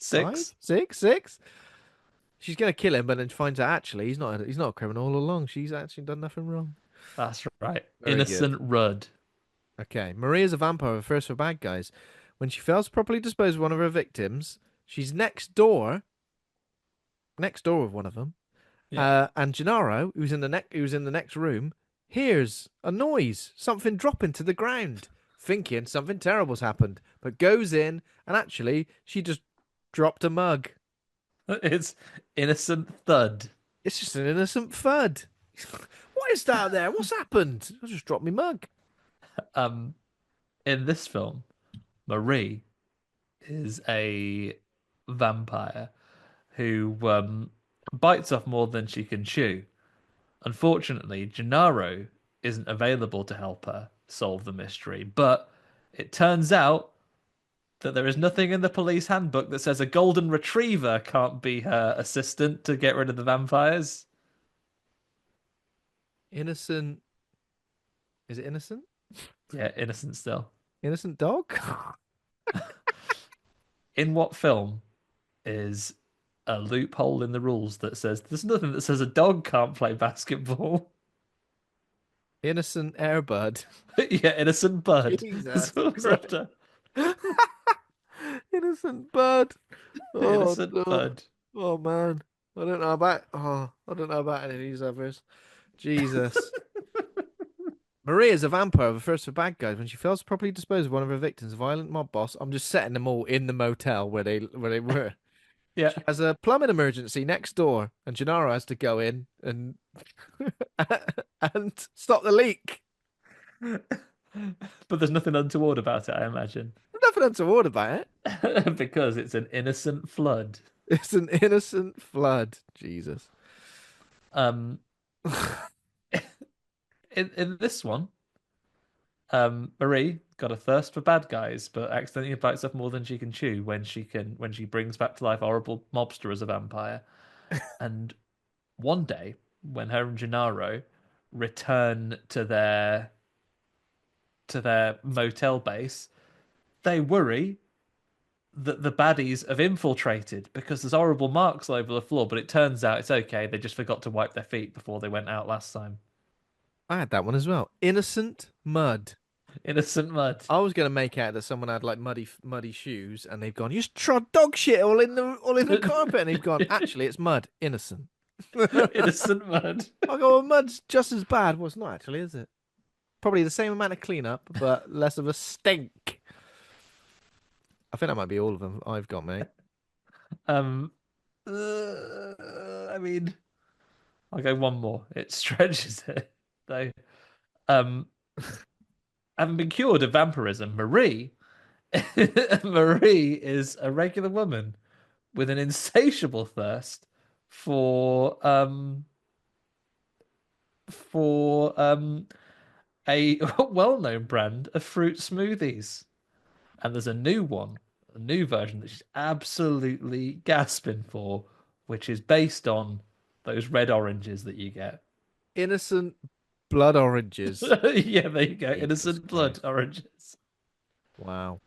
five,
Six.
six, six. She's gonna kill him, but then finds out actually he's not a criminal all along. She's actually done nothing wrong.
That's right.
Very good.
Innocent Rudd.
Okay, Maria's a vampire, first for bad guys. When she fails to properly dispose of one of her victims, she's next door with one of them.
Yeah.
And Gennaro, who's in the next room, hears a noise, something dropping to the ground, thinking something terrible's happened, but goes in and actually she just dropped a mug.
It's Innocent Thud.
It's just an innocent thud. What is that there? What's happened? I just dropped my mug.
Um, in this film, Marie is a vampire who bites off more than she can chew. Unfortunately, Gennaro isn't available to help her solve the mystery, but it turns out that there is nothing in the police handbook that says a golden retriever can't be her assistant to get rid of the vampires.
Innocent. Is it innocent?
Yeah, innocent still.
Innocent dog?
In what film is a loophole in the rules that says there's nothing that says a dog can't play basketball?
Innocent airbud.
Yeah, innocent bud.
Jesus
That's what we're
Christ.
after.
Innocent bird. Oh
Innocent
no.
bud.
Oh man. I don't know about any of these others. Jesus. Maria is a vampire, the first for bad guys. When she fails to properly dispose of one of her victims, a violent mob boss. I'm just setting them all in the motel where they were.
Yeah.
She has a plumbing emergency next door, and Gennaro has to go in and and stop the leak.
But there's nothing untoward about it, I imagine.
Nothing untoward about it.
Because it's an innocent flood.
It's an innocent flood. Jesus.
Um, in this one, Marie got a thirst for bad guys, but accidentally bites off more than she can chew when she brings back to life a horrible mobster as a vampire. And one day, when her and Gennaro return to their motel base, they worry that the baddies have infiltrated because there's horrible marks all over the floor. But it turns out it's okay. They just forgot to wipe their feet before they went out last time.
I had that one as well. Innocent mud.
Innocent mud.
I was gonna make out that someone had like muddy shoes, and they've gone, "You just trod dog shit all in the carpet," and they've gone, "Actually, it's mud. Innocent."
Innocent mud.
I go, well, mud's just as bad. Well, it's not actually, is it? Probably the same amount of cleanup, but less of a stink. I think that might be all of them I've got, mate.
Um, I mean, I'll go one more. It stretches it though. Um, having been cured of vampirism, Marie, Marie is a regular woman with an insatiable thirst for for a well-known brand of fruit smoothies. And there's a new one, a new version that she's absolutely gasping for, which is based on those red oranges that you get.
Innocent blood oranges.
Yeah, there you go.
Jesus
Innocent blood
Christ.
oranges.
Wow.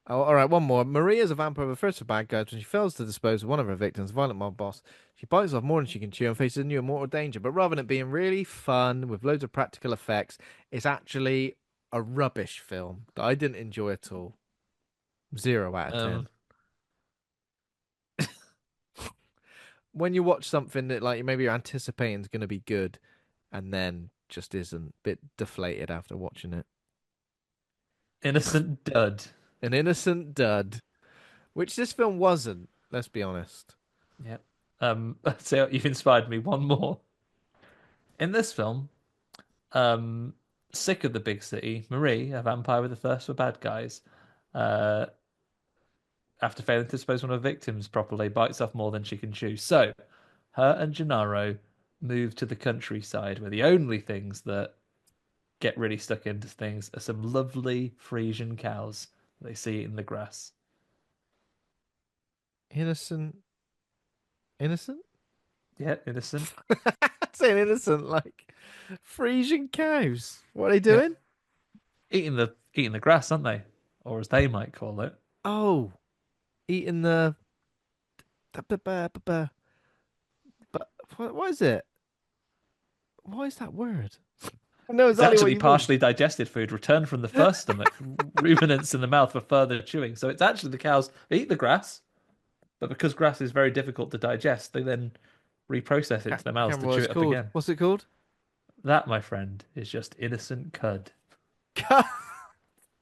Oh, all right, one more. Maria is a vampire, but first for bad guys. When she fails to dispose of one of her victims, violent mob boss, she bites off more than she can chew and faces a new and mortal danger. But rather than it being really fun with loads of practical effects, it's actually a rubbish film that I didn't enjoy at all. 0 out of 10.
Um,
When you watch something that like maybe you're anticipating is going to be good, and then just isn't, bit deflated after watching it.
innocent dud.
An innocent dud, which this film wasn't. Let's be honest.
Yeah. So you've inspired me. One more. In this film, um, sick of the big city, Marie, a vampire with a thirst for bad guys, uh, after failing to dispose of one of her victims properly, bites off more than she can chew. So, her and Gennaro move to the countryside, where the only things that get really stuck into things are some lovely Frisian cows they see in the grass.
Innocent, innocent.
Yeah, innocent.
Saying innocent like Frisian cows. What are they
Yeah.
doing?
Eating the grass, aren't they? Or as they might call it.
Oh, eating the but what is it? What is that word? I know
It's
exactly what
actually
you mean.
partially digested food returned from the first stomach, ruminants in the mouth for further chewing. So it's actually the cows eat the grass, but because grass is very difficult to digest, they then reprocess it into their
I
mouths
can't
to
remember what
chew
it's
it up
called.
again.
What's it called?
That, my friend, is just innocent cud.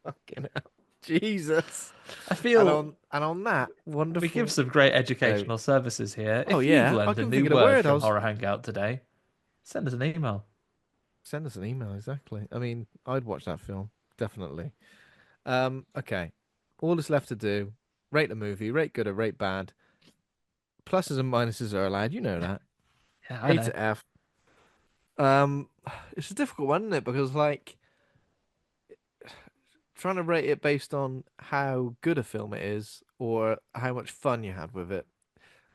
Fucking hell. Jesus.
I feel
And on that
we give
wonderful
some great
note.
educational services here.
Oh
If you've
yeah, I
learned a
couldn't
new
think of the
word
word. I
from
was
Horror Hangout today, send us an email.
send us an email exactly. I mean, I'd watch that film definitely. Okay. All that's left to do: rate the movie, rate good or rate bad. Pluses and minuses are allowed. You know that.
Yeah, I
A
know.
to F. Um, it's a difficult one, isn't it? Because like trying to rate it based on how good a film it is or how much fun you had with it.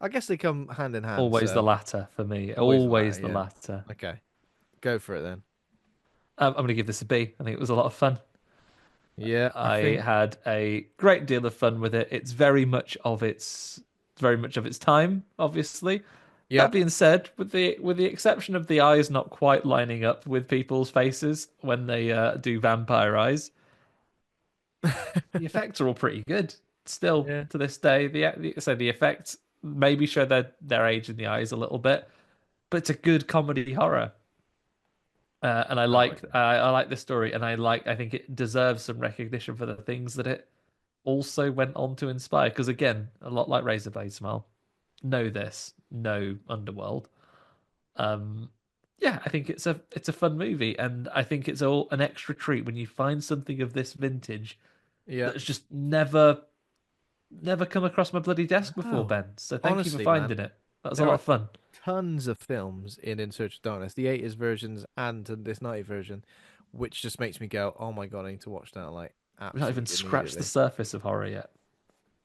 I guess they come hand in hand.
Always the
So
latter for me.
always the latter.
Always the
Yeah.
latter.
Okay. Go for it then.
I'm going to give this a B. I think it was a lot of fun.
Yeah, I
I
think.
had a great deal of fun with it. It's very much of its time, obviously.
Yeah.
That being said, with the exception of the eyes not quite lining up with people's faces when they do vampire eyes, the effects are all pretty good. Still
Yeah.
to this day, the effects maybe show their age in the eyes a little bit, but it's a good comedy horror. And
Oh,
I like this story, and I think it deserves some recognition for the things that it also went on to inspire. Because again, a lot like Razorblade Smile, know this, know Underworld. Um, yeah, I think it's a fun movie, and I think it's all an extra treat when you find something of this vintage
yeah.
that's just never come across my bloody desk before,
Oh,
Ben. So thank you for
honestly, man,
finding it. That was a
there
lot
are
of fun.
tons of films in Search of Darkness, the 80s versions and this 90s version, which just makes me go, oh my God, I need to watch that like
We've not even
absolutely
scratched the
immediately.
surface of horror yet.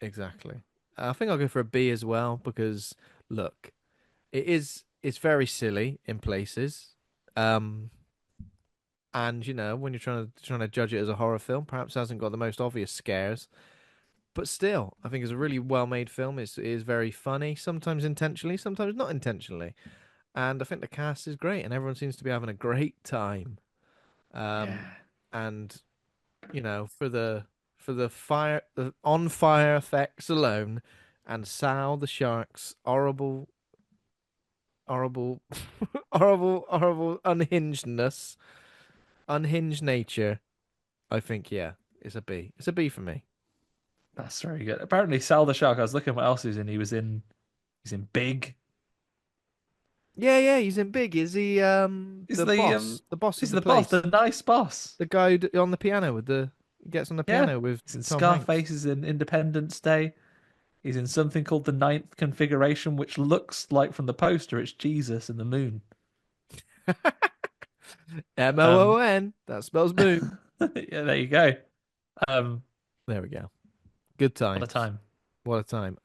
Exactly. I think I'll go for a B as well because look, it's very silly in places. Um, and you know, when you're trying to judge it as a horror film, perhaps it hasn't got the most obvious scares. But still, I think it's a really well made film. It is very funny, sometimes intentionally, sometimes not intentionally. And I think the cast is great, and everyone seems to be having a great time. Um,
Yeah,
and you know, for the on fire effects alone, and Sal the shark's horrible, horrible unhingedness, unhinged nature. I think yeah, it's a B. It's a B for me.
that's very good. Apparently, Sal the Shark. I was looking what else he's in. He's in Big.
Yeah, yeah, he's in Big. Is he
He's the
the boss of
he's
the
the boss, the
place,
nice boss.
the guy on the piano with the gets on the
Yeah,
piano with
he's in
Tom Hanks.
Scarface. He's in Independence Day. He's in something called the Ninth Configuration, which looks like from the poster it's Jesus and the moon. Um,
Moon. That spells moon.
yeah, there you go. Um,
There we go. Good
what a
times.
time.
What a time.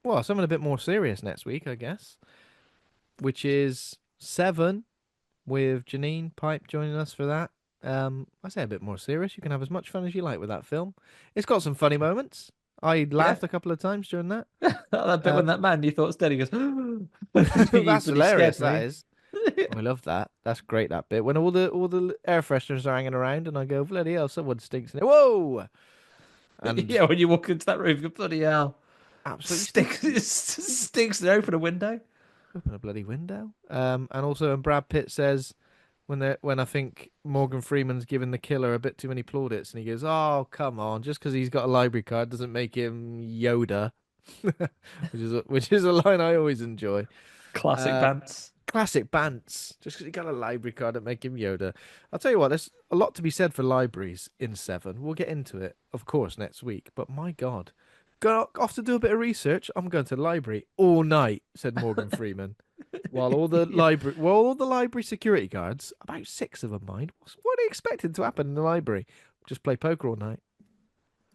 Well, something a bit more serious next week, I guess, which is Seven with Janine Pipe joining us for that. I say a bit more serious. You can have as much fun as you like with that film. It's got some funny moments. I
Yeah,
laughed a couple of times during that.
that bit when
Um,
that man you thought was dead, he goes, "You
that's
bloody
hilarious.
scared
That
me."
is. I love that. That's great. That bit when all the air fresheners are hanging around, and I go, bloody hell, someone stinks in it. Whoa! And
Yeah, when you walk into that room, you go, bloody hell,
absolutely
stinks,
stinks.
it stinks to open a window.
Open a bloody window. And also, and Brad Pitt says when I think Morgan Freeman's giving the killer a bit too many plaudits, and he goes, "Oh, come on! Just because he's got a library card doesn't make him Yoda," which is a line I always enjoy.
Classic
Um,
Bants.
Classic Bants. Just because he got a library card that make him Yoda. I'll tell you what, there's a lot to be said for libraries in Seven. We'll get into it, of course, next week. But my God, go off to do a bit of research. I'm going to the library all night," said Morgan Freeman.
Yeah.
While all the library security guards, about six of them, mind, what are they expecting to happen in the library? Just play poker all night.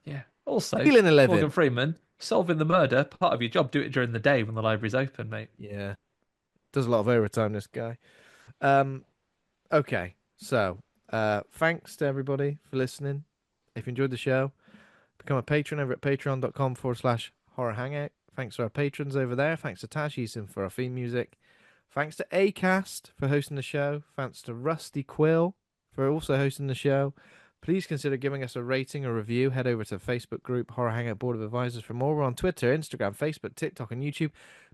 Yeah. Also,
Stealing a
Morgan
living.
Freeman solving the murder, part of your job. Do it during the day when the library's open, mate.
Yeah, does a lot of overtime, this guy. Um, okay, so Thanks to everybody for listening. If you enjoyed the show, become a patron over at patreon.com/horror hangout. Thanks to our patrons over there. Thanks to Taj Easton for our theme music. Thanks to Acast for hosting the show. Thanks to Rusty Quill for also hosting the show. Please consider giving us a rating or review. Head over to the Facebook group Horror Hangout Board of Advisors for more. We're on Twitter, Instagram, Facebook, TikTok, and YouTube.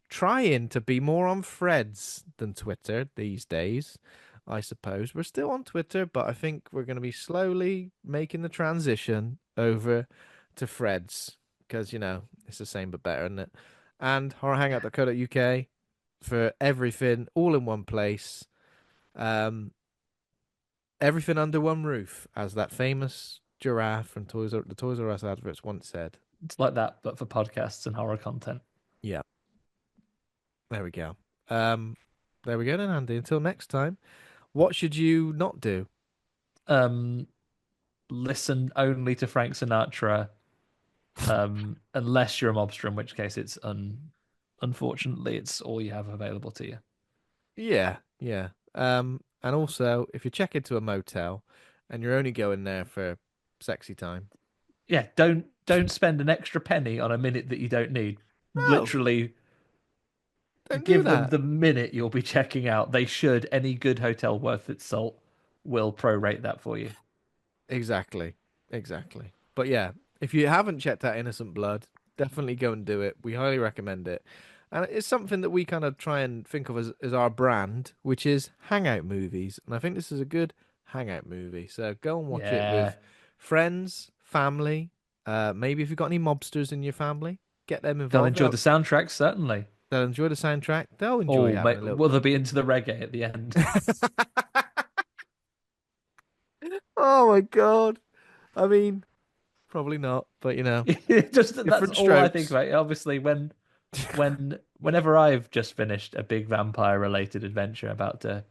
Trying to be more on Threads than Twitter these days, I suppose. We're still on Twitter, but I think we're going to be slowly making the transition over to Threads because, it's the same but better, isn't it? And horrorhangout.co.uk for everything all in one place. Um, Everything under one roof, as that famous giraffe from the Toys R Us adverts once said.
It's like that, but for podcasts and horror content.
Yeah, there we go. Um, there we go then, Andy. Until next time, what should you not do?
Um, Listen only to Frank Sinatra, unless you're a mobster, in which case unfortunately it's all you have available to you.
Yeah, yeah. And also, if you check into a motel and you're only going there for sexy time,
Yeah, don't spend an extra penny on a minute that you don't need.
no,
Literally
don't do
give them
that.
the minute you'll be checking out. They should. Any good hotel worth its salt will prorate that for you.
Exactly. Exactly. But yeah, if you haven't checked out Innocent Blood, definitely go and do it. We highly recommend it. And it's something that we kind of try and think of as our brand, which is hangout movies. And I think this is a good hangout movie. So go and watch it
Yeah.
with friends, family. Maybe if you've got any mobsters in your family, get them
They'll
involved.
enjoy the soundtrack, certainly.
They'll enjoy the soundtrack. They'll enjoy
Oh,
having a
mate,
little.
will they be into the reggae at the end?
Oh my God. I mean, probably not, but
Just that's
different
all I think
strokes.
about. Obviously, whenever I've just finished a big vampire related adventure about to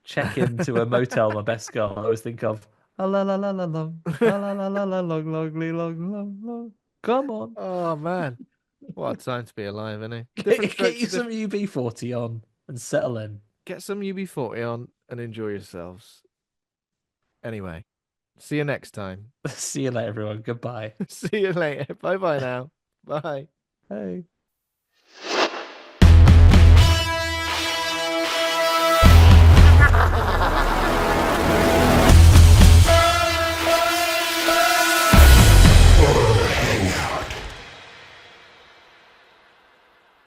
check into a motel, my best girl, I always think of a la la la la long, a la la la la long, long, long, long, long. Come on,
Oh man, what a time to be alive, isn't it? Different
get
strokes
you
for
some
different.
UB40 on and settle in.
Get some UB40 on and enjoy yourselves. Anyway, see you next time.
See you later, everyone. Goodbye.
See you later. Bye bye now. Bye.
Hey.